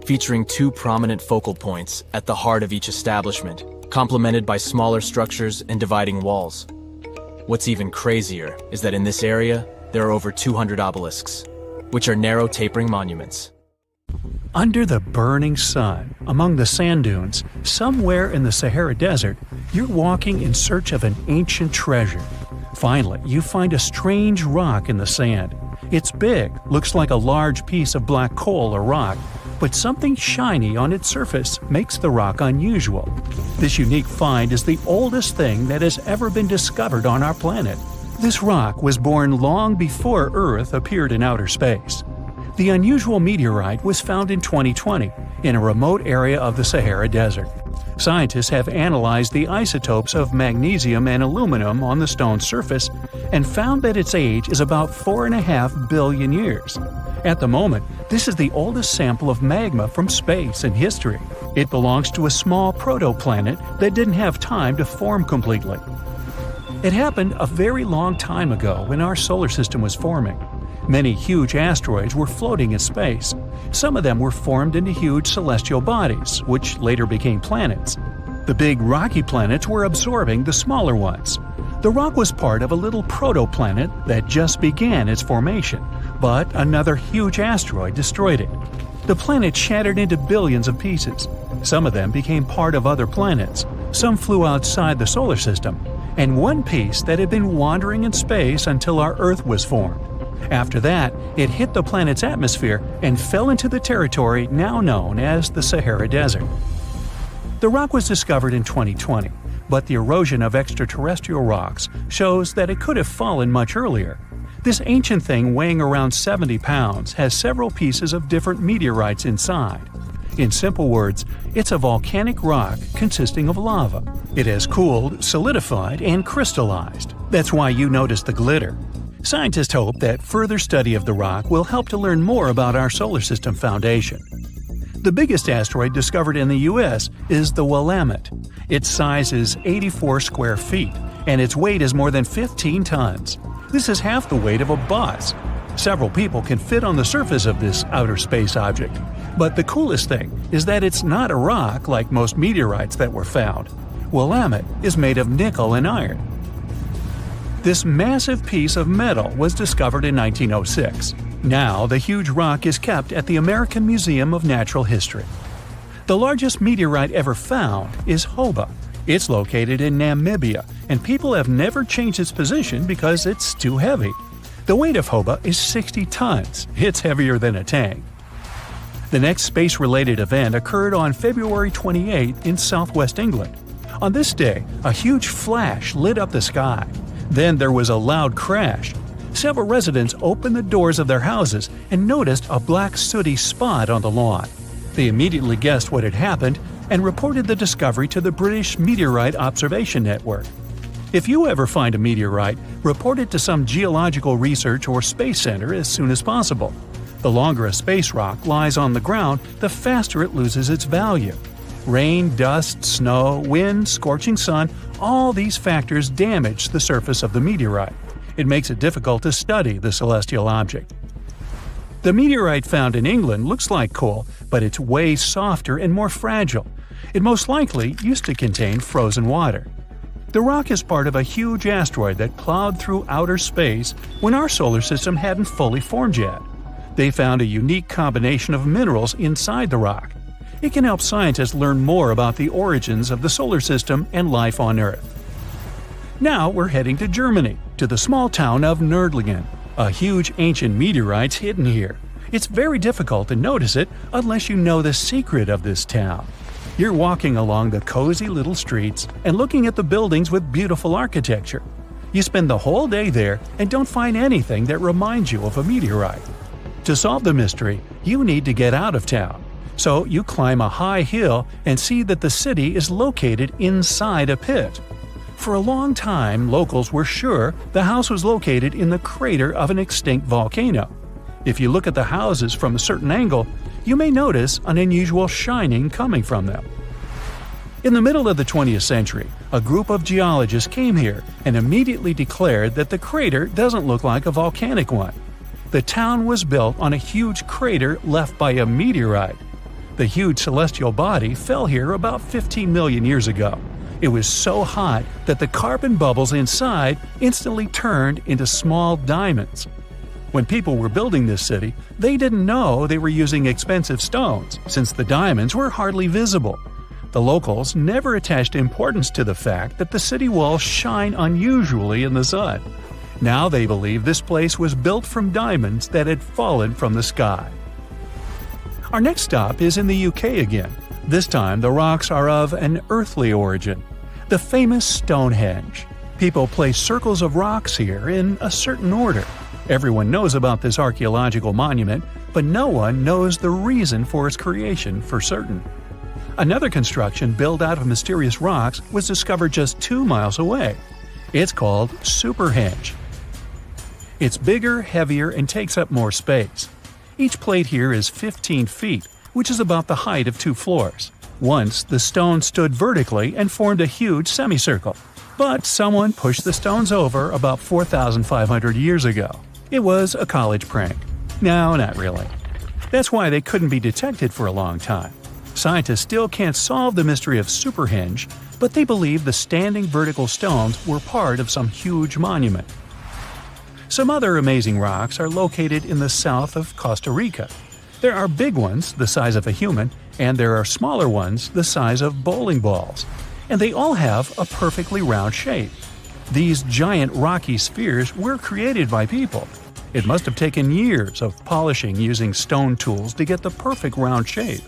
featuring 2 prominent focal points at the heart of each establishment, complemented by smaller structures and dividing walls. What's even crazier is that in this area, there are over 200 obelisks, which are narrow tapering monuments. Under the burning sun, among the sand dunes, somewhere in the Sahara Desert, you're walking in search of an ancient treasure. Finally, you find a strange rock in the sand. It's big, looks like a large piece of black coal or rock, but something shiny on its surface makes the rock unusual. This unique find is the oldest thing that has ever been discovered on our planet. This rock was born long before Earth appeared in outer space. The unusual meteorite was found in 2020 in a remote area of the Sahara Desert. Scientists have analyzed the isotopes of magnesium and aluminum on the stone's surface and found that its age is about 4.5 billion years. At the moment, this is the oldest sample of magma from space in history. It belongs to a small protoplanet that didn't have time to form completely. It happened a very long time ago when our solar system was forming. Many huge asteroids were floating in space. Some of them were formed into huge celestial bodies, which later became planets. The big rocky planets were absorbing the smaller ones. The rock was part of a little protoplanet that just began its formation, but another huge asteroid destroyed it. The planet shattered into billions of pieces. Some of them became part of other planets. Some flew outside the solar system, and one piece that had been wandering in space until our Earth was formed. After that, it hit the planet's atmosphere and fell into the territory now known as the Sahara Desert. The rock was discovered in 2020, but the erosion of extraterrestrial rocks shows that it could have fallen much earlier. This ancient thing weighing around 70 pounds has several pieces of different meteorites inside. In simple words, it's a volcanic rock consisting of lava. It has cooled, solidified, and crystallized. That's why you notice the glitter. Scientists hope that further study of the rock will help to learn more about our solar system foundation. The biggest asteroid discovered in the U.S. is the Willamette. Its size is 84 square feet, and its weight is more than 15 tons. This is half the weight of a bus. Several people can fit on the surface of this outer space object. But the coolest thing is that it's not a rock like most meteorites that were found. Willamette is made of nickel and iron. This massive piece of metal was discovered in 1906. Now, the huge rock is kept at the American Museum of Natural History. The largest meteorite ever found is Hoba. It's located in Namibia, and people have never changed its position because it's too heavy. The weight of Hoba is 60 tons. It's heavier than a tank. The next space-related event occurred on February 28 in southwest England. On this day, a huge flash lit up the sky. Then there was a loud crash. Several residents opened the doors of their houses and noticed a black sooty spot on the lawn. They immediately guessed what had happened and reported the discovery to the British Meteorite Observation Network. If you ever find a meteorite, report it to some geological research or space center as soon as possible. The longer a space rock lies on the ground, the faster it loses its value. Rain, dust, snow, wind, scorching sun, all these factors damage the surface of the meteorite. It makes it difficult to study the celestial object. The meteorite found in England looks like coal, but it's way softer and more fragile. It most likely used to contain frozen water. The rock is part of a huge asteroid that plowed through outer space when our solar system hadn't fully formed yet. They found a unique combination of minerals inside the rock. It can help scientists learn more about the origins of the solar system and life on Earth. Now we're heading to Germany, to the small town of Nördlingen. A huge ancient meteorite's hidden here. It's very difficult to notice it unless you know the secret of this town. You're walking along the cozy little streets and looking at the buildings with beautiful architecture. You spend the whole day there and don't find anything that reminds you of a meteorite. To solve the mystery, you need to get out of town. So you climb a high hill and see that the city is located inside a pit. For a long time, locals were sure the house was located in the crater of an extinct volcano. If you look at the houses from a certain angle, you may notice an unusual shining coming from them. In the middle of the 20th century, a group of geologists came here and immediately declared that the crater doesn't look like a volcanic one. The town was built on a huge crater left by a meteorite. The huge celestial body fell here about 15 million years ago. It was so hot that the carbon bubbles inside instantly turned into small diamonds. When people were building this city, they didn't know they were using expensive stones, since the diamonds were hardly visible. The locals never attached importance to the fact that the city walls shine unusually in the sun. Now they believe this place was built from diamonds that had fallen from the sky. Our next stop is in the UK again. This time the rocks are of an earthly origin. The famous Stonehenge. People place circles of rocks here in a certain order. Everyone knows about this archaeological monument, but no one knows the reason for its creation for certain. Another construction built out of mysterious rocks was discovered just 2 miles away. It's called Superhenge. It's bigger, heavier, and takes up more space. Each plate here is 15 feet, which is about the height of 2 floors. Once, the stone stood vertically and formed a huge semicircle. But someone pushed the stones over about 4,500 years ago. It was a college prank. No, not really. That's why they couldn't be detected for a long time. Scientists still can't solve the mystery of Superhenge, but they believe the standing vertical stones were part of some huge monument. Some other amazing rocks are located in the south of Costa Rica. There are big ones, the size of a human, and there are smaller ones, the size of bowling balls. And they all have a perfectly round shape. These giant rocky spheres were created by people. It must have taken years of polishing using stone tools to get the perfect round shape.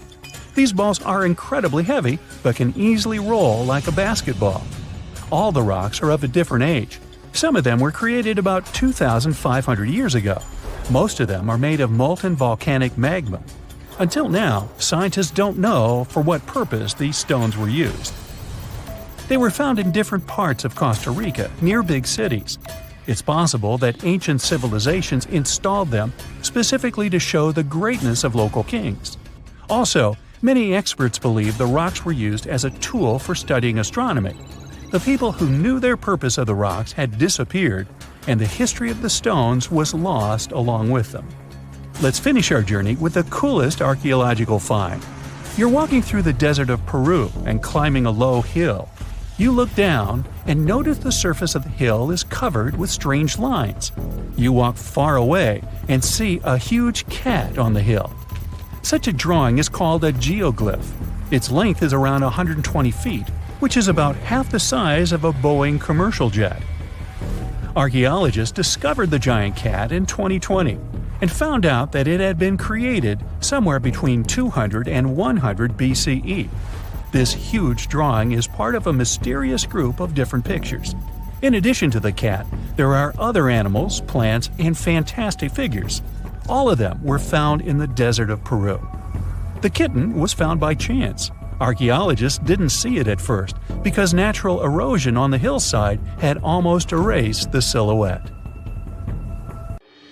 These balls are incredibly heavy, but can easily roll like a basketball. All the rocks are of a different age. Some of them were created about 2,500 years ago. Most of them are made of molten volcanic magma. Until now, scientists don't know for what purpose these stones were used. They were found in different parts of Costa Rica, near big cities. It's possible that ancient civilizations installed them specifically to show the greatness of local kings. Also, many experts believe the rocks were used as a tool for studying astronomy. The people who knew their purpose of the rocks had disappeared, and the history of the stones was lost along with them. Let's finish our journey with the coolest archaeological find. You're walking through the desert of Peru and climbing a low hill. You look down and notice the surface of the hill is covered with strange lines. You walk far away and see a huge cat on the hill. Such a drawing is called a geoglyph. Its length is around 120 feet, which is about half the size of a Boeing commercial jet. Archaeologists discovered the giant cat in 2020 and found out that it had been created somewhere between 200 and 100 BCE. This huge drawing is part of a mysterious group of different pictures. In addition to the cat, there are other animals, plants, and fantastic figures. All of them were found in the desert of Peru. The kitten was found by chance. Archaeologists didn't see it at first because natural erosion on the hillside had almost erased the silhouette.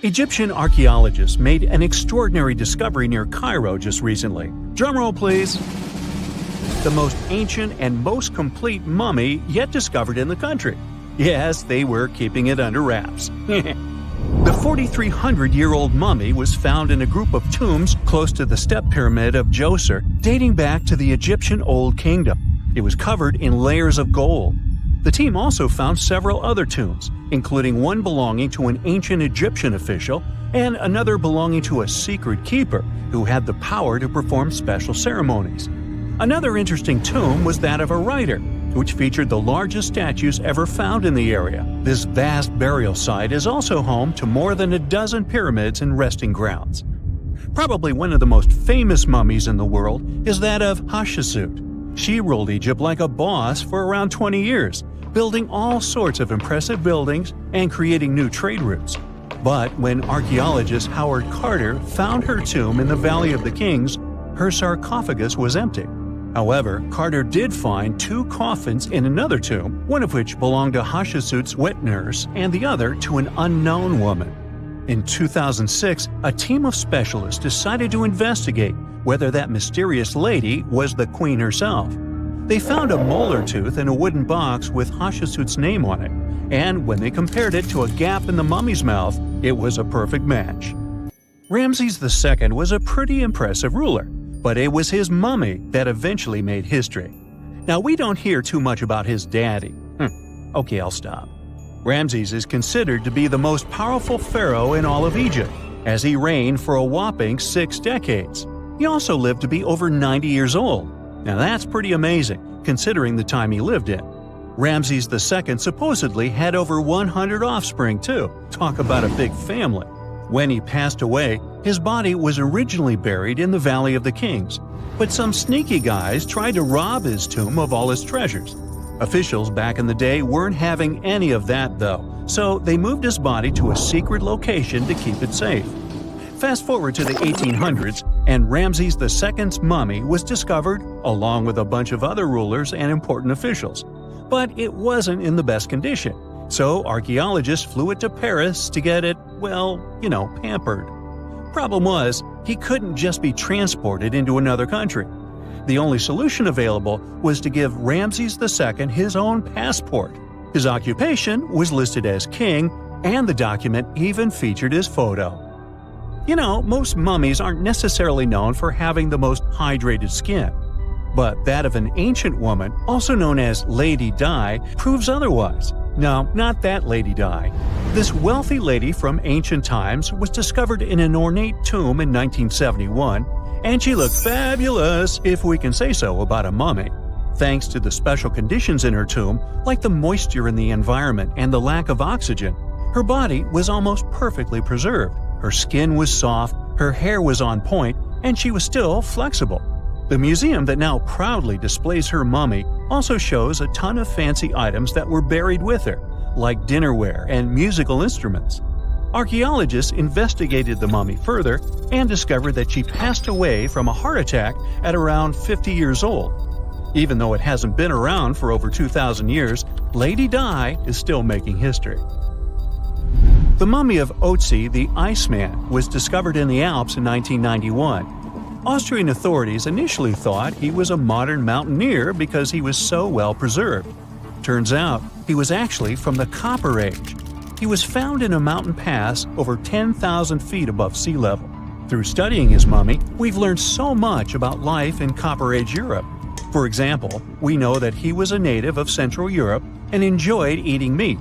Egyptian archaeologists made an extraordinary discovery near Cairo just recently. Drumroll, please. The most ancient and most complete mummy yet discovered in the country. Yes, they were keeping it under wraps. The 4,300-year-old mummy was found in a group of tombs close to the step pyramid of Djoser, dating back to the Egyptian Old Kingdom. It was covered in layers of gold. The team also found several other tombs, including one belonging to an ancient Egyptian official and another belonging to a secret keeper who had the power to perform special ceremonies. Another interesting tomb was that of a writer, which featured the largest statues ever found in the area. This vast burial site is also home to more than a dozen pyramids and resting grounds. Probably one of the most famous mummies in the world is that of Hatshepsut. She ruled Egypt like a boss for around 20 years, building all sorts of impressive buildings and creating new trade routes. But when archaeologist Howard Carter found her tomb in the Valley of the Kings, her sarcophagus was empty. However, Carter did find two coffins in another tomb, one of which belonged to Hatshepsut's wet nurse and the other to an unknown woman. In 2006, a team of specialists decided to investigate whether that mysterious lady was the queen herself. They found a molar tooth in a wooden box with Hatshepsut's name on it, and when they compared it to a gap in the mummy's mouth, it was a perfect match. Ramses II was a pretty impressive ruler, but it was his mummy that eventually made history. Now, we don't hear too much about his daddy. Okay, I'll stop. Ramses is considered to be the most powerful pharaoh in all of Egypt, as he reigned for a whopping 6 decades. He also lived to be over 90 years old. Now that's pretty amazing, considering the time he lived in. Ramses II supposedly had over 100 offspring too. Talk about a big family. When he passed away, his body was originally buried in the Valley of the Kings, but some sneaky guys tried to rob his tomb of all his treasures. Officials back in the day weren't having any of that though, so they moved his body to a secret location to keep it safe. Fast forward to the 1800s, and Ramses II's mummy was discovered along with a bunch of other rulers and important officials. But it wasn't in the best condition, so archaeologists flew it to Paris to get it, pampered. Problem was, he couldn't just be transported into another country. The only solution available was to give Ramses II his own passport. His occupation was listed as king, and the document even featured his photo. Most mummies aren't necessarily known for having the most hydrated skin. But that of an ancient woman, also known as Lady Di, proves otherwise. No, not that Lady Di. This wealthy lady from ancient times was discovered in an ornate tomb in 1971, and she looked fabulous, if we can say so about a mummy. Thanks to the special conditions in her tomb, like the moisture in the environment and the lack of oxygen, her body was almost perfectly preserved. Her skin was soft, her hair was on point, and she was still flexible. The museum that now proudly displays her mummy also shows a ton of fancy items that were buried with her, like dinnerware and musical instruments. Archaeologists investigated the mummy further and discovered that she passed away from a heart attack at around 50 years old. Even though it hasn't been around for over 2,000 years, Lady Di is still making history. The mummy of Otzi the Iceman was discovered in the Alps in 1991. Austrian authorities initially thought he was a modern mountaineer because he was so well preserved. Turns out, he was actually from the Copper Age. He was found in a mountain pass over 10,000 feet above sea level. Through studying his mummy, we've learned so much about life in Copper Age Europe. For example, we know that he was a native of Central Europe and enjoyed eating meat.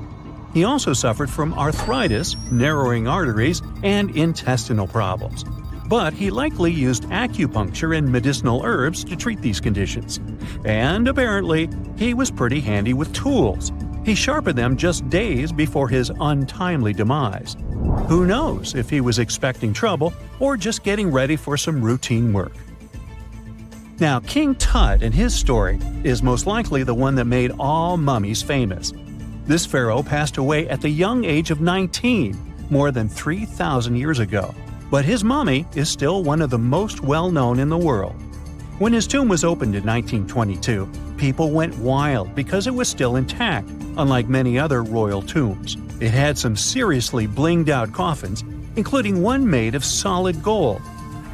He also suffered from arthritis, narrowing arteries, and intestinal problems. But he likely used acupuncture and medicinal herbs to treat these conditions. And apparently, he was pretty handy with tools. He sharpened them just days before his untimely demise. Who knows if he was expecting trouble or just getting ready for some routine work. Now, King Tut and his story is most likely the one that made all mummies famous. This pharaoh passed away at the young age of 19, more than 3,000 years ago. But his mummy is still one of the most well-known in the world. When his tomb was opened in 1922, people went wild because it was still intact, unlike many other royal tombs. It had some seriously blinged-out coffins, including one made of solid gold.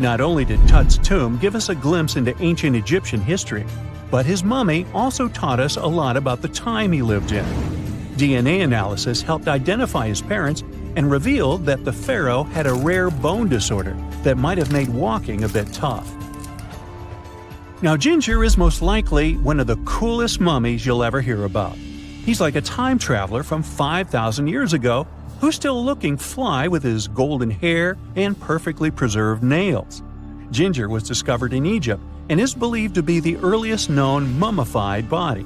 Not only did Tut's tomb give us a glimpse into ancient Egyptian history, but his mummy also taught us a lot about the time he lived in. DNA analysis helped identify his parents and revealed that the pharaoh had a rare bone disorder that might have made walking a bit tough. Now, Ginger is most likely one of the coolest mummies you'll ever hear about. He's like a time traveler from 5,000 years ago who's still looking fly with his golden hair and perfectly preserved nails. Ginger was discovered in Egypt and is believed to be the earliest known mummified body.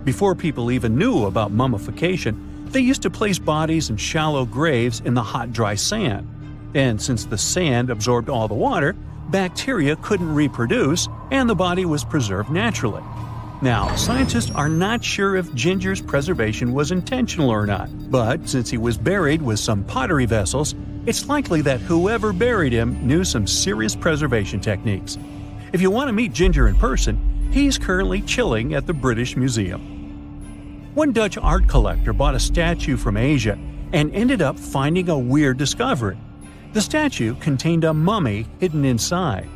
Before people even knew about mummification, they used to place bodies in shallow graves in the hot, dry sand. And since the sand absorbed all the water, bacteria couldn't reproduce and the body was preserved naturally. Now, scientists are not sure if Ginger's preservation was intentional or not, but since he was buried with some pottery vessels, it's likely that whoever buried him knew some serious preservation techniques. If you want to meet Ginger in person, he's currently chilling at the British Museum. One Dutch art collector bought a statue from Asia and ended up finding a weird discovery. The statue contained a mummy hidden inside.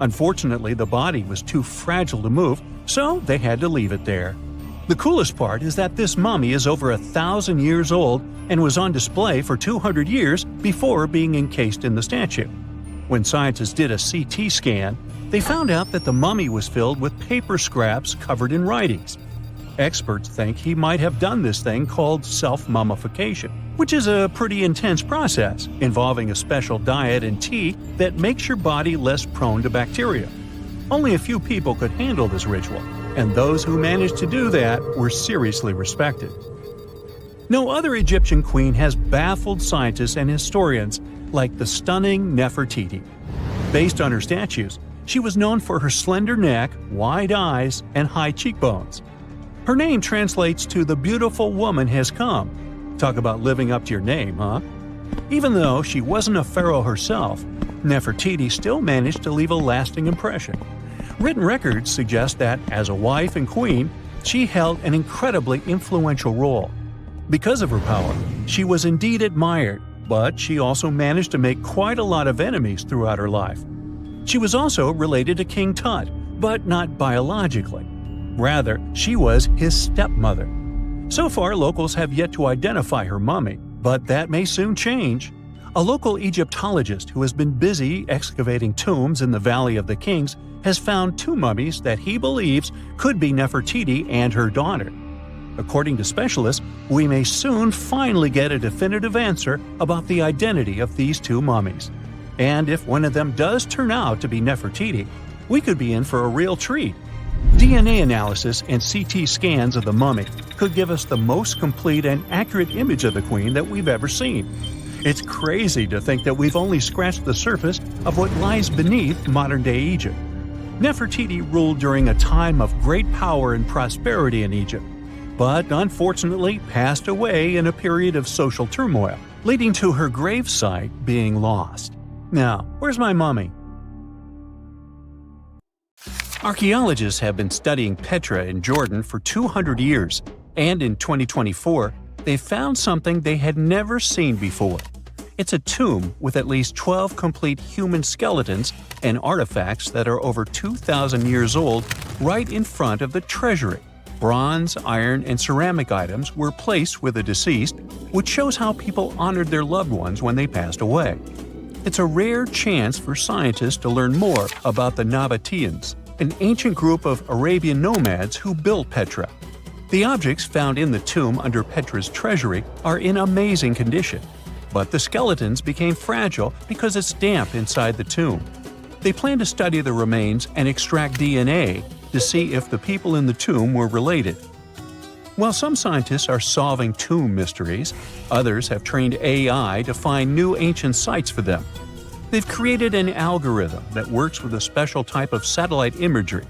Unfortunately, the body was too fragile to move, so they had to leave it there. The coolest part is that this mummy is over 1,000 years old and was on display for 200 years before being encased in the statue. When scientists did a CT scan, they found out that the mummy was filled with paper scraps covered in writings. Experts think he might have done this thing called self-mummification, which is a pretty intense process involving a special diet and tea that makes your body less prone to bacteria. Only a few people could handle this ritual, and those who managed to do that were seriously respected. No other Egyptian queen has baffled scientists and historians like the stunning Nefertiti. Based on her statues, she was known for her slender neck, wide eyes, and high cheekbones. Her name translates to "the beautiful woman has come." Talk about living up to your name, huh? Even though she wasn't a pharaoh herself, Nefertiti still managed to leave a lasting impression. Written records suggest that, as a wife and queen, she held an incredibly influential role. Because of her power, she was indeed admired, but she also managed to make quite a lot of enemies throughout her life. She was also related to King Tut, but not biologically. Rather, she was his stepmother. So far, locals have yet to identify her mummy, but that may soon change. A local Egyptologist who has been busy excavating tombs in the Valley of the Kings has found two mummies that he believes could be Nefertiti and her daughter. According to specialists, we may soon finally get a definitive answer about the identity of these two mummies. And if one of them does turn out to be Nefertiti, we could be in for a real treat. DNA analysis and CT scans of the mummy could give us the most complete and accurate image of the queen that we've ever seen. It's crazy to think that we've only scratched the surface of what lies beneath modern-day Egypt. Nefertiti ruled during a time of great power and prosperity in Egypt, but unfortunately passed away in a period of social turmoil, leading to her gravesite being lost. Now, where's my mummy? Archaeologists have been studying Petra in Jordan for 200 years, and in 2024, they found something they had never seen before. It's a tomb with at least 12 complete human skeletons and artifacts that are over 2,000 years old right in front of the treasury. Bronze, iron, and ceramic items were placed with the deceased, which shows how people honored their loved ones when they passed away. It's a rare chance for scientists to learn more about the Nabateans, an ancient group of Arabian nomads who built Petra. The objects found in the tomb under Petra's treasury are in amazing condition, but the skeletons became fragile because it's damp inside the tomb. They plan to study the remains and extract DNA to see if the people in the tomb were related. While some scientists are solving tomb mysteries, others have trained AI to find new ancient sites for them. They've created an algorithm that works with a special type of satellite imagery.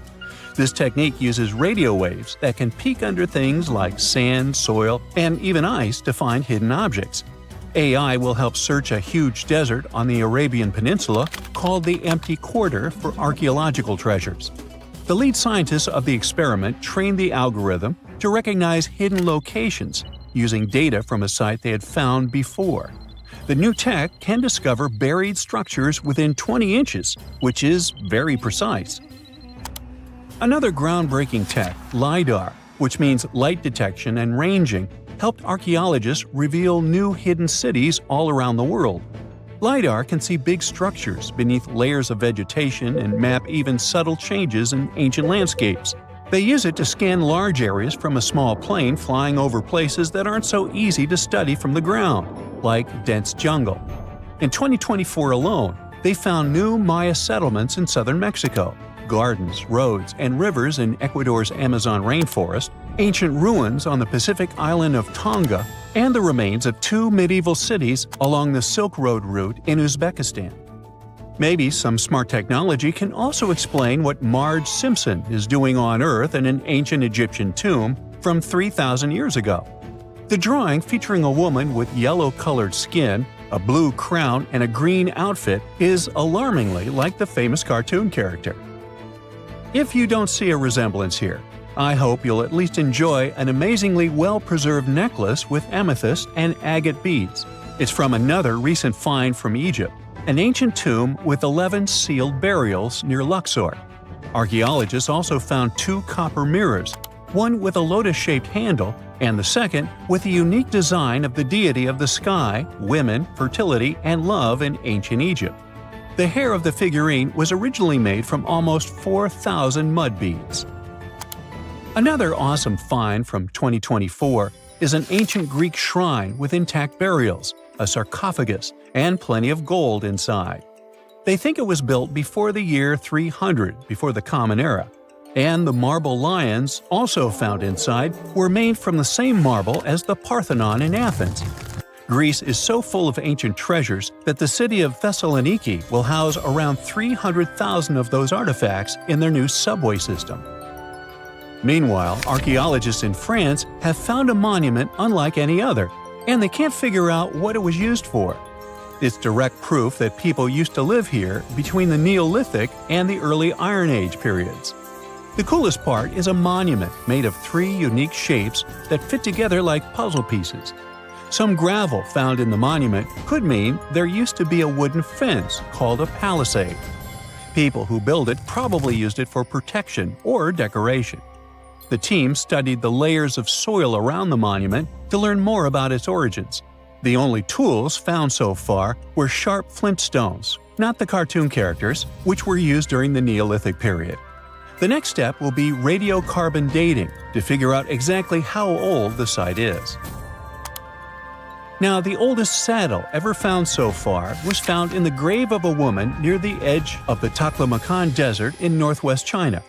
This technique uses radio waves that can peek under things like sand, soil, and even ice to find hidden objects. AI will help search a huge desert on the Arabian Peninsula called the Empty Quarter for archaeological treasures. The lead scientists of the experiment trained the algorithm to recognize hidden locations using data from a site they had found before. The new tech can discover buried structures within 20 inches, which is very precise. Another groundbreaking tech, LiDAR, which means light detection and ranging, helped archaeologists reveal new hidden cities all around the world. LiDAR can see big structures beneath layers of vegetation and map even subtle changes in ancient landscapes. They use it to scan large areas from a small plane flying over places that aren't so easy to study from the ground, like dense jungle. In 2024 alone, they found new Maya settlements in southern Mexico, gardens, roads, and rivers in Ecuador's Amazon rainforest, ancient ruins on the Pacific island of Tonga, and the remains of 2 medieval cities along the Silk Road route in Uzbekistan. Maybe some smart technology can also explain what Marge Simpson is doing on Earth in an ancient Egyptian tomb from 3,000 years ago. The drawing, featuring a woman with yellow-colored skin, a blue crown, and a green outfit, is alarmingly like the famous cartoon character. If you don't see a resemblance here, I hope you'll at least enjoy an amazingly well-preserved necklace with amethyst and agate beads. It's from another recent find from Egypt, an ancient tomb with 11 sealed burials near Luxor. Archaeologists also found 2 copper mirrors, one with a lotus-shaped handle and the second with a unique design of the deity of the sky, women, fertility, and love in ancient Egypt. The hair of the figurine was originally made from almost 4,000 mud beads. Another awesome find from 2024 is an ancient Greek shrine with intact burials, a sarcophagus, and plenty of gold inside. They think it was built before the year 300 before the Common Era, and the marble lions, also found inside, were made from the same marble as the Parthenon in Athens. Greece is so full of ancient treasures that the city of Thessaloniki will house around 300,000 of those artifacts in their new subway system. Meanwhile, archaeologists in France have found a monument unlike any other, and they can't figure out what it was used for. It's direct proof that people used to live here between the Neolithic and the early Iron Age periods. The coolest part is a monument made of 3 unique shapes that fit together like puzzle pieces. Some gravel found in the monument could mean there used to be a wooden fence called a palisade. People who built it probably used it for protection or decoration. The team studied the layers of soil around the monument to learn more about its origins. The only tools found so far were sharp flint stones, not the cartoon characters, which were used during the Neolithic period. The next step will be radiocarbon dating to figure out exactly how old the site is. Now, the oldest saddle ever found so far was found in the grave of a woman near the edge of the Taklamakan Desert in northwest China.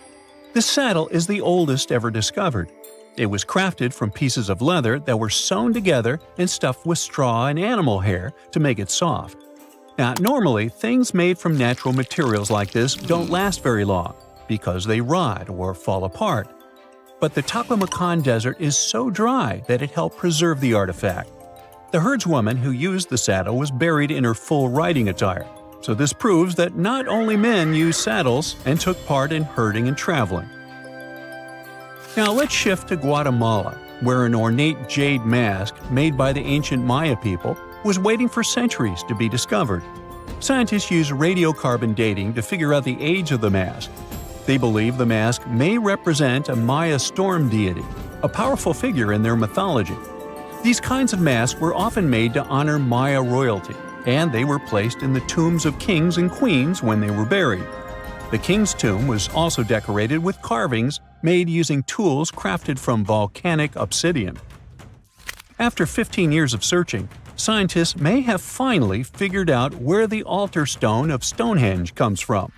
This saddle is the oldest ever discovered. It was crafted from pieces of leather that were sewn together and stuffed with straw and animal hair to make it soft. Now, normally, things made from natural materials like this don't last very long because they rot or fall apart. But the Taklamakan Desert is so dry that it helped preserve the artifact. The herdswoman who used the saddle was buried in her full riding attire, so this proves that not only men used saddles and took part in herding and traveling. Now let's shift to Guatemala, where an ornate jade mask made by the ancient Maya people was waiting for centuries to be discovered. Scientists use radiocarbon dating to figure out the age of the mask. They believe the mask may represent a Maya storm deity, a powerful figure in their mythology. These kinds of masks were often made to honor Maya royalty, and they were placed in the tombs of kings and queens when they were buried. The king's tomb was also decorated with carvings made using tools crafted from volcanic obsidian. After 15 years of searching, scientists may have finally figured out where the altar stone of Stonehenge comes from.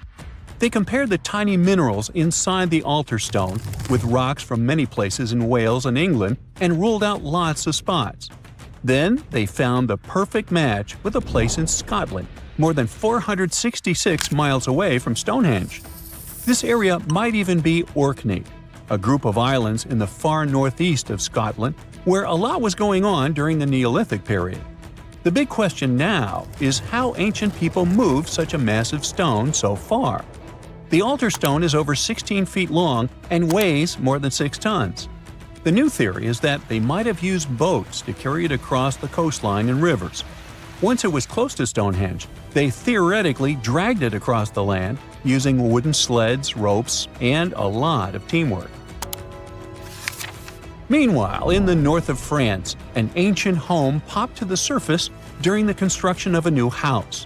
They compared the tiny minerals inside the altar stone with rocks from many places in Wales and England and ruled out lots of spots. Then they found the perfect match with a place in Scotland, more than 466 miles away from Stonehenge. This area might even be Orkney, a group of islands in the far northeast of Scotland where a lot was going on during the Neolithic period. The big question now is how ancient people moved such a massive stone so far. The altar stone is over 16 feet long and weighs more than 6 tons. The new theory is that they might have used boats to carry it across the coastline and rivers. Once it was close to Stonehenge, they theoretically dragged it across the land using wooden sleds, ropes, and a lot of teamwork. Meanwhile, in the north of France, an ancient home popped to the surface during the construction of a new house.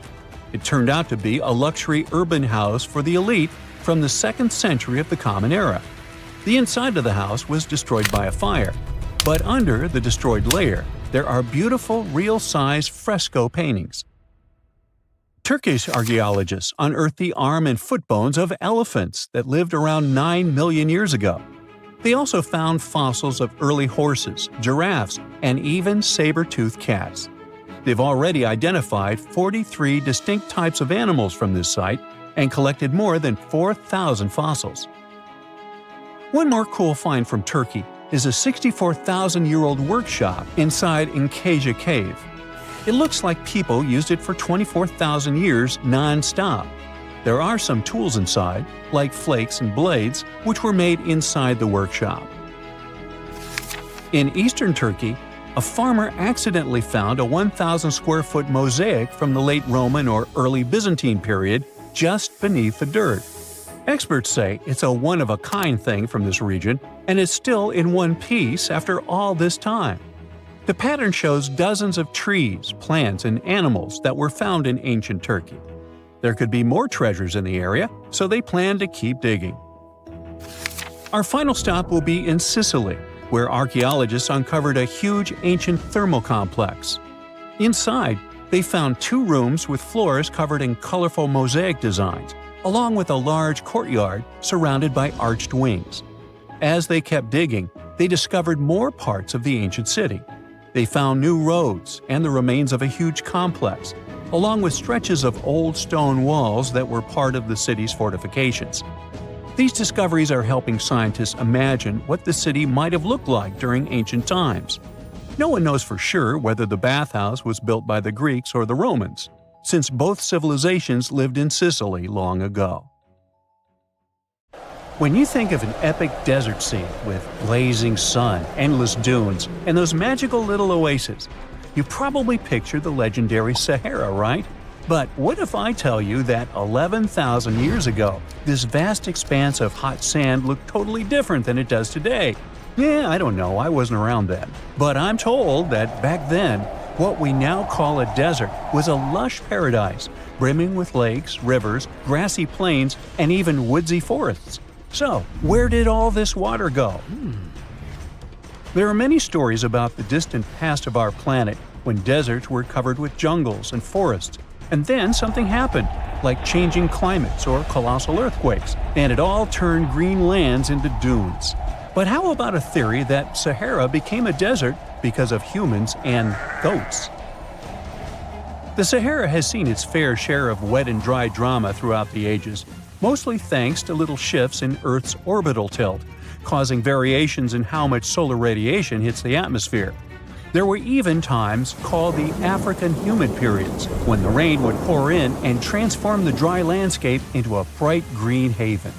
It turned out to be a luxury urban house for the elite from the 2nd century of the Common Era. The inside of the house was destroyed by a fire, but under the destroyed layer, there are beautiful, real-size fresco paintings. Turkish archaeologists unearthed the arm and foot bones of elephants that lived around 9 million years ago. They also found fossils of early horses, giraffes, and even saber-toothed cats. They've already identified 43 distinct types of animals from this site and collected more than 4,000 fossils. One more cool find from Turkey is a 64,000-year-old workshop inside Incasia Cave. It looks like people used it for 24,000 years non-stop. There are some tools inside, like flakes and blades, which were made inside the workshop. In eastern Turkey, a farmer accidentally found a 1,000-square-foot mosaic from the late Roman or early Byzantine period just beneath the dirt. Experts say it's a one-of-a-kind thing from this region, and it's still in one piece after all this time. The pattern shows dozens of trees, plants, and animals that were found in ancient Turkey. There could be more treasures in the area, so they plan to keep digging. Our final stop will be in Sicily, where archaeologists uncovered a huge ancient thermal complex. Inside, they found 2 rooms with floors covered in colorful mosaic designs, along with a large courtyard surrounded by arched wings. As they kept digging, they discovered more parts of the ancient city. They found new roads and the remains of a huge complex, along with stretches of old stone walls that were part of the city's fortifications. These discoveries are helping scientists imagine what the city might have looked like during ancient times. No one knows for sure whether the bathhouse was built by the Greeks or the Romans, since both civilizations lived in Sicily long ago. When you think of an epic desert scene with blazing sun, endless dunes, and those magical little oases, you probably picture the legendary Sahara, right? But what if I tell you that 11,000 years ago, this vast expanse of hot sand looked totally different than it does today? Yeah, I don't know, I wasn't around then. But I'm told that back then, what we now call a desert was a lush paradise, brimming with lakes, rivers, grassy plains, and even woodsy forests. So, where did all this water go? There are many stories about the distant past of our planet when deserts were covered with jungles and forests, and then something happened, like changing climates or colossal earthquakes, and it all turned green lands into dunes. But how about a theory that Sahara became a desert because of humans and goats? The Sahara has seen its fair share of wet and dry drama throughout the ages, mostly thanks to little shifts in Earth's orbital tilt, causing variations in how much solar radiation hits the atmosphere. There were even times called the African humid periods, when the rain would pour in and transform the dry landscape into a bright green haven.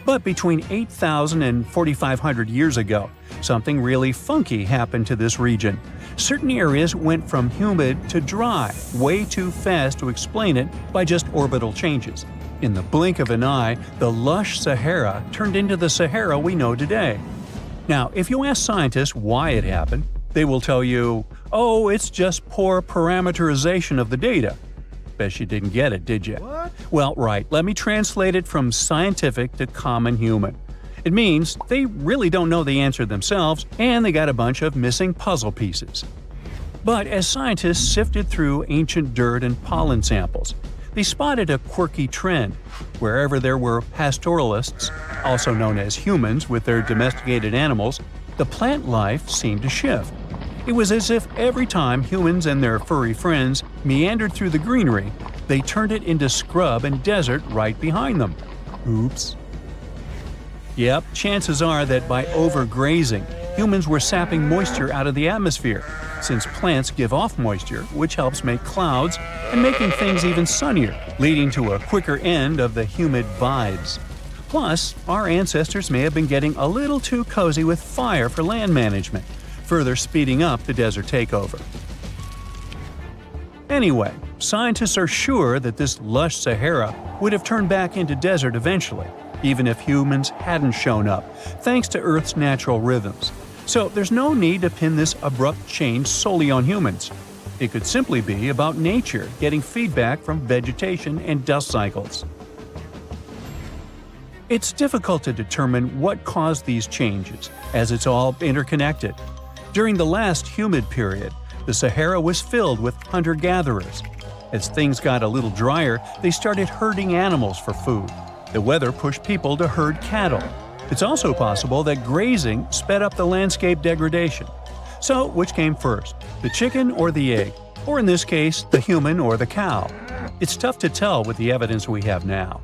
But between 8,000 and 4,500 years ago, Something really funky happened to this region. Certain areas went from humid to dry, way too fast to explain it by just orbital changes. In the blink of an eye, the lush Sahara turned into the Sahara we know today. Now, if you ask scientists why it happened, they will tell you, "Oh, it's just poor parameterization of the data." Bet you didn't get it, did you? What? Well, right, let me translate it from scientific to common human. It means they really don't know the answer themselves, and they got a bunch of missing puzzle pieces. But as scientists sifted through ancient dirt and pollen samples, they spotted a quirky trend. Wherever there were pastoralists, also known as humans with their domesticated animals, the plant life seemed to shift. It was as if every time humans and their furry friends meandered through the greenery, they turned it into scrub and desert right behind them. Oops. Yep, chances are that by overgrazing, humans were sapping moisture out of the atmosphere, since plants give off moisture, which helps make clouds and making things even sunnier, leading to a quicker end of the humid vibes. Plus, our ancestors may have been getting a little too cozy with fire for land management, further speeding up the desert takeover. Anyway, scientists are sure that this lush Sahara would have turned back into desert eventually, even if humans hadn't shown up, thanks to Earth's natural rhythms. So there's no need to pin this abrupt change solely on humans. It could simply be about nature getting feedback from vegetation and dust cycles. It's difficult to determine what caused these changes, as it's all interconnected. During the last humid period, the Sahara was filled with hunter-gatherers. As things got a little drier, they started herding animals for food. The weather pushed people to herd cattle. It's also possible that grazing sped up the landscape degradation. So, which came first, the chicken or the egg? Or in this case, the human or the cow? It's tough to tell with the evidence we have now.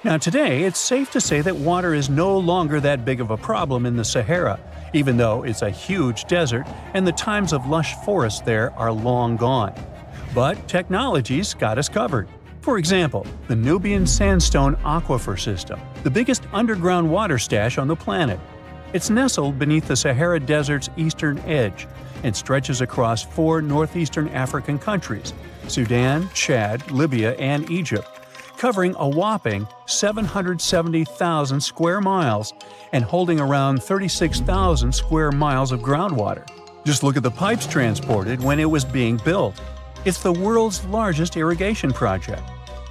Now today, it's safe to say that water is no longer that big of a problem in the Sahara, even though it's a huge desert and the times of lush forests there are long gone. But technology's got us covered. For example, the Nubian Sandstone Aquifer System, the biggest underground water stash on the planet. It's nestled beneath the Sahara Desert's eastern edge and stretches across 4 northeastern African countries – Sudan, Chad, Libya, and Egypt, covering a whopping 770,000 square miles and holding around 36,000 square miles of groundwater. Just look at the pipes transported when it was being built. It's the world's largest irrigation project.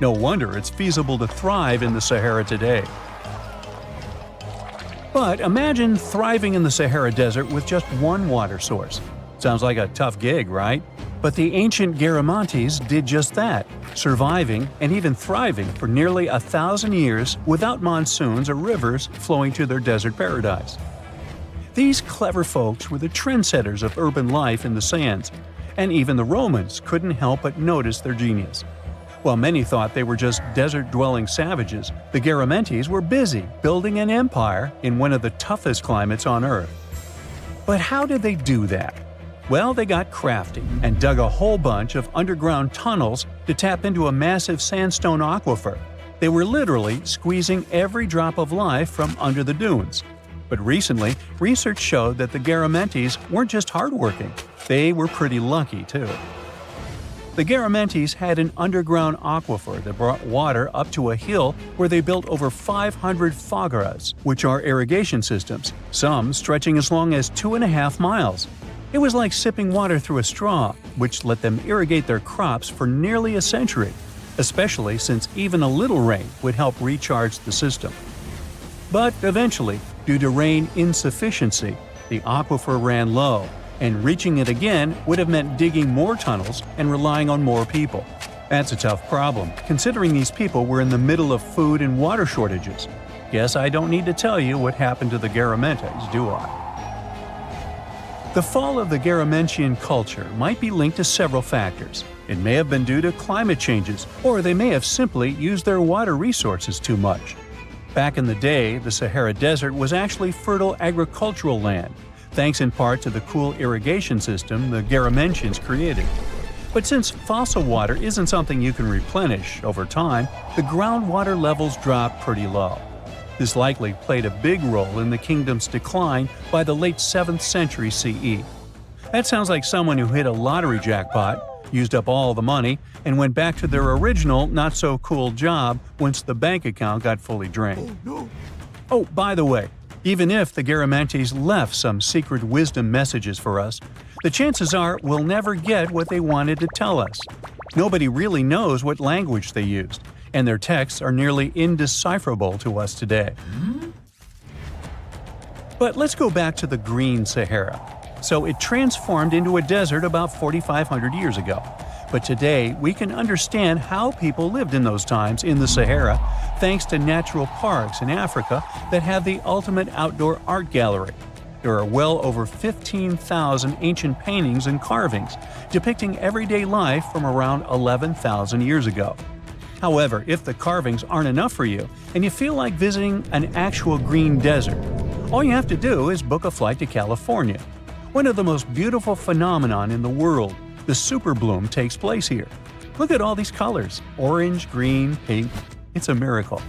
No wonder it's feasible to thrive in the Sahara today. But imagine thriving in the Sahara Desert with just one water source. Sounds like a tough gig, right? But the ancient Garamantes did just that, surviving and even thriving for nearly 1,000 years without monsoons or rivers flowing to their desert paradise. These clever folks were the trendsetters of urban life in the sands, and even the Romans couldn't help but notice their genius. While many thought they were just desert-dwelling savages, the Garamantes were busy building an empire in one of the toughest climates on Earth. But how did they do that? Well, they got crafty and dug a whole bunch of underground tunnels to tap into a massive sandstone aquifer. They were literally squeezing every drop of life from under the dunes. But recently, research showed that the Garamantes weren't just hardworking, they were pretty lucky too. The Garamantes had an underground aquifer that brought water up to a hill where they built over 500 fogaras, which are irrigation systems, some stretching as long as 2.5 miles. It was like sipping water through a straw, which let them irrigate their crops for nearly a century, especially since even a little rain would help recharge the system. But eventually, due to rain insufficiency, the aquifer ran low, and reaching it again would have meant digging more tunnels and relying on more people. That's a tough problem, considering these people were in the middle of food and water shortages. Guess I don't need to tell you what happened to the Garamantes, do I? The fall of the Garamentian culture might be linked to several factors. It may have been due to climate changes, or they may have simply used their water resources too much. Back in the day, the Sahara Desert was actually fertile agricultural land, thanks in part to the cool irrigation system the Garamentians created. But since fossil water isn't something you can replenish over time, the groundwater levels dropped pretty low. This likely played a big role in the kingdom's decline by the late 7th century CE. That sounds like someone who hit a lottery jackpot, used up all the money, and went back to their original, not-so-cool job once the bank account got fully drained. Oh, by the way, even if the Garamantes left some secret wisdom messages for us, the chances are we'll never get what they wanted to tell us. Nobody really knows what language they used, and their texts are nearly indecipherable to us today. But let's go back to the Green Sahara. So it transformed into a desert about 4,500 years ago. But today, we can understand how people lived in those times in the Sahara thanks to natural parks in Africa that have the ultimate outdoor art gallery. There are well over 15,000 ancient paintings and carvings depicting everyday life from around 11,000 years ago. However, if the carvings aren't enough for you and you feel like visiting an actual green desert, all you have to do is book a flight to California. One of the most beautiful phenomenon in the world, the super bloom, takes place here. Look at all these colors – orange, green, pink. It's a miracle.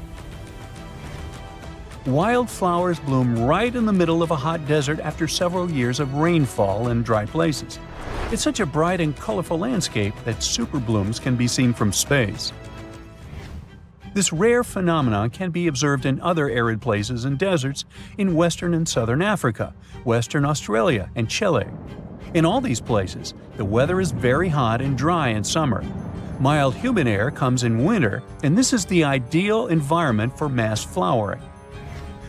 Wildflowers bloom right in the middle of a hot desert after several years of rainfall in dry places. It's such a bright and colorful landscape that super blooms can be seen from space. This rare phenomenon can be observed in other arid places and deserts in western and southern Africa, Western Australia, and Chile. In all these places, the weather is very hot and dry in summer. Mild humid air comes in winter, and this is the ideal environment for mass flowering.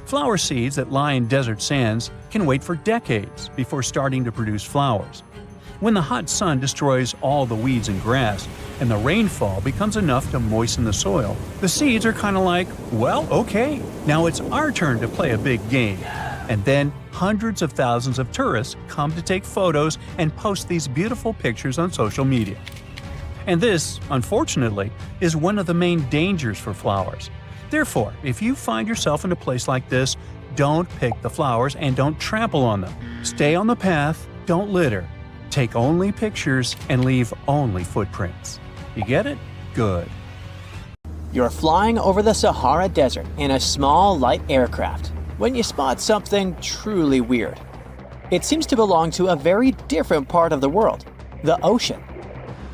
Flower seeds that lie in desert sands can wait for decades before starting to produce flowers. When the hot sun destroys all the weeds and grass, and the rainfall becomes enough to moisten the soil, the seeds are kind of like, well, okay, now it's our turn to play a big game. And then hundreds of thousands of tourists come to take photos and post these beautiful pictures on social media. And this, unfortunately, is one of the main dangers for flowers. Therefore, if you find yourself in a place like this, don't pick the flowers and don't trample on them. Stay on the path, don't litter. Take only pictures and leave only footprints. You get it? Good. You're flying over the Sahara Desert in a small, light aircraft when you spot something truly weird. It seems to belong to a very different part of the world, the ocean.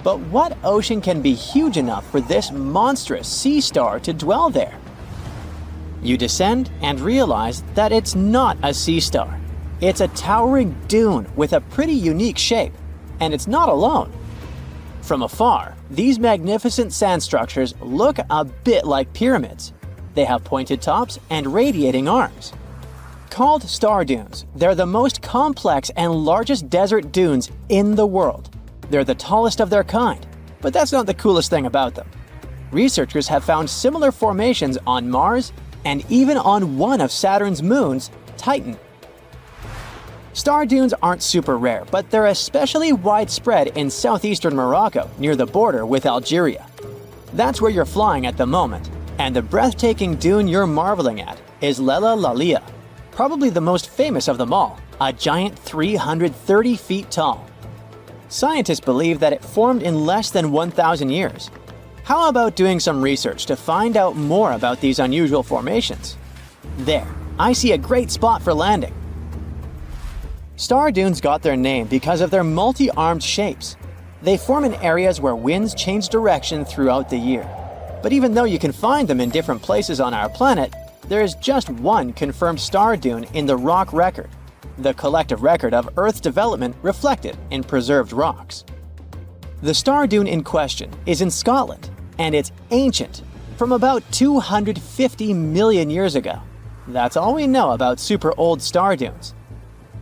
But what ocean can be huge enough for this monstrous sea star to dwell there? You descend and realize that it's not a sea star. It's a towering dune with a pretty unique shape, and it's not alone. From afar, these magnificent sand structures look a bit like pyramids. They have pointed tops and radiating arms. Called star dunes, they're the most complex and largest desert dunes in the world. They're the tallest of their kind, but that's not the coolest thing about them. Researchers have found similar formations on Mars and even on one of Saturn's moons, Titan. Star dunes aren't super rare, but they're especially widespread in southeastern Morocco near the border with Algeria. That's where you're flying at the moment, and the breathtaking dune you're marveling at is Lela Lalia, probably the most famous of them all, a giant 330 feet tall. Scientists believe that it formed in less than 1,000 years. How about doing some research to find out more about these unusual formations? There, I see a great spot for landing. Star dunes got their name because of their multi-armed shapes. They form in areas where winds change direction throughout the year. But even though you can find them in different places on our planet, there is just one confirmed star dune in the rock record, the collective record of Earth's development reflected in preserved rocks. The star dune in question is in Scotland, and it's ancient, from about 250 million years ago. That's all we know about super old star dunes.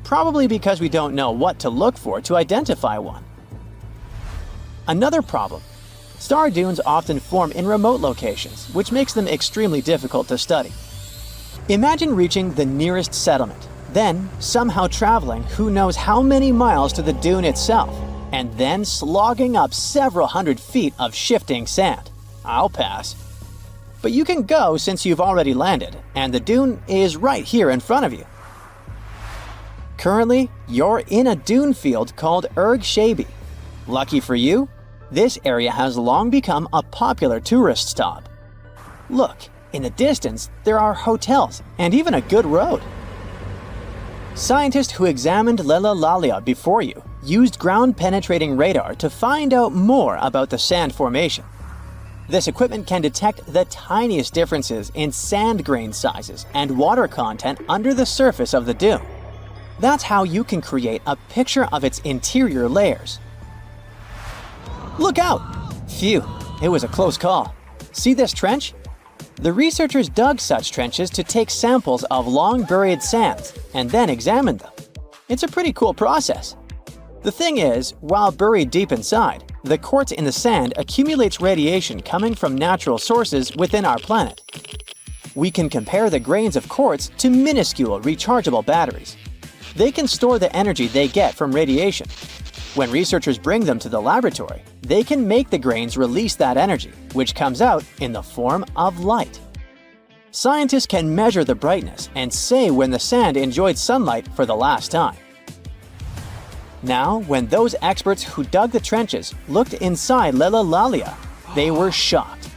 Probably because we don't know what to look for to identify one. Another problem: star dunes often form in remote locations, which makes them extremely difficult to study. Imagine reaching the nearest settlement, then somehow traveling who knows how many miles to the dune itself, and then slogging up several hundred feet of shifting sand. I'll pass. But you can go since you've already landed, and the dune is right here in front of you. Currently, you're in a dune field called Shabi. Lucky for you, this area has long become a popular tourist stop. Look, in the distance, there are hotels and even a good road. Scientists who examined Lelalalia before you used ground-penetrating radar to find out more about the sand formation. This equipment can detect the tiniest differences in sand grain sizes and water content under the surface of the dune. That's how you can create a picture of its interior layers. Look out! Phew, it was a close call. See this trench? The researchers dug such trenches to take samples of long-buried sands and then examine them. It's a pretty cool process. The thing is, while buried deep inside, the quartz in the sand accumulates radiation coming from natural sources within our planet. We can compare the grains of quartz to minuscule rechargeable batteries. They can store the energy they get from radiation. When researchers bring them to the laboratory, they can make the grains release that energy, which comes out in the form of light. Scientists can measure the brightness and say when the sand enjoyed sunlight for the last time. Now, when those experts who dug the trenches looked inside Lelalalia, they were shocked.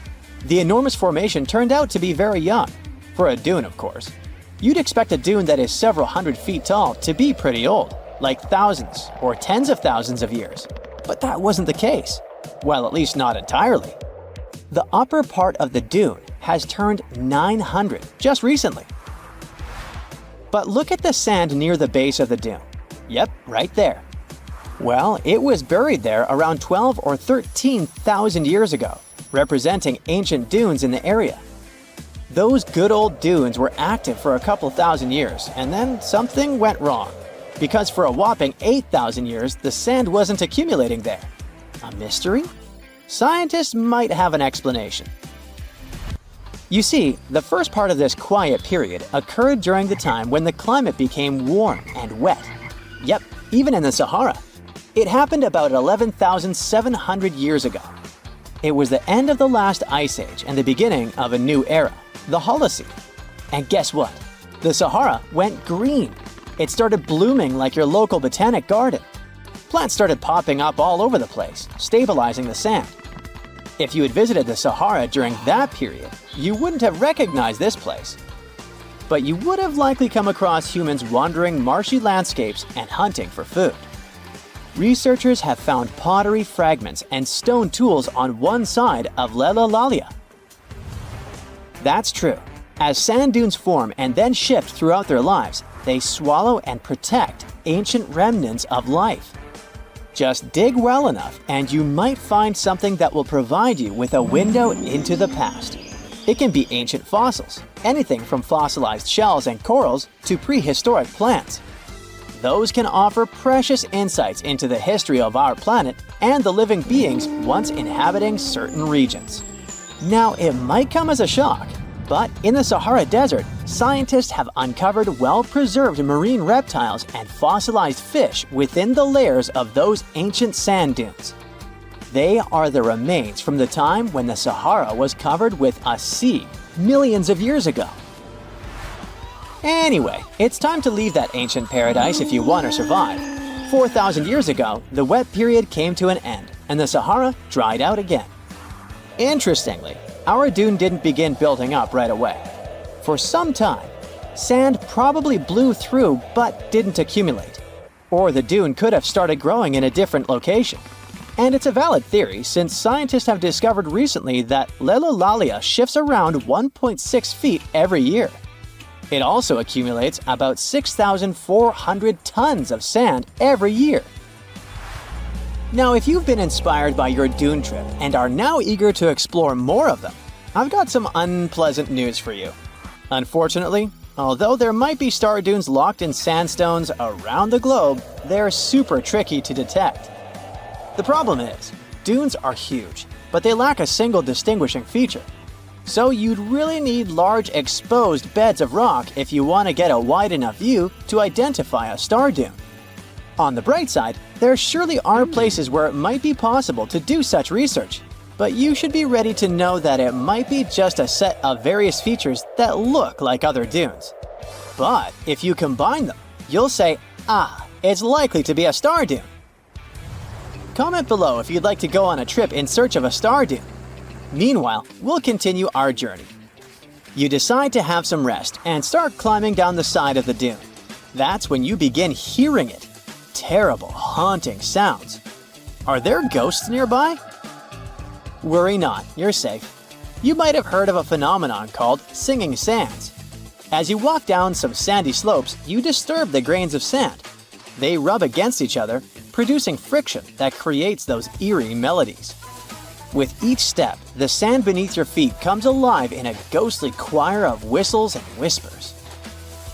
The enormous formation turned out to be very young. For a dune, of course. You'd expect a dune that is several hundred feet tall to be pretty old, like thousands or tens of thousands of years. But that wasn't the case. Well, at least not entirely. The upper part of the dune has turned 900 just recently. But look at the sand near the base of the dune. Yep, right there. Well, it was buried there around 12 or 13,000 years ago, representing ancient dunes in the area. Those good old dunes were active for a couple thousand years, and then something went wrong. Because for a whopping 8,000 years, the sand wasn't accumulating there. A mystery? Scientists might have an explanation. You see, the first part of this quiet period occurred during the time when the climate became warm and wet. Yep, even in the Sahara. It happened about 11,700 years ago. It was the end of the last ice age and the beginning of a new era, the Holocene. And guess what? The Sahara went green. It started blooming like your local botanic garden. Plants started popping up all over the place, stabilizing the sand. If you had visited the Sahara during that period, you wouldn't have recognized this place. But you would have likely come across humans wandering marshy landscapes and hunting for food. Researchers have found pottery fragments and stone tools on one side of Lelalalia. That's true. As sand dunes form and then shift throughout their lives, they swallow and protect ancient remnants of life. Just dig well enough and you might find something that will provide you with a window into the past. It can be ancient fossils, anything from fossilized shells and corals to prehistoric plants. Those can offer precious insights into the history of our planet and the living beings once inhabiting certain regions. Now, it might come as a shock, but in the Sahara Desert, scientists have uncovered well-preserved marine reptiles and fossilized fish within the layers of those ancient sand dunes. They are the remains from the time when the Sahara was covered with a sea millions of years ago. Anyway, it's time to leave that ancient paradise if you want to survive. 4,000 years ago, the wet period came to an end, and the Sahara dried out again. Interestingly, our dune didn't begin building up right away. For some time, sand probably blew through but didn't accumulate. Or the dune could have started growing in a different location. And it's a valid theory since scientists have discovered recently that Lelalalia shifts around 1.6 feet every year. It also accumulates about 6,400 tons of sand every year. Now, if you've been inspired by your dune trip and are now eager to explore more of them, I've got some unpleasant news for you. Unfortunately, although there might be star dunes locked in sandstones around the globe, they're super tricky to detect. The problem is, dunes are huge, but they lack a single distinguishing feature. So you'd really need large exposed beds of rock if you want to get a wide enough view to identify a star dune. On the bright side, there surely are places where it might be possible to do such research, but you should be ready to know that it might be just a set of various features that look like other dunes. But if you combine them, you'll say, it's likely to be a star dune. Comment below if you'd like to go on a trip in search of a star dune. Meanwhile, we'll continue our journey. You decide to have some rest and start climbing down the side of the dune. That's when you begin hearing it. Terrible, haunting sounds. Are there ghosts nearby? Worry not, you're safe. You might have heard of a phenomenon called singing sands. As you walk down some sandy slopes, you disturb the grains of sand. They rub against each other, producing friction that creates those eerie melodies. With each step, the sand beneath your feet comes alive in a ghostly choir of whistles and whispers.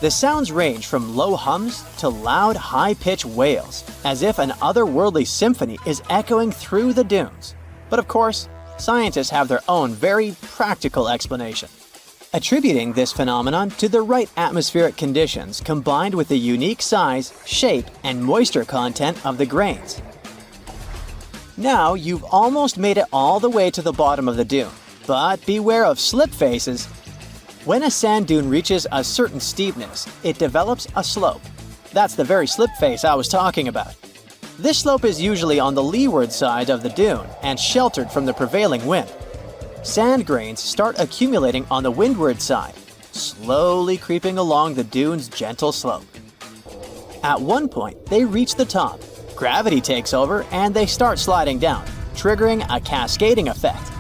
The sounds range from low hums to loud, high-pitched wails, as if an otherworldly symphony is echoing through the dunes. But of course, scientists have their own very practical explanation, attributing this phenomenon to the right atmospheric conditions combined with the unique size, shape, and moisture content of the grains. Now you've almost made it all the way to the bottom of the dune, but beware of slip faces. When a sand dune reaches a certain steepness, it develops a slope. That's the very slip face I was talking about. This slope is usually on the leeward side of the dune and sheltered from the prevailing wind. Sand grains start accumulating on the windward side, slowly creeping along the dune's gentle slope. At one point, they reach the top. Gravity takes over and they start sliding down, triggering a cascading effect.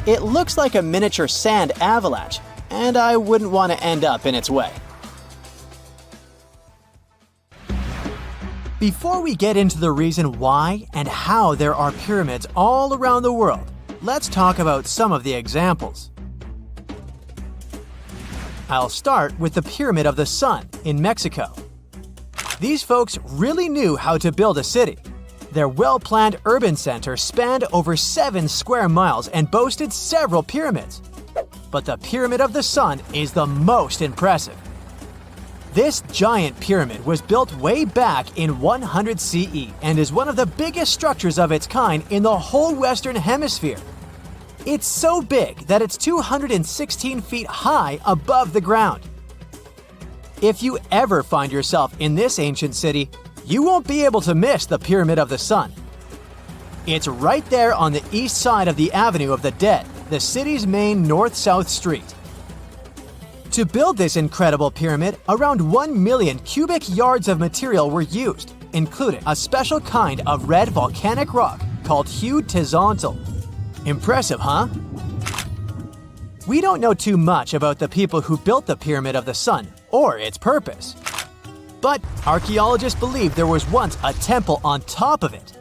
It looks like a miniature sand avalanche, and I wouldn't want to end up in its way. Before we get into the reason why and how there are pyramids all around the world, let's talk about some of the examples. I'll start with the Pyramid of the Sun in Mexico. These folks really knew how to build a city. Their well-planned urban center spanned over 7 square miles and boasted several pyramids. But the Pyramid of the Sun is the most impressive. This giant pyramid was built way back in 100 CE and is one of the biggest structures of its kind in the whole Western Hemisphere. It's so big that it's 216 feet high above the ground. If you ever find yourself in this ancient city, you won't be able to miss the Pyramid of the Sun. It's right there on the east side of the Avenue of the Dead, the city's main north-south street. To build this incredible pyramid, around 1 million cubic yards of material were used, including a special kind of red volcanic rock called hued tizontle. Impressive, huh? We don't know too much about the people who built the Pyramid of the Sun or its purpose. But archaeologists believe there was once a temple on top of it.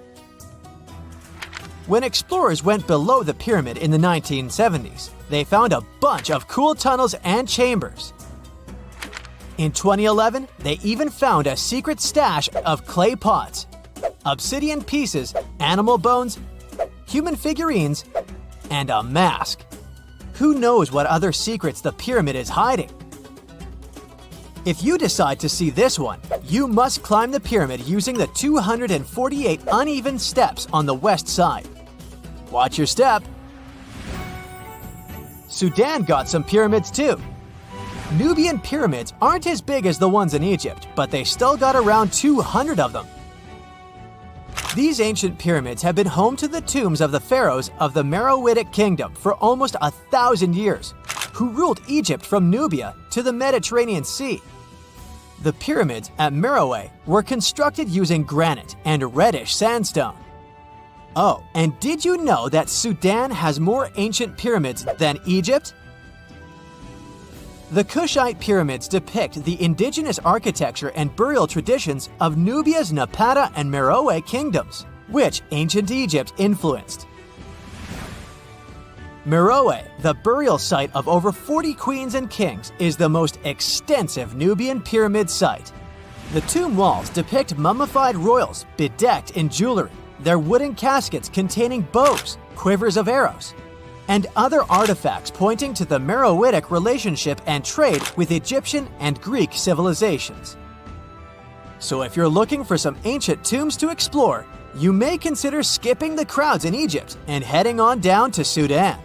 When explorers went below the pyramid in the 1970s, they found a bunch of cool tunnels and chambers. In 2011, they even found a secret stash of clay pots, obsidian pieces, animal bones, human figurines, and a mask. Who knows what other secrets the pyramid is hiding? If you decide to see this one, you must climb the pyramid using the 248 uneven steps on the west side. Watch your step. Sudan got some pyramids too. Nubian pyramids aren't as big as the ones in Egypt, but they still got around 200 of them. These ancient pyramids have been home to the tombs of the pharaohs of the Meroitic Kingdom for almost 1,000 years, who ruled Egypt from Nubia to the Mediterranean Sea. The pyramids at Meroe were constructed using granite and reddish sandstone. Oh, and did you know that Sudan has more ancient pyramids than Egypt? The Kushite pyramids depict the indigenous architecture and burial traditions of Nubia's Napata and Meroe kingdoms, which ancient Egypt influenced. Meroe, the burial site of over 40 queens and kings, is the most extensive Nubian pyramid site. The tomb walls depict mummified royals bedecked in jewelry, their wooden caskets containing bows, quivers of arrows, and other artifacts pointing to the Meroitic relationship and trade with Egyptian and Greek civilizations. So if you're looking for some ancient tombs to explore, you may consider skipping the crowds in Egypt and heading on down to Sudan.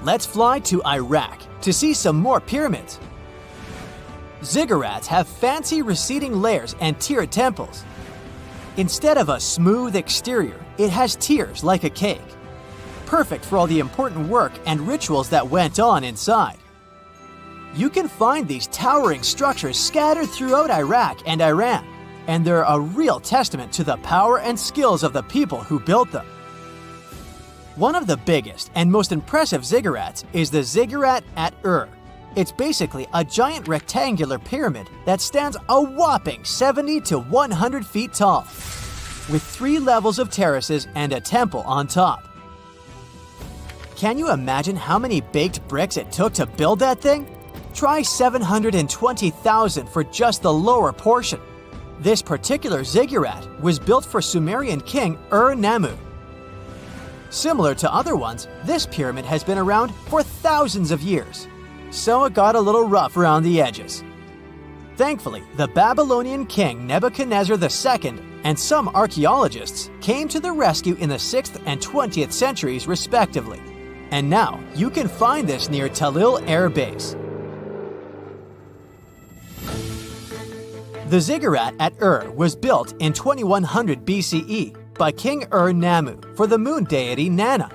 Let's fly to Iraq to see some more pyramids. Ziggurats have fancy receding layers and tiered temples. Instead of a smooth exterior, it has tiers like a cake. perfect for all the important work and rituals that went on inside. You can find these towering structures scattered throughout Iraq and Iran, and they're a real testament to the power and skills of the people who built them. One of the biggest and most impressive ziggurats is the ziggurat at Ur. It's basically a giant rectangular pyramid that stands a whopping 70 to 100 feet tall, with 3 levels of terraces and a temple on top. Can you imagine how many baked bricks it took to build that thing? Try 720,000 for just the lower portion. This particular ziggurat was built for Sumerian king Ur-Nammu. Similar to other ones, this pyramid has been around for thousands of years, so it got a little rough around the edges. Thankfully, the Babylonian king Nebuchadnezzar II and some archaeologists came to the rescue in the 6th and 20th centuries respectively, and now you can find this near Talil Air Base. The ziggurat at Ur was built in 2100 BCE by King Ur-Nammu for the moon deity Nana.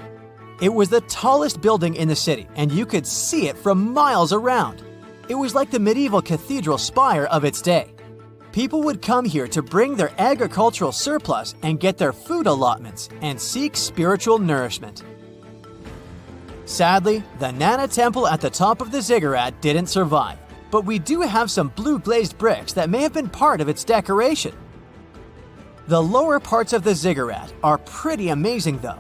It was the tallest building in the city, and you could see it from miles around. It was like the medieval cathedral spire of its day. People would come here to bring their agricultural surplus and get their food allotments and seek spiritual nourishment. Sadly, the Nana temple at the top of the ziggurat didn't survive, but we do have some blue glazed bricks that may have been part of its decoration. The lower parts of the ziggurat are pretty amazing though.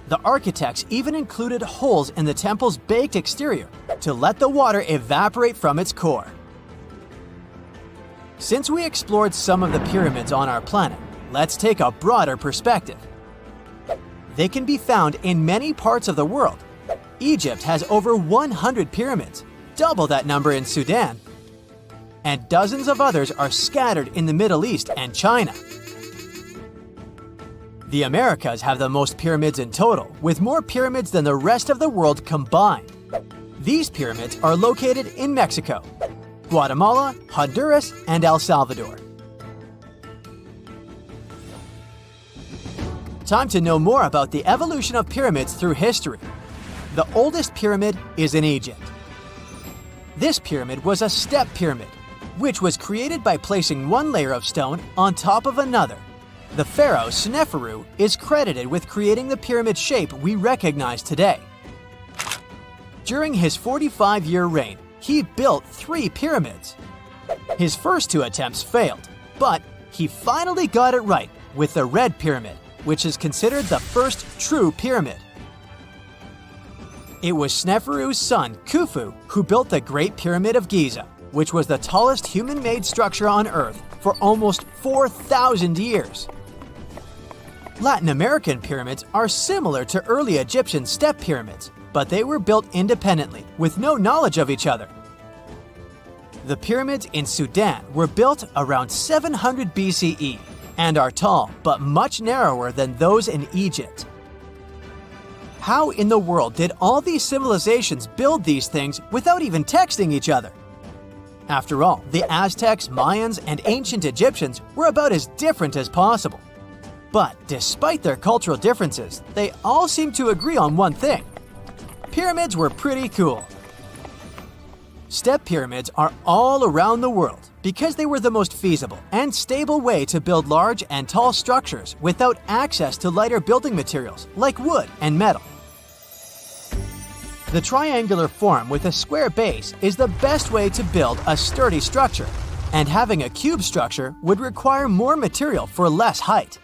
The architects even included holes in the temple's baked exterior to let the water evaporate from its core. Since we explored some of the pyramids on our planet, let's take a broader perspective. They can be found in many parts of the world. Egypt has over 100 pyramids, double that number in Sudan, and dozens of others are scattered in the Middle East and China. The Americas have the most pyramids in total, with more pyramids than the rest of the world combined. These pyramids are located in Mexico, Guatemala, Honduras, and El Salvador. Time to know more about the evolution of pyramids through history. The oldest pyramid is in Egypt. This pyramid was a step pyramid, which was created by placing one layer of stone on top of another. The pharaoh Sneferu is credited with creating the pyramid shape we recognize today. During his 45-year reign, he built 3 pyramids. His first 2 attempts failed, but he finally got it right with the Red Pyramid, which is considered the first true pyramid. It was Sneferu's son, Khufu, who built the Great Pyramid of Giza, which was the tallest human-made structure on Earth for almost 4,000 years. Latin American pyramids are similar to early Egyptian step pyramids, but they were built independently with no knowledge of each other. The pyramids in Sudan were built around 700 BCE and are tall but much narrower than those in Egypt. How in the world did all these civilizations build these things without even texting each other? After all, the Aztecs, Mayans, and ancient Egyptians were about as different as possible. But despite their cultural differences, they all seem to agree on one thing. Pyramids were pretty cool. Step pyramids are all around the world because they were the most feasible and stable way to build large and tall structures without access to lighter building materials like wood and metal. The triangular form with a square base is the best way to build a sturdy structure, and having a cube structure would require more material for less height.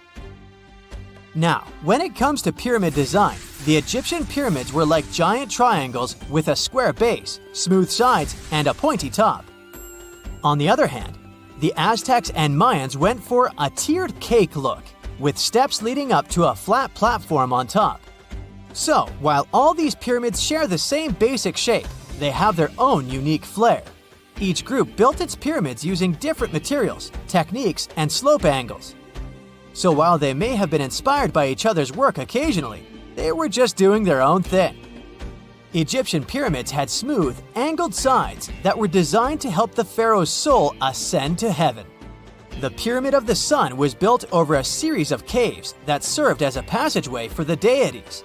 Now, when it comes to pyramid design, the Egyptian pyramids were like giant triangles with a square base, smooth sides, and a pointy top. On the other hand, the Aztecs and Mayans went for a tiered cake look, with steps leading up to a flat platform on top. So, while all these pyramids share the same basic shape, they have their own unique flair. Each group built its pyramids using different materials, techniques, and slope angles. So while they may have been inspired by each other's work occasionally, they were just doing their own thing. Egyptian pyramids had smooth, angled sides that were designed to help the pharaoh's soul ascend to heaven. The Pyramid of the Sun was built over a series of caves that served as a passageway for the deities.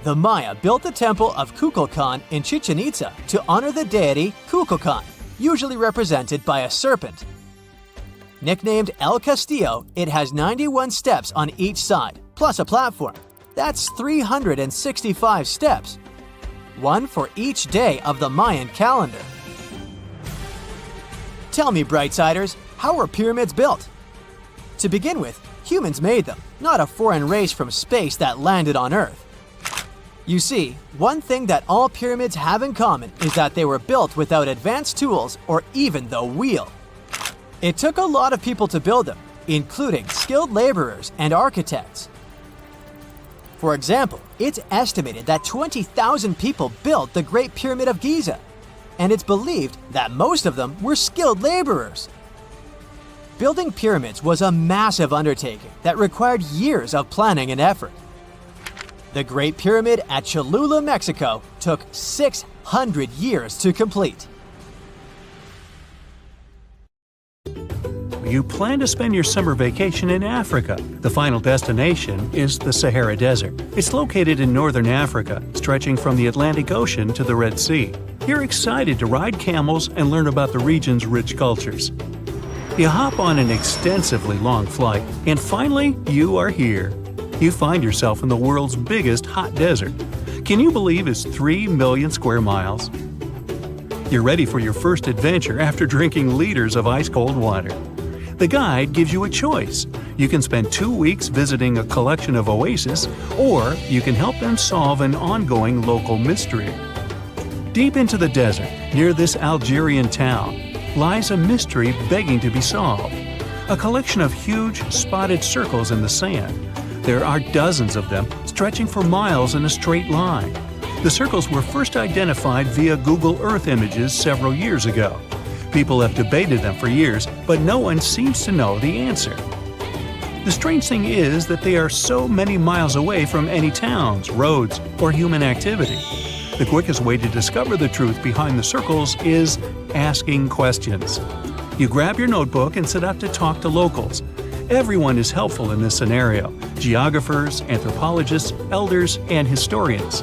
The Maya built the temple of Kukulkan in Chichen Itza to honor the deity Kukulkan, usually represented by a serpent. Nicknamed El Castillo, it has 91 steps on each side, plus a platform. That's 365 steps, one for each day of the Mayan calendar. Tell me, Brightsiders, how were pyramids built? To begin with, humans made them, not a foreign race from space that landed on Earth. You see, one thing that all pyramids have in common is that they were built without advanced tools or even the wheel. It took a lot of people to build them, including skilled laborers and architects. For example, it's estimated that 20,000 people built the Great Pyramid of Giza, and it's believed that most of them were skilled laborers. Building pyramids was a massive undertaking that required years of planning and effort. The Great Pyramid at Cholula, Mexico, took 600 years to complete. You plan to spend your summer vacation in Africa. The final destination is the Sahara Desert. It's located in northern Africa, stretching from the Atlantic Ocean to the Red Sea. You're excited to ride camels and learn about the region's rich cultures. You hop on an extensively long flight, and finally, you are here. You find yourself in the world's biggest hot desert. Can you believe it's 3 million square miles? You're ready for your first adventure after drinking liters of ice-cold water. The guide gives you a choice. You can spend 2 weeks visiting a collection of oases, or you can help them solve an ongoing local mystery. Deep into the desert, near this Algerian town, lies a mystery begging to be solved. A collection of huge, spotted circles in the sand. There are dozens of them, stretching for miles in a straight line. The circles were first identified via Google Earth images several years ago. People have debated them for years, but no one seems to know the answer. The strange thing is that they are so many miles away from any towns, roads, or human activity. The quickest way to discover the truth behind the circles is asking questions. You grab your notebook and set out to talk to locals. Everyone is helpful in this scenario: geographers, anthropologists, elders, and historians.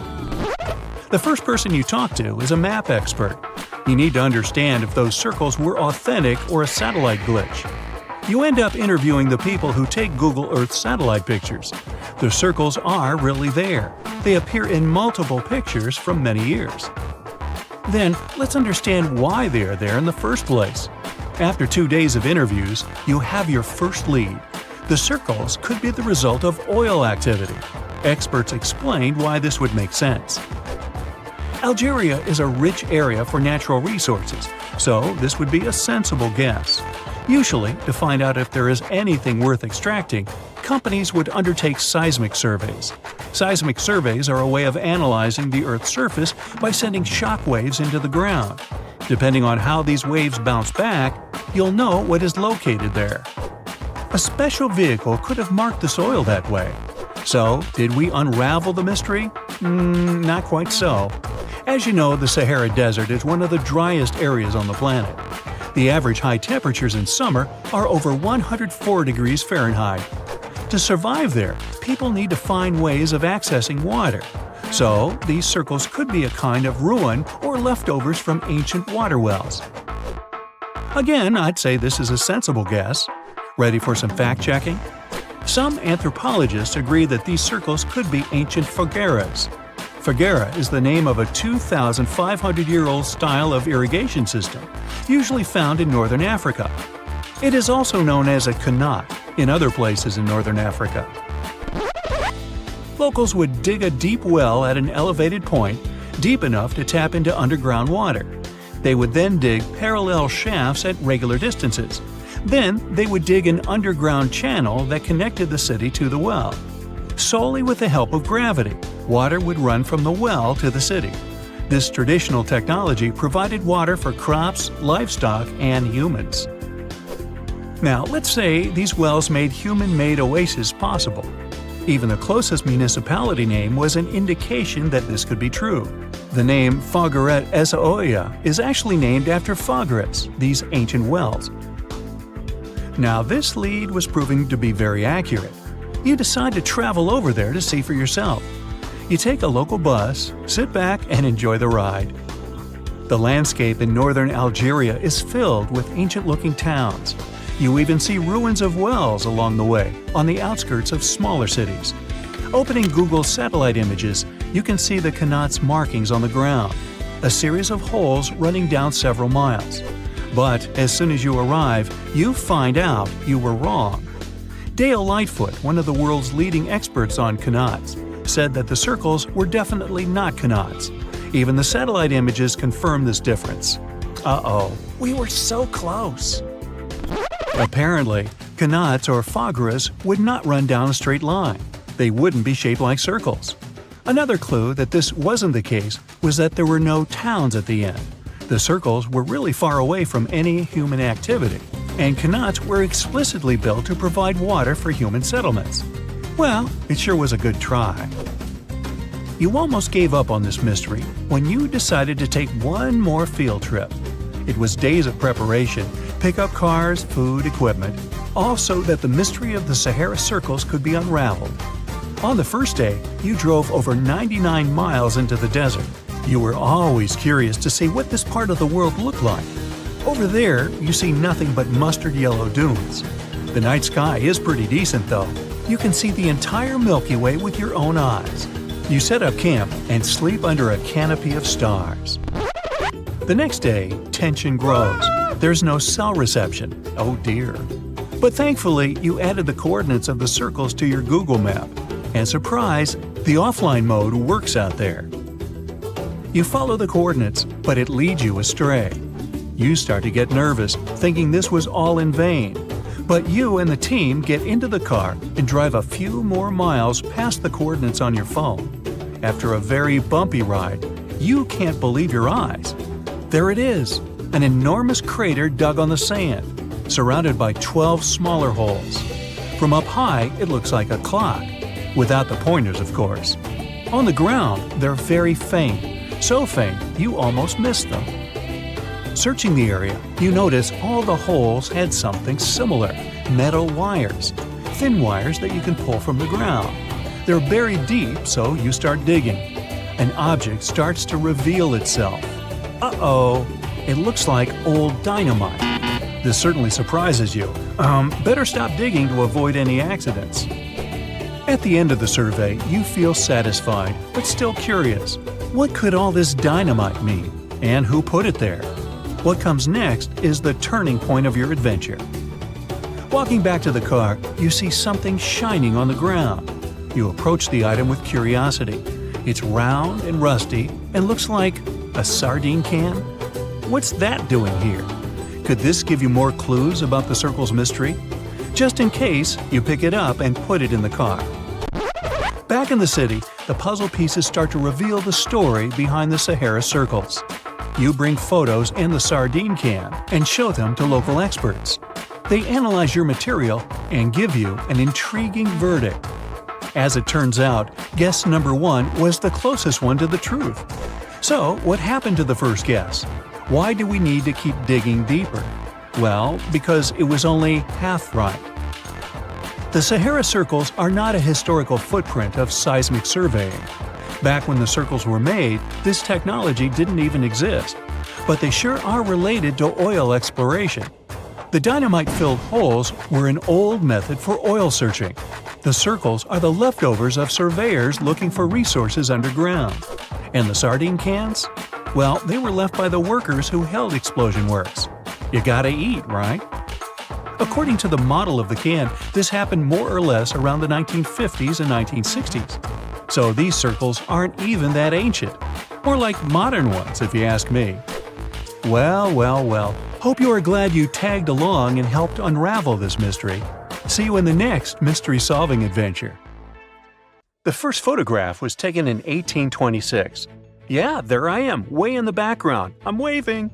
The first person you talk to is a map expert. You need to understand if those circles were authentic or a satellite glitch. You end up interviewing the people who take Google Earth satellite pictures. The circles are really there. They appear in multiple pictures from many years. Then, let's understand why they are there in the first place. After 2 days of interviews, you have your first lead. The circles could be the result of oil activity. Experts explained why this would make sense. Algeria is a rich area for natural resources, so this would be a sensible guess. Usually, to find out if there is anything worth extracting, companies would undertake seismic surveys. Seismic surveys are a way of analyzing the Earth's surface by sending shock waves into the ground. Depending on how these waves bounce back, you'll know what is located there. A special vehicle could have marked the soil that way. So, did we unravel the mystery? Not quite so. As you know, the Sahara Desert is one of the driest areas on the planet. The average high temperatures in summer are over 104 degrees Fahrenheit. To survive there, people need to find ways of accessing water. So, these circles could be a kind of ruin or leftovers from ancient water wells. Again, I'd say this is a sensible guess. Ready for some fact-checking? Some anthropologists agree that these circles could be ancient fogueras. Foguera is the name of a 2,500-year-old style of irrigation system, usually found in northern Africa. It is also known as a qanat in other places in northern Africa. Locals would dig a deep well at an elevated point, deep enough to tap into underground water. They would then dig parallel shafts at regular distances. Then they would dig an underground channel that connected the city to the well. Solely with the help of gravity, water would run from the well to the city. This traditional technology provided water for crops, livestock, and humans. Now, let's say these wells made human-made oases possible. Even the closest municipality name was an indication that this could be true. The name Fogueret Essaouira is actually named after Foguerets, these ancient wells. Now, this lead was proving to be very accurate. You decide to travel over there to see for yourself. You take a local bus, sit back, and enjoy the ride. The landscape in northern Algeria is filled with ancient-looking towns. You even see ruins of wells along the way, on the outskirts of smaller cities. Opening Google satellite images, you can see the Qanat's markings on the ground, a series of holes running down several miles. But as soon as you arrive, you find out you were wrong. Dale Lightfoot, one of the world's leading experts on Qanats, said that the circles were definitely not Qanats. Even the satellite images confirm this difference. Uh-oh, we were so close. Apparently, Qanats or Fagras would not run down a straight line. They wouldn't be shaped like circles. Another clue that this wasn't the case was that there were no towns at the end. The circles were really far away from any human activity, and Qanats were explicitly built to provide water for human settlements. Well, it sure was a good try. You almost gave up on this mystery when you decided to take one more field trip. It was days of preparation, pick up cars, food, equipment, all so that the mystery of the Sahara Circles could be unraveled. On the first day, you drove over 99 miles into the desert. You were always curious to see what this part of the world looked like. Over there, you see nothing but mustard yellow dunes. The night sky is pretty decent, though. You can see the entire Milky Way with your own eyes. You set up camp and sleep under a canopy of stars. The next day, tension grows. There's no cell reception. Oh dear. But thankfully, you added the coordinates of the circles to your Google map. And surprise, the offline mode works out there. You follow the coordinates, but it leads you astray. You start to get nervous, thinking this was all in vain. But you and the team get into the car and drive a few more miles past the coordinates on your phone. After a very bumpy ride, you can't believe your eyes. There it is, an enormous crater dug on the sand, surrounded by 12 smaller holes. From up high, it looks like a clock, without the pointers, of course. On the ground, they're very faint, so faint you almost miss them. Searching the area, you notice all the holes had something similar, metal wires, thin wires that you can pull from the ground. They're buried deep, so you start digging. An object starts to reveal itself. Uh-oh, it looks like old dynamite. This certainly surprises you. Better stop digging to avoid any accidents. At the end of the survey, you feel satisfied, but still curious. What could all this dynamite mean? And who put it there? What comes next is the turning point of your adventure. Walking back to the car, you see something shining on the ground. You approach the item with curiosity. It's round and rusty and looks like a sardine can? What's that doing here? Could this give you more clues about the circle's mystery? Just in case, you pick it up and put it in the car. Back in the city, the puzzle pieces start to reveal the story behind the Sahara Circles. You bring photos and the sardine can and show them to local experts. They analyze your material and give you an intriguing verdict. As it turns out, guess number 1 was the closest one to the truth. So, what happened to the first guess? Why do we need to keep digging deeper? Well, because it was only half right. The Sahara Circles are not a historical footprint of seismic surveying. Back when the circles were made, this technology didn't even exist. But they sure are related to oil exploration. The dynamite-filled holes were an old method for oil searching. The circles are the leftovers of surveyors looking for resources underground. And the sardine cans? Well, they were left by the workers who held explosion works. You gotta eat, right? According to the model of the can, this happened more or less around the 1950s and 1960s. So these circles aren't even that ancient. More like modern ones, if you ask me. Well. Hope you are glad you tagged along and helped unravel this mystery. See you in the next mystery-solving adventure. The first photograph was taken in 1826. Yeah, there I am, way in the background. I'm waving.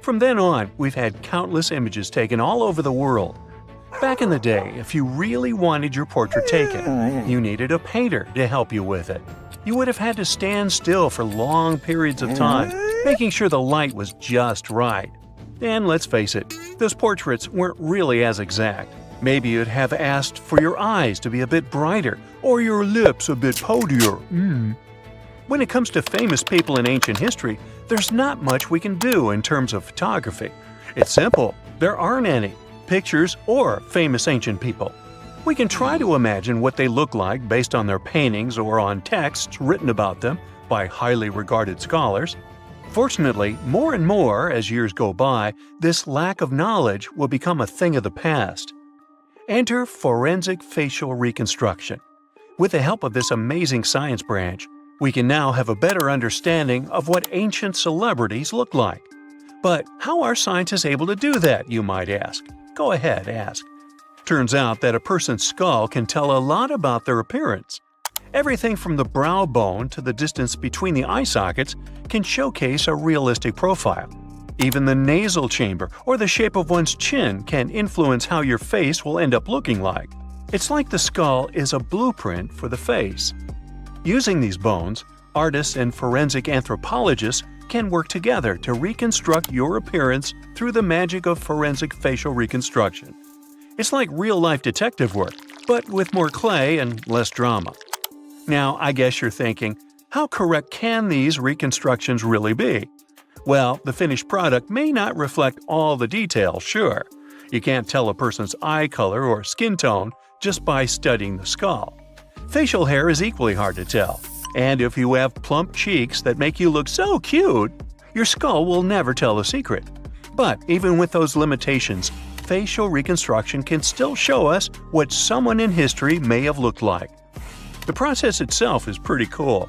From then on, we've had countless images taken all over the world. Back in the day, if you really wanted your portrait taken, you needed a painter to help you with it. You would have had to stand still for long periods of time, making sure the light was just right. And let's face it, those portraits weren't really as exact. Maybe you'd have asked for your eyes to be a bit brighter or your lips a bit poutier. When it comes to famous people in ancient history, there's not much we can do in terms of photography. It's simple. There aren't any pictures or famous ancient people. We can try to imagine what they look like based on their paintings or on texts written about them by highly regarded scholars. Fortunately, more and more as years go by, this lack of knowledge will become a thing of the past. Enter forensic facial reconstruction. With the help of this amazing science branch, we can now have a better understanding of what ancient celebrities look like. But how are scientists able to do that, you might ask? Go ahead, ask. Turns out that a person's skull can tell a lot about their appearance. Everything from the brow bone to the distance between the eye sockets can showcase a realistic profile. Even the nasal chamber or the shape of one's chin can influence how your face will end up looking like. It's like the skull is a blueprint for the face. Using these bones, artists and forensic anthropologists can work together to reconstruct your appearance through the magic of forensic facial reconstruction. It's like real-life detective work, but with more clay and less drama. Now, I guess you're thinking, how correct can these reconstructions really be? Well, the finished product may not reflect all the details, sure. You can't tell a person's eye color or skin tone just by studying the skull. Facial hair is equally hard to tell, and if you have plump cheeks that make you look so cute, your skull will never tell the secret. But even with those limitations, facial reconstruction can still show us what someone in history may have looked like. The process itself is pretty cool.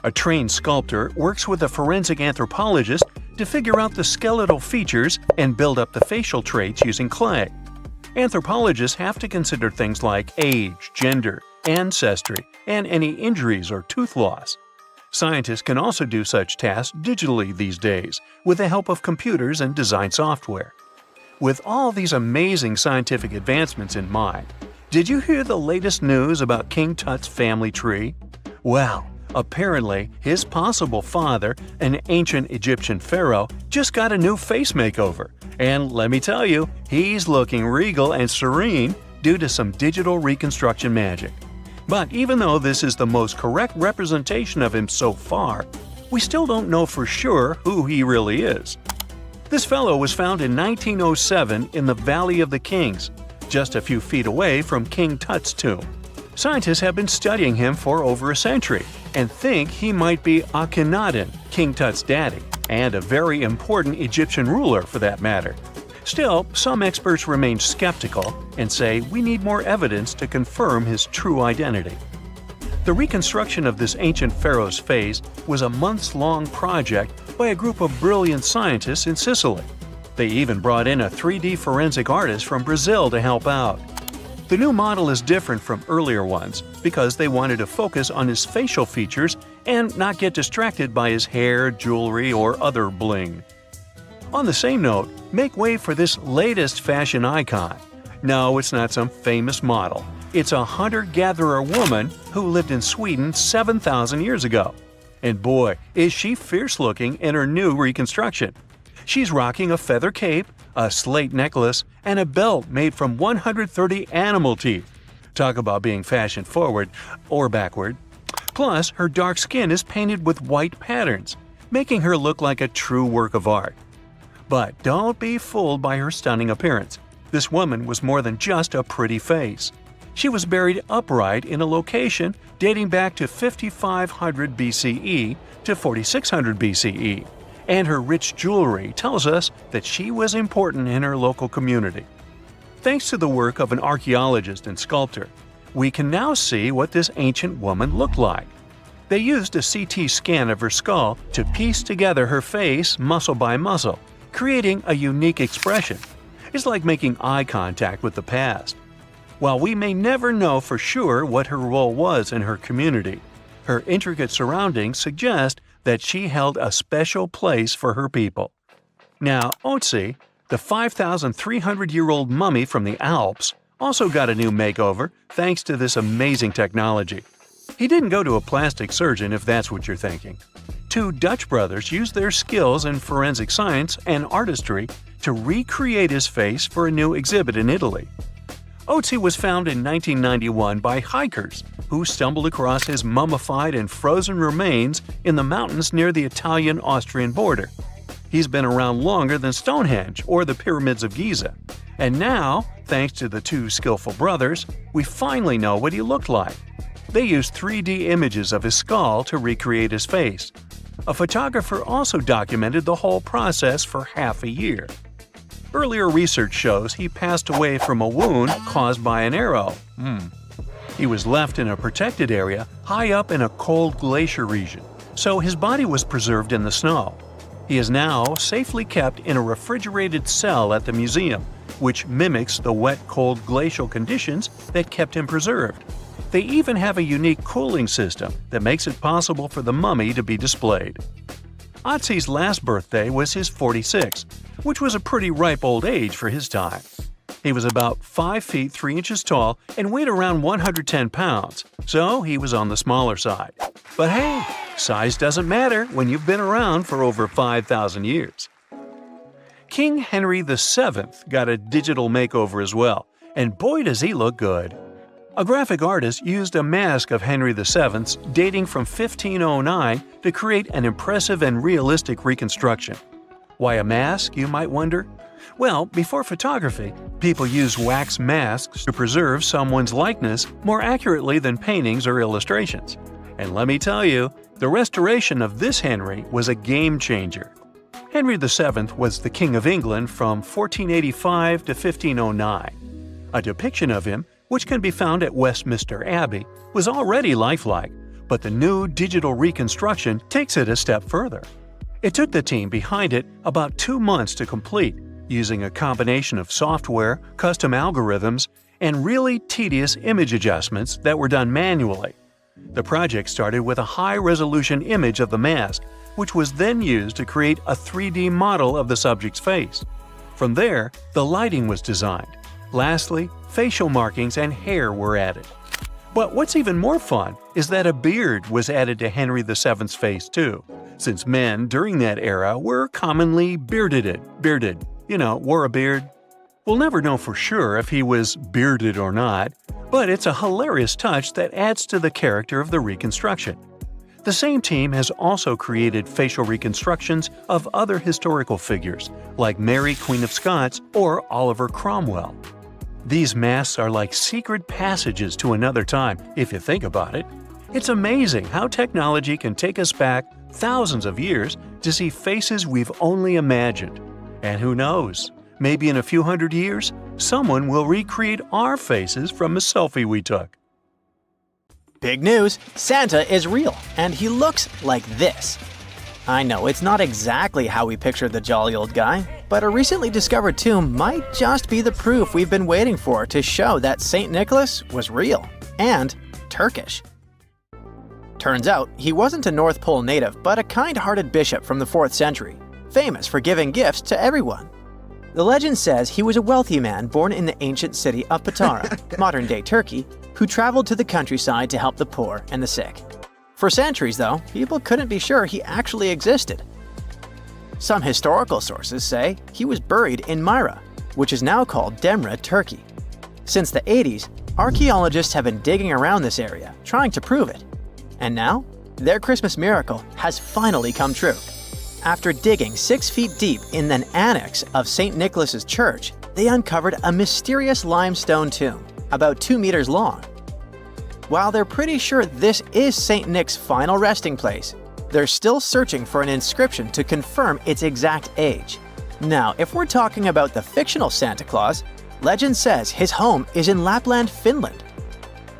A trained sculptor works with a forensic anthropologist to figure out the skeletal features and build up the facial traits using clay. Anthropologists have to consider things like age, gender, ancestry, and any injuries or tooth loss. Scientists can also do such tasks digitally these days with the help of computers and design software. With all these amazing scientific advancements in mind, did you hear the latest news about King Tut's family tree? Well, apparently his possible father, an ancient Egyptian pharaoh, just got a new face makeover. And let me tell you, he's looking regal and serene due to some digital reconstruction magic. But even though this is the most correct representation of him so far, we still don't know for sure who he really is. This fellow was found in 1907 in the Valley of the Kings, just a few feet away from King Tut's tomb. Scientists have been studying him for over a century and think he might be Akhenaten, King Tut's daddy, and a very important Egyptian ruler for that matter. Still, some experts remain skeptical and say we need more evidence to confirm his true identity. The reconstruction of this ancient pharaoh's face was a months-long project by a group of brilliant scientists in Sicily. They even brought in a 3D forensic artist from Brazil to help out. The new model is different from earlier ones because they wanted to focus on his facial features and not get distracted by his hair, jewelry, or other bling. On the same note, make way for this latest fashion icon. No, it's not some famous model. It's a hunter-gatherer woman who lived in Sweden 7,000 years ago. And boy, is she fierce-looking in her new reconstruction. She's rocking a feather cape, a slate necklace, and a belt made from 130 animal teeth. Talk about being fashion-forward or backward. Plus, her dark skin is painted with white patterns, making her look like a true work of art. But don't be fooled by her stunning appearance. This woman was more than just a pretty face. She was buried upright in a location dating back to 5500 BCE to 4600 BCE, and her rich jewelry tells us that she was important in her local community. Thanks to the work of an archaeologist and sculptor, we can now see what this ancient woman looked like. They used a CT scan of her skull to piece together her face muscle by muscle, creating a unique expression. It's like making eye contact with the past. While we may never know for sure what her role was in her community, her intricate surroundings suggest that she held a special place for her people. Now, Otzi, the 5,300-year-old mummy from the Alps, also got a new makeover thanks to this amazing technology. He didn't go to a plastic surgeon if that's what you're thinking. Two Dutch brothers used their skills in forensic science and artistry to recreate his face for a new exhibit in Italy. Otzi was found in 1991 by hikers who stumbled across his mummified and frozen remains in the mountains near the Italian-Austrian border. He's been around longer than Stonehenge or the Pyramids of Giza. And now, thanks to the two skillful brothers, we finally know what he looked like. They used 3D images of his skull to recreate his face. A photographer also documented the whole process for half a year. Earlier research shows he passed away from a wound caused by an arrow. He was left in a protected area high up in a cold glacier region, so his body was preserved in the snow. He is now safely kept in a refrigerated cell at the museum, which mimics the wet, cold glacial conditions that kept him preserved. They even have a unique cooling system that makes it possible for the mummy to be displayed. Otzi's last birthday was his 46th, which was a pretty ripe old age for his time. He was about 5 feet 3 inches tall and weighed around 110 pounds, so he was on the smaller side. But hey, size doesn't matter when you've been around for over 5,000 years. King Henry VII got a digital makeover as well, and boy does he look good. A graphic artist used a mask of Henry VII's dating from 1509 to create an impressive and realistic reconstruction. Why a mask, you might wonder? Well, before photography, people used wax masks to preserve someone's likeness more accurately than paintings or illustrations. And let me tell you, the restoration of this Henry was a game changer. Henry VII was the King of England from 1485 to 1509. A depiction of him, which can be found at Westminster Abbey, was already lifelike, but the new digital reconstruction takes it a step further. It took the team behind it about 2 months to complete, using a combination of software, custom algorithms, and really tedious image adjustments that were done manually. The project started with a high-resolution image of the mask, which was then used to create a 3D model of the subject's face. From there, the lighting was designed. Lastly, facial markings and hair were added. But what's even more fun is that a beard was added to Henry VII's face too, since men during that era were commonly bearded, wore a beard. We'll never know for sure if he was bearded or not, but it's a hilarious touch that adds to the character of the reconstruction. The same team has also created facial reconstructions of other historical figures, like Mary Queen of Scots or Oliver Cromwell. These masks are like secret passages to another time, if you think about it. It's amazing how technology can take us back thousands of years to see faces we've only imagined. And who knows, maybe in a few hundred years, someone will recreate our faces from a selfie we took. Big news! Santa is real, and he looks like this. I know it's not exactly how we pictured the jolly old guy, but a recently discovered tomb might just be the proof we've been waiting for to show that St. Nicholas was real and Turkish. Turns out, he wasn't a North Pole native, but a kind-hearted bishop from the 4th century, famous for giving gifts to everyone. The legend says he was a wealthy man born in the ancient city of Patara, modern-day Turkey, who traveled to the countryside to help the poor and the sick. For centuries, though, people couldn't be sure he actually existed. Some historical sources say he was buried in Myra, which is now called Demre, Turkey. Since the 80s, archaeologists have been digging around this area, trying to prove it. And now, their Christmas miracle has finally come true. After digging 6 feet deep in an annex of St. Nicholas's church, they uncovered a mysterious limestone tomb, about 2 meters long. While they're pretty sure this is St. Nick's final resting place, they're still searching for an inscription to confirm its exact age. Now, if we're talking about the fictional Santa Claus, legend says his home is in Lapland, Finland.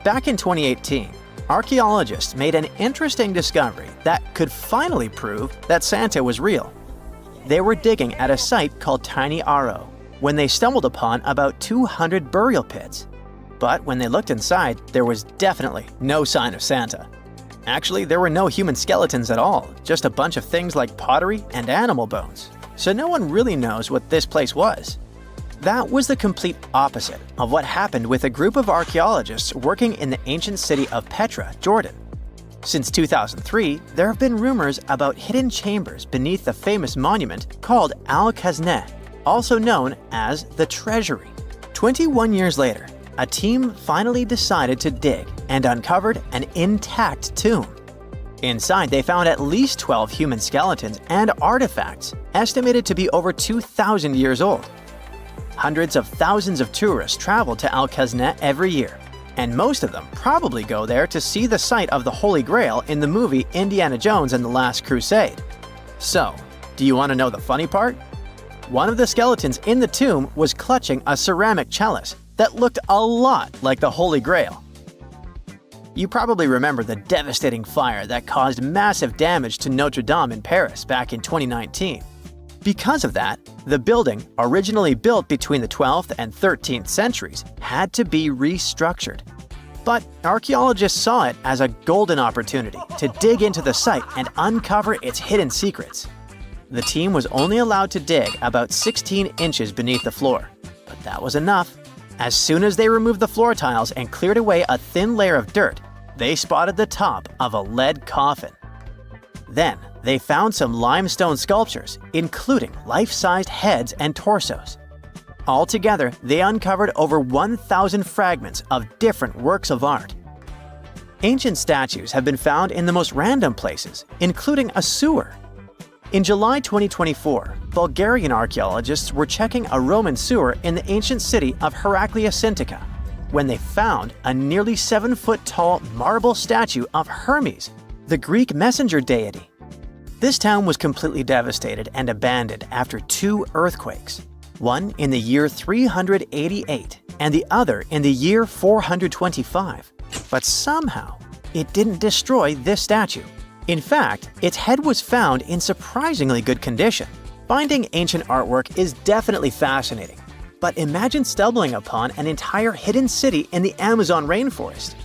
Back in 2018, archaeologists made an interesting discovery that could finally prove that Santa was real. They were digging at a site called Tiny Aro when they stumbled upon about 200 burial pits. But when they looked inside, there was definitely no sign of Santa. Actually, there were no human skeletons at all, just a bunch of things like pottery and animal bones. So no one really knows what this place was. That was the complete opposite of what happened with a group of archaeologists working in the ancient city of Petra, Jordan. Since 2003, there have been rumors about hidden chambers beneath the famous monument called Al-Khazneh, also known as the Treasury. 21 years later, a team finally decided to dig and uncovered an intact tomb. Inside, they found at least 12 human skeletons and artifacts, estimated to be over 2,000 years old. Hundreds of thousands of tourists travel to Al-Khazneh every year, and most of them probably go there to see the site of the Holy Grail in the movie Indiana Jones and the Last Crusade. So, do you want to know the funny part? One of the skeletons in the tomb was clutching a ceramic chalice that looked a lot like the Holy Grail. You probably remember the devastating fire that caused massive damage to Notre Dame in Paris back in 2019. Because of that, the building, originally built between the 12th and 13th centuries, had to be restructured. But archaeologists saw it as a golden opportunity to dig into the site and uncover its hidden secrets. The team was only allowed to dig about 16 inches beneath the floor, but that was enough. As soon as they removed the floor tiles and cleared away a thin layer of dirt, they spotted the top of a lead coffin. Then, they found some limestone sculptures, including life-sized heads and torsos. Altogether, they uncovered over 1,000 fragments of different works of art. Ancient statues have been found in the most random places, including a sewer. In July 2024, Bulgarian archaeologists were checking a Roman sewer in the ancient city of Heraclea Sintica when they found a nearly 7-foot-tall marble statue of Hermes, the Greek messenger deity. This town was completely devastated and abandoned after 2 earthquakes, one in the year 388 and the other in the year 425. But somehow, it didn't destroy this statue. In fact, its head was found in surprisingly good condition. Finding ancient artwork is definitely fascinating, but imagine stumbling upon an entire hidden city in the Amazon rainforest.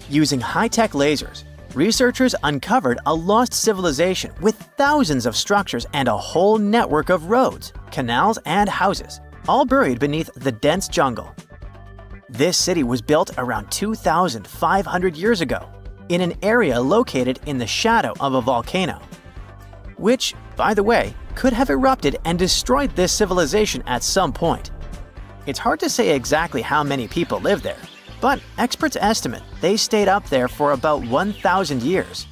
Using high-tech lasers, researchers uncovered a lost civilization with thousands of structures and a whole network of roads, canals, and houses, all buried beneath the dense jungle. This city was built around 2,500 years ago, in an area located in the shadow of a volcano, which, by the way, could have erupted and destroyed this civilization at some point. It's hard to say exactly how many people live there, but experts estimate they stayed up there for about 1,000 years.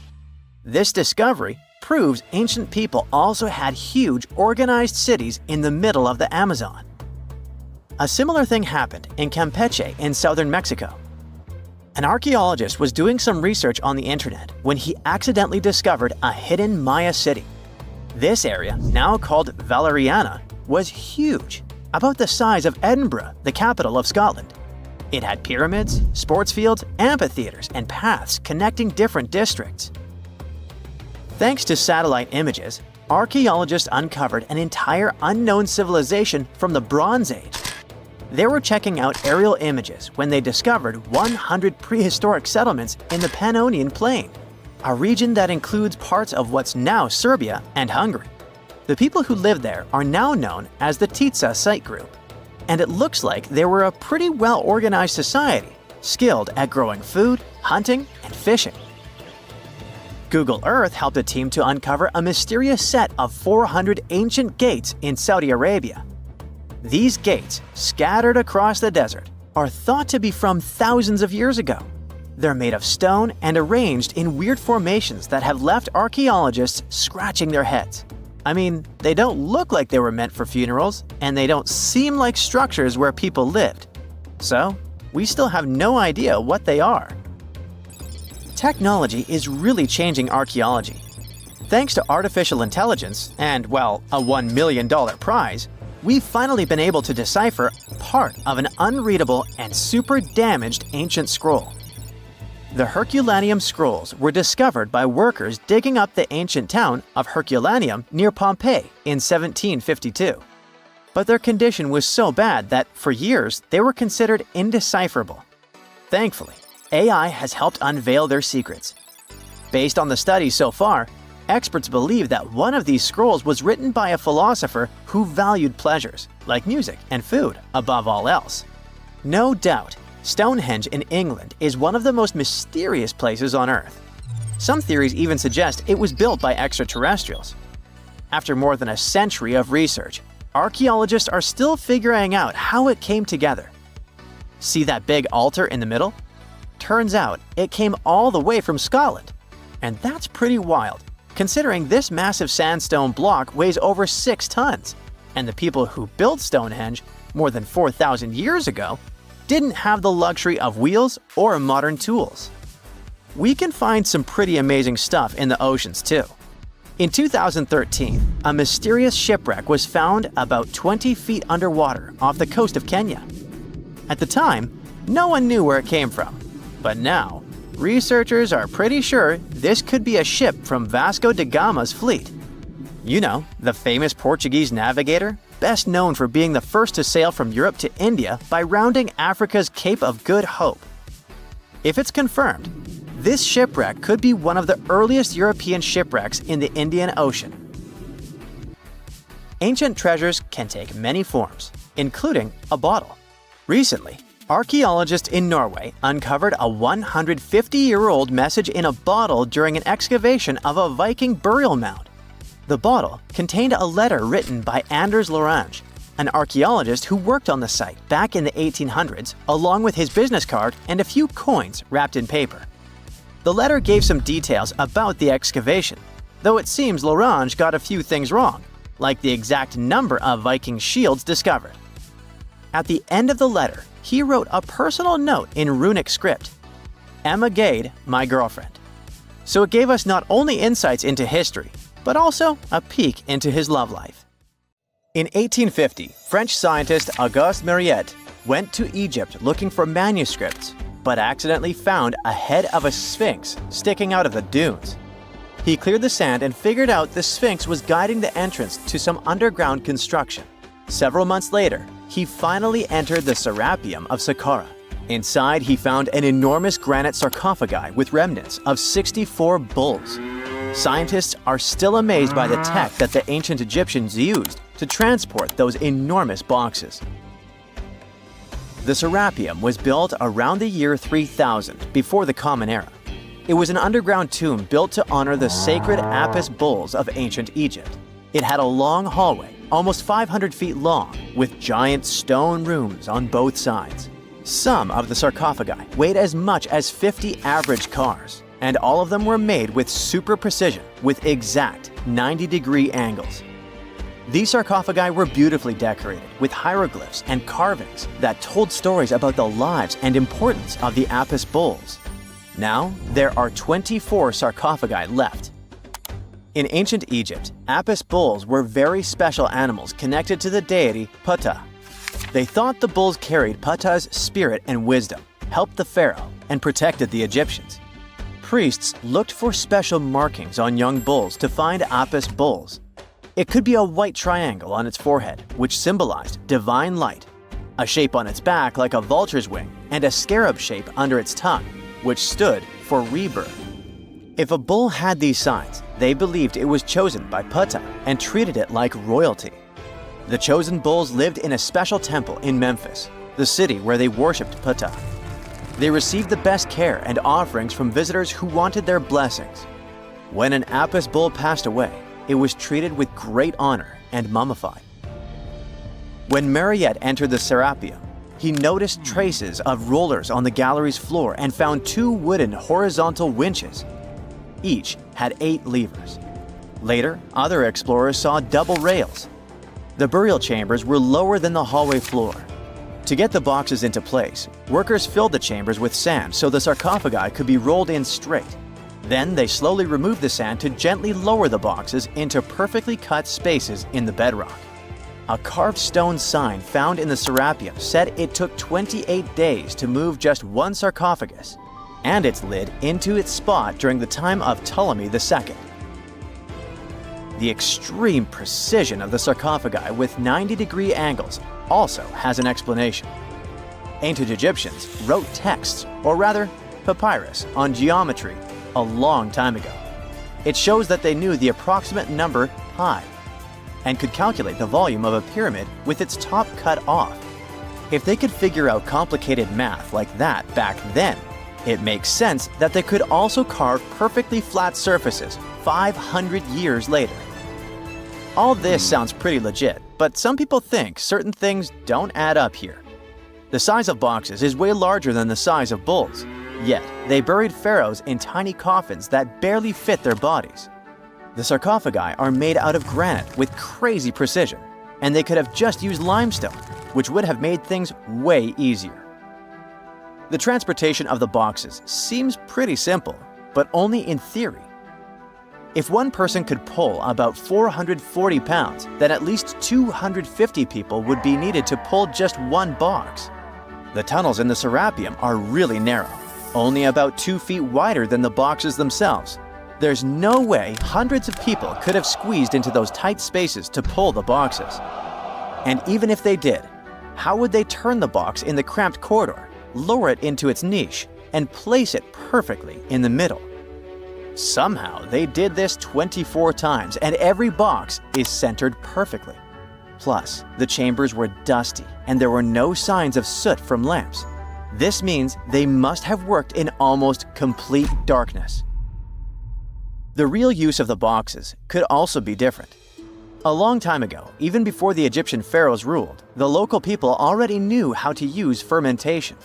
This discovery proves ancient people also had huge organized cities in the middle of the Amazon. A similar thing happened in Campeche in southern Mexico. An archaeologist was doing some research on the internet when he accidentally discovered a hidden Maya city. This area, now called Valeriana, was huge, about the size of Edinburgh, the capital of Scotland. It had pyramids, sports fields, amphitheaters, and paths connecting different districts. Thanks to satellite images, archaeologists uncovered an entire unknown civilization from the Bronze Age. They were checking out aerial images when they discovered 100 prehistoric settlements in the Pannonian Plain, a region that includes parts of what's now Serbia and Hungary. The people who lived there are now known as the Titsa Site Group, and it looks like they were a pretty well-organized society, skilled at growing food, hunting, and fishing. Google Earth helped a team to uncover a mysterious set of 400 ancient gates in Saudi Arabia. These gates, scattered across the desert, are thought to be from thousands of years ago. They're made of stone and arranged in weird formations that have left archaeologists scratching their heads. I mean, they don't look like they were meant for funerals, and they don't seem like structures where people lived. So, we still have no idea what they are. Technology is really changing archaeology. Thanks to artificial intelligence and, well, a $1 million prize, we've finally been able to decipher part of an unreadable and super damaged ancient scroll. The Herculaneum scrolls were discovered by workers digging up the ancient town of Herculaneum near Pompeii in 1752. But their condition was so bad that, for years, they were considered indecipherable. Thankfully, AI has helped unveil their secrets. Based on the studies so far, experts believe that one of these scrolls was written by a philosopher who valued pleasures, like music and food, above all else. No doubt, Stonehenge in England is one of the most mysterious places on Earth. Some theories even suggest it was built by extraterrestrials. After more than a century of research, archaeologists are still figuring out how it came together. See that big altar in the middle? Turns out it came all the way from Scotland. And that's pretty wild, considering this massive sandstone block weighs over 6 tons, and the people who built Stonehenge more than 4,000 years ago didn't have the luxury of wheels or modern tools. We can find some pretty amazing stuff in the oceans too. In 2013, a mysterious shipwreck was found about 20 feet underwater off the coast of Kenya. At the time, no one knew where it came from, but now, researchers are pretty sure this could be a ship from Vasco da Gama's fleet. You know, the famous Portuguese navigator, best known for being the first to sail from Europe to India by rounding Africa's Cape of Good Hope. If it's confirmed, this shipwreck could be one of the earliest European shipwrecks in the Indian Ocean. Ancient treasures can take many forms, including a bottle. Recently, archaeologists in Norway uncovered a 150-year-old message in a bottle during an excavation of a Viking burial mound. The bottle contained a letter written by Anders Lorange, an archaeologist who worked on the site back in the 1800s, along with his business card and a few coins wrapped in paper. The letter gave some details about the excavation, though it seems Lorange got a few things wrong, like the exact number of Viking shields discovered. At the end of the letter, he wrote a personal note in runic script, "Emma Gade, my girlfriend." So it gave us not only insights into history, but also a peek into his love life. In 1850, French scientist Auguste Mariette went to Egypt looking for manuscripts, but accidentally found a head of a sphinx sticking out of the dunes. He cleared the sand and figured out the sphinx was guiding the entrance to some underground construction. Several months later, he finally entered the Serapeum of Saqqara. Inside, he found an enormous granite sarcophagi with remnants of 64 bulls. Scientists are still amazed by the tech that the ancient Egyptians used to transport those enormous boxes. The Serapeum was built around the year 3000 before the Common Era. It was an underground tomb built to honor the sacred Apis bulls of ancient Egypt. It had a long hallway, almost 500 feet long, with giant stone rooms on both sides. Some of the sarcophagi weighed as much as 50 average cars, and all of them were made with super precision, with exact 90-degree angles. These sarcophagi were beautifully decorated with hieroglyphs and carvings that told stories about the lives and importance of the Apis bulls. Now, there are 24 sarcophagi left. In ancient Egypt, Apis bulls were very special animals connected to the deity Ptah. They thought the bulls carried Ptah's spirit and wisdom, helped the pharaoh, and protected the Egyptians. Priests looked for special markings on young bulls to find Apis bulls. It could be a white triangle on its forehead, which symbolized divine light, a shape on its back like a vulture's wing, and a scarab shape under its tongue, which stood for rebirth. If a bull had these signs, they believed it was chosen by Ptah and treated it like royalty. The chosen bulls lived in a special temple in Memphis, the city where they worshipped Ptah. They received the best care and offerings from visitors who wanted their blessings. When an Apis bull passed away, it was treated with great honor and mummified. When Mariette entered the Serapeum, he noticed traces of rollers on the gallery's floor and found 2 wooden horizontal winches. Each had 8 levers. Later, other explorers saw double rails. The burial chambers were lower than the hallway floor. To get the boxes into place, workers filled the chambers with sand so the sarcophagi could be rolled in straight. Then they slowly removed the sand to gently lower the boxes into perfectly cut spaces in the bedrock. A carved stone sign found in the Serapeum said it took 28 days to move just one sarcophagus and its lid into its spot during the time of Ptolemy II. The extreme precision of the sarcophagi with 90-degree angles also has an explanation. Ancient Egyptians wrote texts, or rather, papyrus, on geometry a long time ago. It shows that they knew the approximate number pi and could calculate the volume of a pyramid with its top cut off. If they could figure out complicated math like that back then, it makes sense that they could also carve perfectly flat surfaces 500 years later. All this sounds pretty legit, but some people think certain things don't add up here. The size of boxes is way larger than the size of bulls, yet they buried pharaohs in tiny coffins that barely fit their bodies. The sarcophagi are made out of granite with crazy precision, and they could have just used limestone, which would have made things way easier. The transportation of the boxes seems pretty simple, but only in theory. If one person could pull about 440 pounds, then at least 250 people would be needed to pull just one box. The tunnels in the Serapeum are really narrow, only about 2 feet wider than the boxes themselves. There's no way hundreds of people could have squeezed into those tight spaces to pull the boxes. And even if they did, how would they turn the box in the cramped corridor, lower it into its niche, and place it perfectly in the middle? Somehow they did this 24 times, and every box is centered perfectly. Plus, the chambers were dusty, and there were no signs of soot from lamps. This means they must have worked in almost complete darkness. The real use of the boxes could also be different. A long time ago, even before the Egyptian pharaohs ruled, the local people already knew how to use fermentation.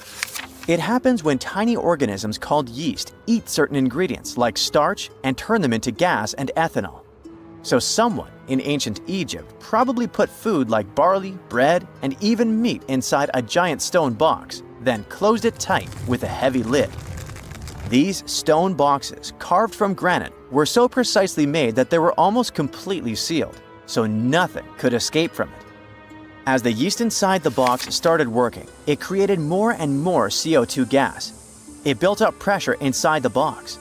It happens when tiny organisms called yeast eat certain ingredients like starch and turn them into gas and ethanol. So someone in ancient Egypt probably put food like barley, bread, and even meat inside a giant stone box, then closed it tight with a heavy lid. These stone boxes, carved from granite, were so precisely made that they were almost completely sealed, so nothing could escape from it. As the yeast inside the box started working, it created more and more CO2 gas. It built up pressure inside the box.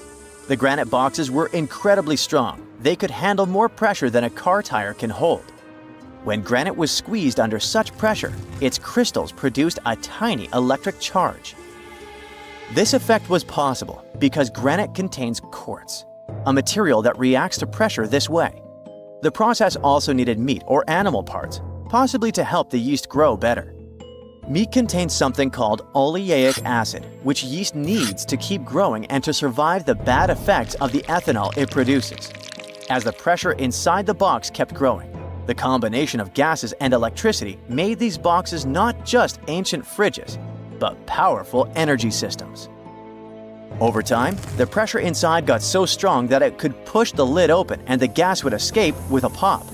The granite boxes were incredibly strong. They could handle more pressure than a car tire can hold. When granite was squeezed under such pressure, its crystals produced a tiny electric charge. This effect was possible because granite contains quartz, a material that reacts to pressure this way. The process also needed meat or animal parts, possibly to help the yeast grow better. Meat contains something called oleic acid, which yeast needs to keep growing and to survive the bad effects of the ethanol it produces. As the pressure inside the box kept growing, the combination of gases and electricity made these boxes not just ancient fridges, but powerful energy systems. Over time, the pressure inside got so strong that it could push the lid open and the gas would escape with a pop.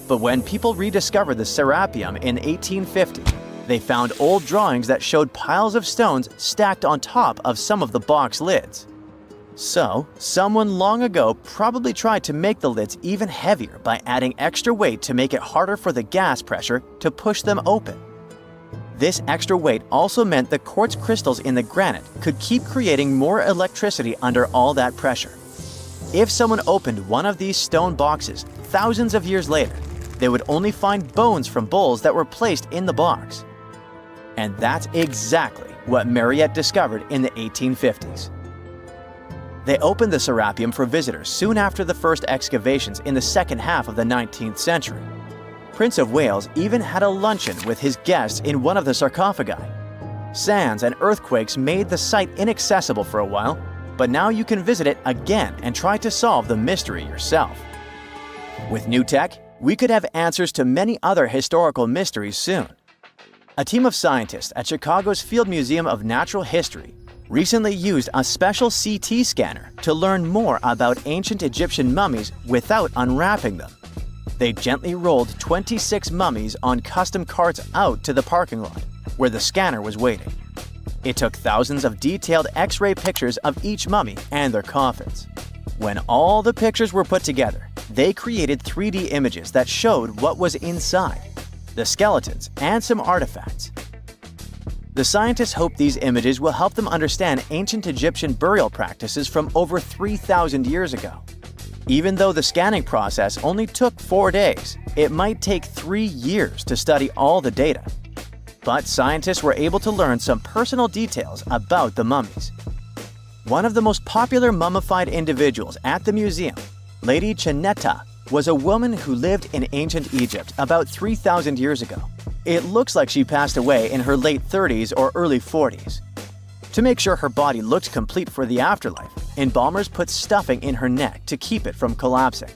But when people rediscovered the Serapeum in 1850, they found old drawings that showed piles of stones stacked on top of some of the box lids. So, someone long ago probably tried to make the lids even heavier by adding extra weight to make it harder for the gas pressure to push them open. This extra weight also meant the quartz crystals in the granite could keep creating more electricity under all that pressure. If someone opened one of these stone boxes thousands of years later, they would only find bones from bulls that were placed in the box. And that's exactly what Mariette discovered in the 1850s. They opened the Serapeum for visitors soon after the first excavations in the second half of the 19th century. Prince of Wales even had a luncheon with his guests in one of the sarcophagi. Sands and earthquakes made the site inaccessible for a while, but now you can visit it again and try to solve the mystery yourself. With new tech, we could have answers to many other historical mysteries soon. A team of scientists at Chicago's Field Museum of Natural History recently used a special CT scanner to learn more about ancient Egyptian mummies without unwrapping them. They gently rolled 26 mummies on custom carts out to the parking lot, where the scanner was waiting. It took thousands of detailed X-ray pictures of each mummy and their coffins. When all the pictures were put together, they created 3D images that showed what was inside, the skeletons, and some artifacts. The scientists hope these images will help them understand ancient Egyptian burial practices from over 3,000 years ago. Even though the scanning process only took 4 days, it might take 3 years to study all the data. But scientists were able to learn some personal details about the mummies. One of the most popular mummified individuals at the museum, Lady Chineta, was a woman who lived in ancient Egypt about 3,000 years ago. It looks like she passed away in her late 30s or early 40s. To make sure her body looked complete for the afterlife, embalmers put stuffing in her neck to keep it from collapsing.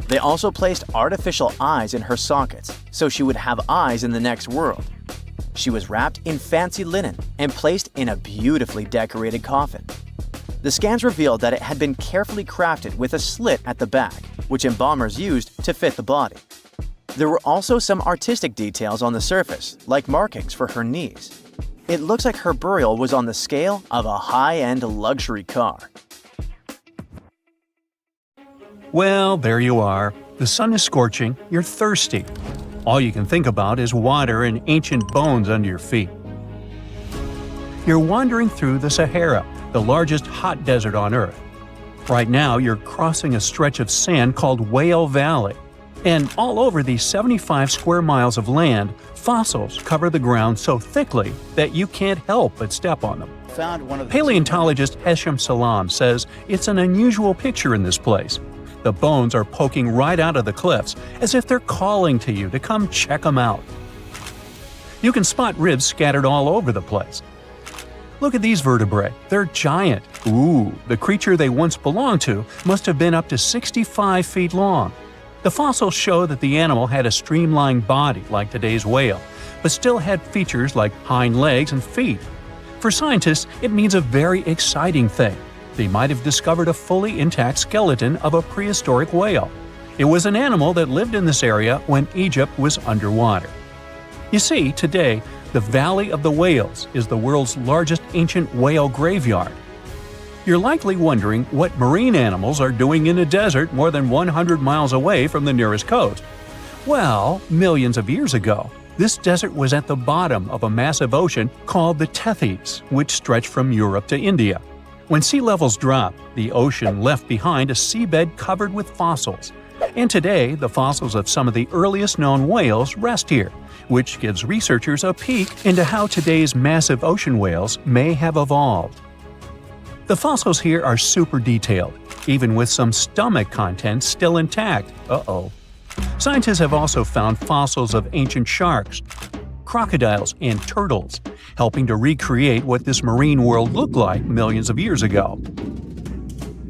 They also placed artificial eyes in her sockets, so she would have eyes in the next world. She was wrapped in fancy linen and placed in a beautifully decorated coffin. The scans revealed that it had been carefully crafted with a slit at the back, which embalmers used to fit the body. There were also some artistic details on the surface, like markings for her knees. It looks like her burial was on the scale of a high-end luxury car. Well, there you are. The sun is scorching, you're thirsty. All you can think about is water and ancient bones under your feet. You're wandering through the Sahara, the largest hot desert on Earth. Right now, you're crossing a stretch of sand called Whale Valley. And all over these 75 square miles of land, fossils cover the ground so thickly that you can't help but step on them. Paleontologist Hesham Salam says it's an unusual picture in this place. The bones are poking right out of the cliffs, as if they're calling to you to come check them out. You can spot ribs scattered all over the place. Look at these vertebrae. They're giant. Ooh, the creature they once belonged to must have been up to 65 feet long. The fossils show that the animal had a streamlined body like today's whale, but still had features like hind legs and feet. For scientists, it means a very exciting thing. They might have discovered a fully intact skeleton of a prehistoric whale. It was an animal that lived in this area when Egypt was underwater. You see, today, the Valley of the Whales is the world's largest ancient whale graveyard. You're likely wondering what marine animals are doing in a desert more than 100 miles away from the nearest coast. Well, millions of years ago, this desert was at the bottom of a massive ocean called the Tethys, which stretched from Europe to India. When sea levels dropped, the ocean left behind a seabed covered with fossils. And today, the fossils of some of the earliest known whales rest here, which gives researchers a peek into how today's massive ocean whales may have evolved. The fossils here are super detailed, even with some stomach contents still intact. Uh-oh. Scientists have also found fossils of ancient sharks, crocodiles, and turtles, helping to recreate what this marine world looked like millions of years ago.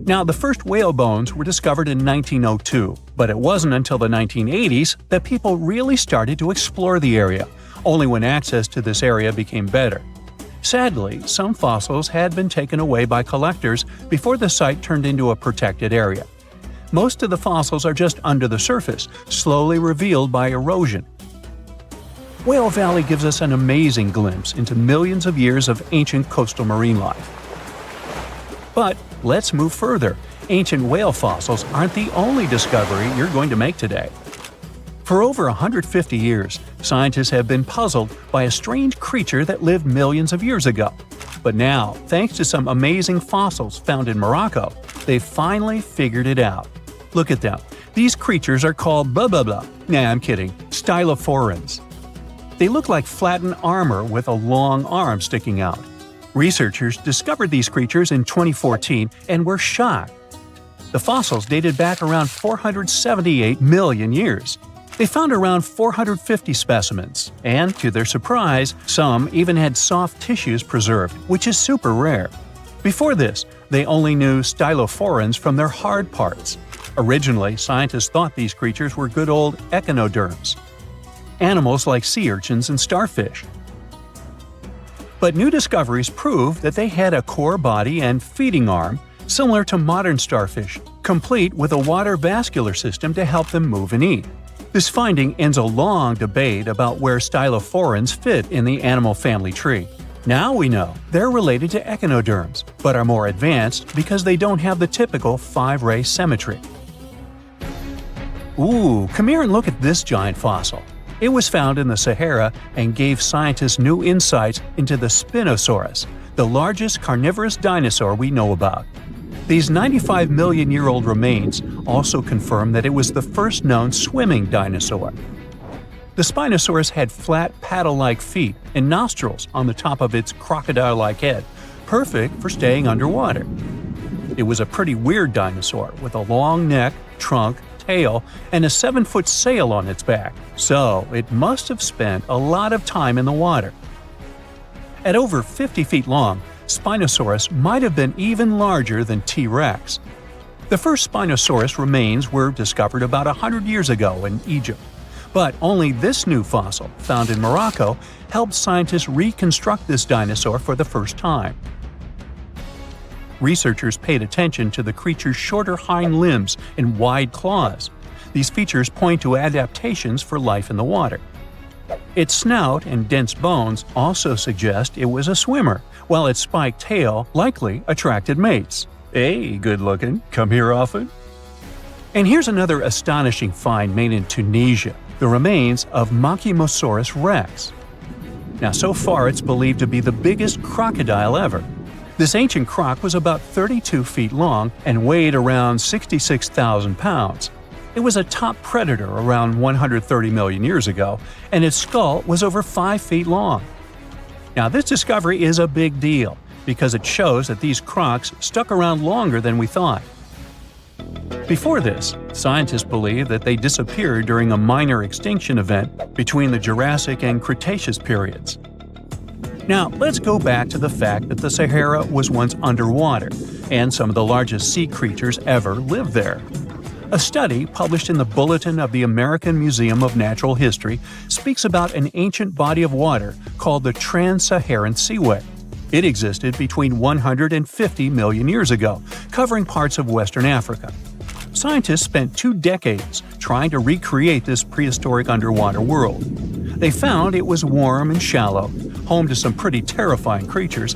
Now, the first whale bones were discovered in 1902, but it wasn't until the 1980s that people really started to explore the area, only when access to this area became better. Sadly, some fossils had been taken away by collectors before the site turned into a protected area. Most of the fossils are just under the surface, slowly revealed by erosion. Whale Valley gives us an amazing glimpse into millions of years of ancient coastal marine life. But let's move further. Ancient whale fossils aren't the only discovery you're going to make today. For over 150 years, scientists have been puzzled by a strange creature that lived millions of years ago. But now, thanks to some amazing fossils found in Morocco, they've finally figured it out. Look at them. These creatures are called blah blah blah. Nah, I'm kidding. Stylophorans. They look like flattened armor with a long arm sticking out. Researchers discovered these creatures in 2014 and were shocked. The fossils dated back around 478 million years. They found around 450 specimens, and to their surprise, some even had soft tissues preserved, which is super rare. Before this, they only knew stylophorans from their hard parts. Originally, scientists thought these creatures were good old echinoderms, animals like sea urchins and starfish. But new discoveries prove that they had a core body and feeding arm similar to modern starfish, complete with a water vascular system to help them move and eat. This finding ends a long debate about where stylophorans fit in the animal family tree. Now we know they're related to echinoderms, but are more advanced because they don't have the typical 5-ray symmetry. Ooh, come here and look at this giant fossil. It was found in the Sahara and gave scientists new insights into the Spinosaurus, the largest carnivorous dinosaur we know about. These 95 million-year-old remains also confirm that it was the first known swimming dinosaur. The Spinosaurus had flat paddle-like feet and nostrils on the top of its crocodile-like head, perfect for staying underwater. It was a pretty weird dinosaur with a long neck, trunk, tail, and a 7-foot sail on its back, so it must have spent a lot of time in the water. At over 50 feet long, Spinosaurus might have been even larger than T-Rex. The first Spinosaurus remains were discovered about 100 years ago in Egypt, But only this new fossil, found in Morocco, helped scientists reconstruct this dinosaur for the first time. Researchers paid attention to the creature's shorter hind limbs and wide claws. These features point to adaptations for life in the water. Its snout and dense bones also suggest it was a swimmer, while its spiked tail likely attracted mates. Hey, good looking, come here often? And here's another astonishing find made in Tunisia, the remains of Machimosaurus rex. Now, so far it's believed to be the biggest crocodile ever. This ancient croc was about 32 feet long and weighed around 66,000 pounds. It was a top predator around 130 million years ago, and its skull was over 5 feet long. Now, this discovery is a big deal because it shows that these crocs stuck around longer than we thought. Before this, scientists believed that they disappeared during a minor extinction event between the Jurassic and Cretaceous periods. Now, let's go back to the fact that the Sahara was once underwater, and some of the largest sea creatures ever lived there. A study published in the Bulletin of the American Museum of Natural History speaks about an ancient body of water called the Trans-Saharan Seaway. It existed between 150 million years ago, covering parts of Western Africa. Scientists spent 2 decades trying to recreate this prehistoric underwater world. They found it was warm and shallow, home to some pretty terrifying creatures,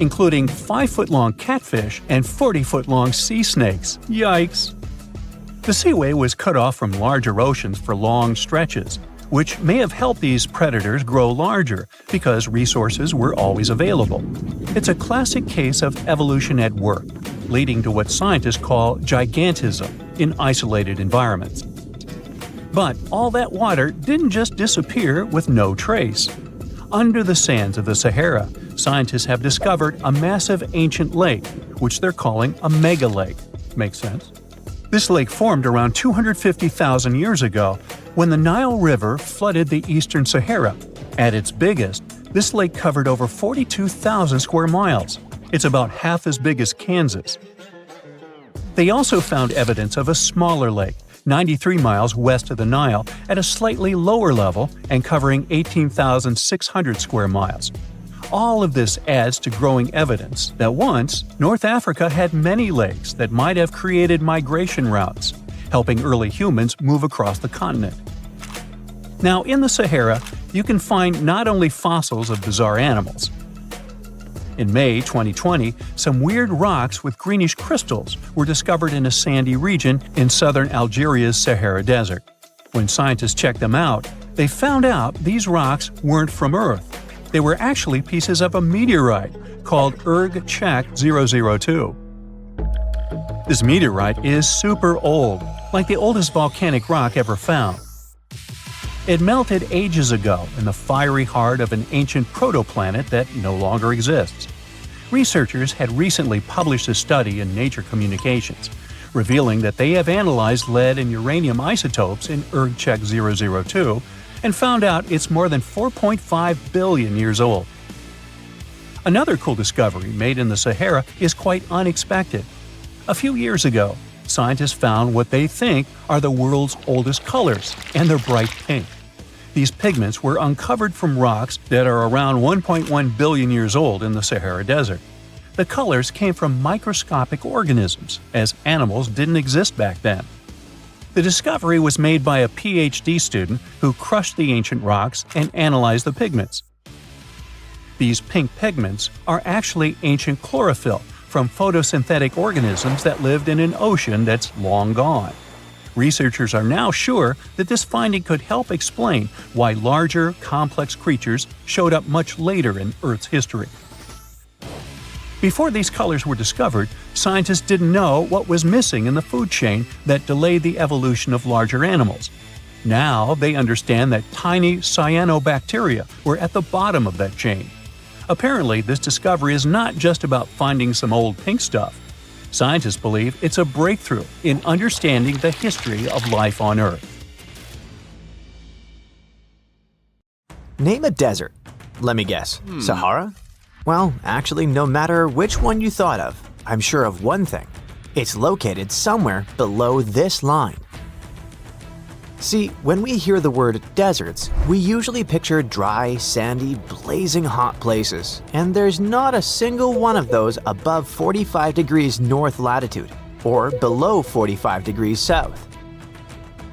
including 5-foot-long catfish and 40-foot-long sea snakes. Yikes! The seaway was cut off from larger oceans for long stretches, which may have helped these predators grow larger because resources were always available. It's a classic case of evolution at work, leading to what scientists call gigantism in isolated environments. But all that water didn't just disappear with no trace. Under the sands of the Sahara, scientists have discovered a massive ancient lake, which they're calling a mega-lake. Makes sense? This lake formed around 250,000 years ago when the Nile River flooded the eastern Sahara. At its biggest, this lake covered over 42,000 square miles. It's about half as big as Kansas. They also found evidence of a smaller lake, 93 miles west of the Nile, at a slightly lower level and covering 18,600 square miles. All of this adds to growing evidence that once, North Africa had many lakes that might have created migration routes, helping early humans move across the continent. Now, in the Sahara, you can find not only fossils of bizarre animals. In May 2020, some weird rocks with greenish crystals were discovered in a sandy region in southern Algeria's Sahara Desert. When scientists checked them out, they found out these rocks weren't from Earth. They were actually pieces of a meteorite called Erg-Chek 002. This meteorite is super old, like the oldest volcanic rock ever found. It melted ages ago in the fiery heart of an ancient protoplanet that no longer exists. Researchers had recently published a study in Nature Communications, revealing that they have analyzed lead and uranium isotopes in Erg-Chek 002 and found out it's more than 4.5 billion years old. Another cool discovery made in the Sahara is quite unexpected. A few years ago, scientists found what they think are the world's oldest colors, and they're bright pink. These pigments were uncovered from rocks that are around 1.1 billion years old in the Sahara Desert. The colors came from microscopic organisms, as animals didn't exist back then. The discovery was made by a PhD student who crushed the ancient rocks and analyzed the pigments. These pink pigments are actually ancient chlorophyll from photosynthetic organisms that lived in an ocean that's long gone. Researchers are now sure that this finding could help explain why larger, complex creatures showed up much later in Earth's history. Before these colors were discovered, scientists didn't know what was missing in the food chain that delayed the evolution of larger animals. Now they understand that tiny cyanobacteria were at the bottom of that chain. Apparently, this discovery is not just about finding some old pink stuff. Scientists believe it's a breakthrough in understanding the history of life on Earth. Name a desert. Let me guess. Sahara? Well, actually, no matter which one you thought of, I'm sure of one thing. It's located somewhere below this line. See, when we hear the word deserts, we usually picture dry, sandy, blazing hot places, and there's not a single one of those above 45 degrees north latitude or below 45 degrees south.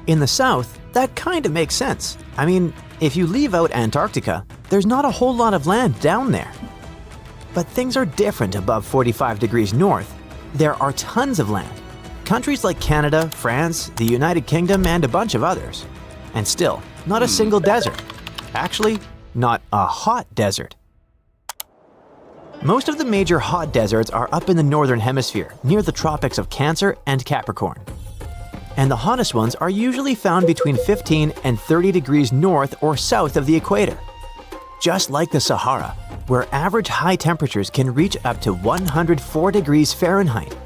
In the south, that kind of makes sense. I mean, if you leave out Antarctica, there's not a whole lot of land down there. But things are different above 45 degrees north. There are tons of land. Countries like Canada, France, the United Kingdom, and a bunch of others. And still, not a single desert. Actually, not a hot desert. Most of the major hot deserts are up in the northern hemisphere, near the tropics of Cancer and Capricorn. And the hottest ones are usually found between 15 and 30 degrees north or south of the equator. Just like the Sahara, where average high temperatures can reach up to 104 degrees Fahrenheit.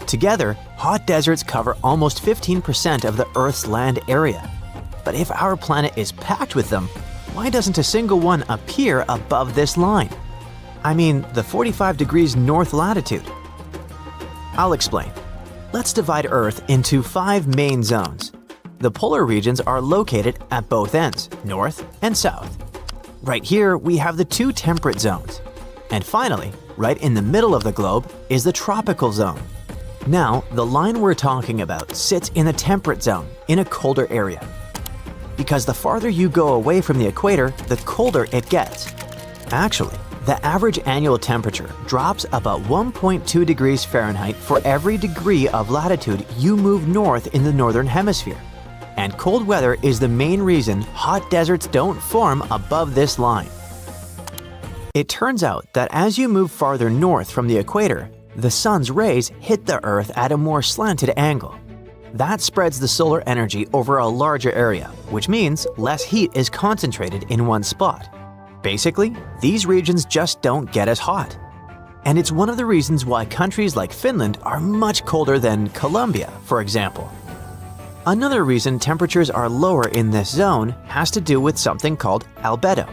Together, hot deserts cover almost 15% of the Earth's land area. But if our planet is packed with them, why doesn't a single one appear above this line? I mean, the 45 degrees north latitude. I'll explain. Let's divide Earth into 5 main zones. The polar regions are located at both ends, north and south. Right here, we have the 2 temperate zones. And finally, right in the middle of the globe is the tropical zone. Now, the line we're talking about sits in the temperate zone, in a colder area. Because the farther you go away from the equator, the colder it gets. Actually, the average annual temperature drops about 1.2 degrees Fahrenheit for every degree of latitude you move north in the northern hemisphere. And cold weather is the main reason hot deserts don't form above this line. It turns out that as you move farther north from the equator, the sun's rays hit the Earth at a more slanted angle. That spreads the solar energy over a larger area, which means less heat is concentrated in one spot. Basically, these regions just don't get as hot. And it's one of the reasons why countries like Finland are much colder than Colombia, for example. Another reason temperatures are lower in this zone has to do with something called albedo.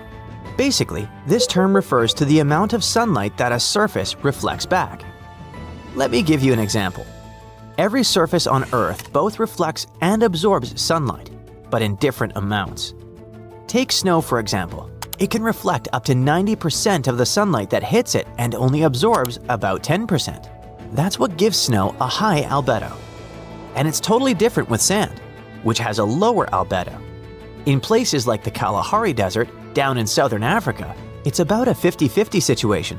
Basically, this term refers to the amount of sunlight that a surface reflects back. Let me give you an example. Every surface on Earth both reflects and absorbs sunlight, but in different amounts. Take snow, for example. It can reflect up to 90% of the sunlight that hits it and only absorbs about 10%. That's what gives snow a high albedo. And it's totally different with sand, which has a lower albedo. In places like the Kalahari Desert, down in southern Africa, it's about a 50-50 situation.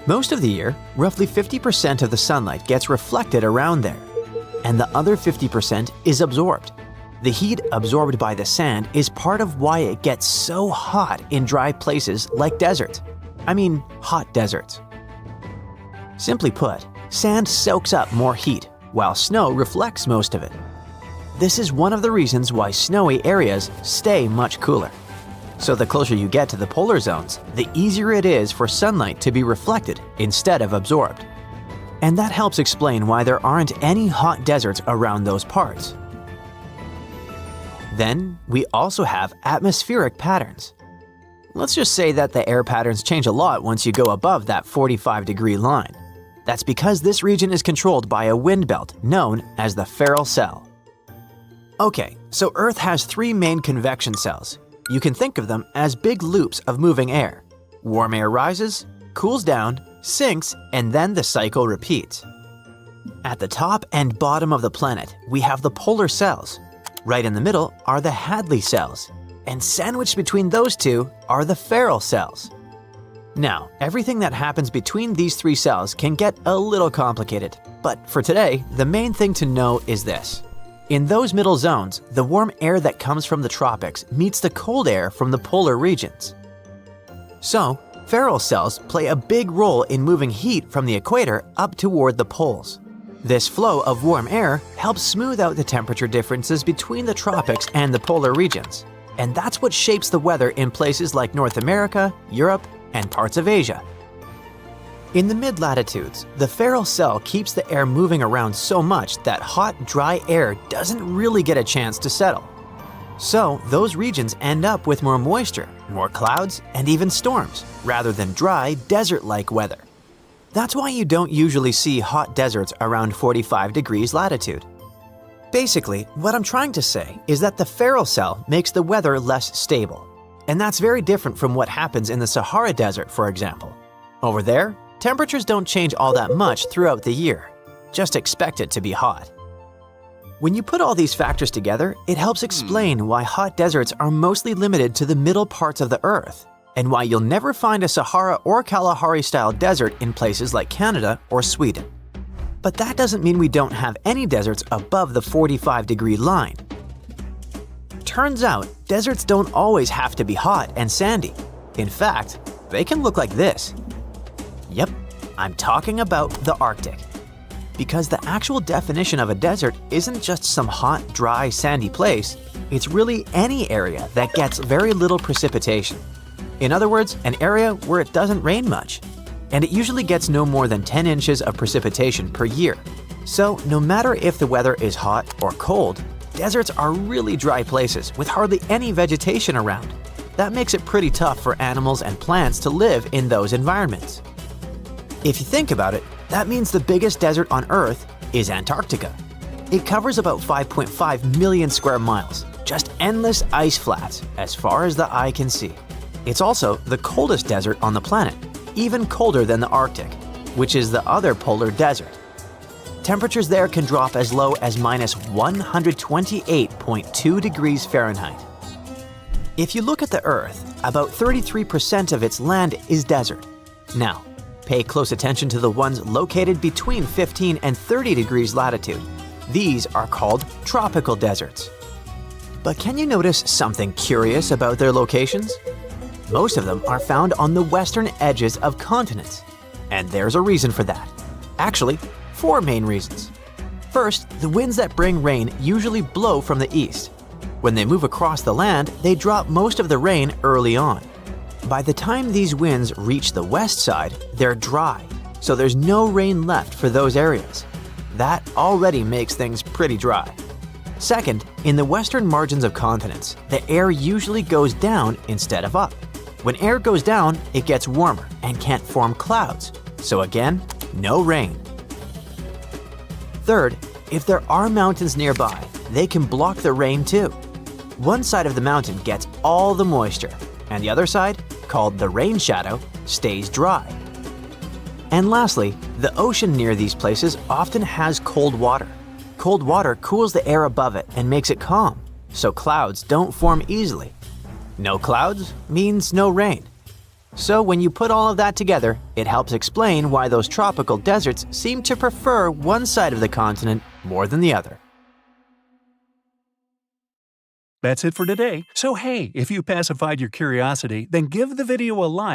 Most of the year, roughly 50% of the sunlight gets reflected around there, and the other 50% is absorbed. The heat absorbed by the sand is part of why it gets so hot in dry places like deserts. I mean, hot deserts. Simply put, sand soaks up more heat, while snow reflects most of it. This is one of the reasons why snowy areas stay much cooler. So the closer you get to the polar zones, the easier it is for sunlight to be reflected instead of absorbed. And that helps explain why there aren't any hot deserts around those parts. Then, we also have atmospheric patterns. Let's just say that the air patterns change a lot once you go above that 45-degree line. That's because this region is controlled by a wind belt known as the Ferrel Cell. Okay, so Earth has 3 main convection cells. You can think of them as big loops of moving air. Warm air rises, cools down, sinks, and then the cycle repeats. At the top and bottom of the planet, we have the polar cells. Right in the middle are the Hadley cells, and sandwiched between those two are the Ferrel cells. Now, everything that happens between these 3 cells can get a little complicated, but for today, the main thing to know is this. In those middle zones, the warm air that comes from the tropics meets the cold air from the polar regions. So, Ferrel cells play a big role in moving heat from the equator up toward the poles. This flow of warm air helps smooth out the temperature differences between the tropics and the polar regions. And that's what shapes the weather in places like North America, Europe, and parts of Asia. In the mid-latitudes, the Ferrel cell keeps the air moving around so much that hot, dry air doesn't really get a chance to settle. So, those regions end up with more moisture, more clouds, and even storms, rather than dry, desert-like weather. That's why you don't usually see hot deserts around 45 degrees latitude. Basically, what I'm trying to say is that the feral cell makes the weather less stable. And that's very different from what happens in the Sahara Desert, for example. Over there, temperatures don't change all that much throughout the year. Just expect it to be hot. When you put all these factors together, it helps explain why hot deserts are mostly limited to the middle parts of the Earth, and why you'll never find a Sahara or Kalahari-style desert in places like Canada or Sweden. But that doesn't mean we don't have any deserts above the 45-degree line. Turns out, deserts don't always have to be hot and sandy. In fact, they can look like this. Yep, I'm talking about the Arctic. Because the actual definition of a desert isn't just some hot, dry, sandy place, it's really any area that gets very little precipitation. In other words, an area where it doesn't rain much. And it usually gets no more than 10 inches of precipitation per year. So no matter if the weather is hot or cold, deserts are really dry places with hardly any vegetation around. That makes it pretty tough for animals and plants to live in those environments. If you think about it, that means the biggest desert on Earth is Antarctica. It covers about 5.5 million square miles, just endless ice flats as far as the eye can see. It's also the coldest desert on the planet, even colder than the Arctic, which is the other polar desert. Temperatures there can drop as low as minus 128.2 degrees Fahrenheit. If you look at the Earth, about 33% of its land is desert. Now, pay close attention to the ones located between 15 and 30 degrees latitude. These are called tropical deserts. But can you notice something curious about their locations? Most of them are found on the western edges of continents. And there's a reason for that. Actually, 4 main reasons. First, the winds that bring rain usually blow from the east. When they move across the land, they drop most of the rain early on. By the time these winds reach the west side, they're dry, so there's no rain left for those areas. That already makes things pretty dry. Second, in the western margins of continents, the air usually goes down instead of up. When air goes down, it gets warmer and can't form clouds, so again, no rain. Third, if there are mountains nearby, they can block the rain too. One side of the mountain gets all the moisture, and the other side, called the rain shadow, stays dry. And lastly, the ocean near these places often has cold water. Cold water cools the air above it and makes it calm, so clouds don't form easily. No clouds means no rain. So when you put all of that together, it helps explain why those tropical deserts seem to prefer one side of the continent more than the other. That's it for today. So hey, if you pacified your curiosity, then give the video a like.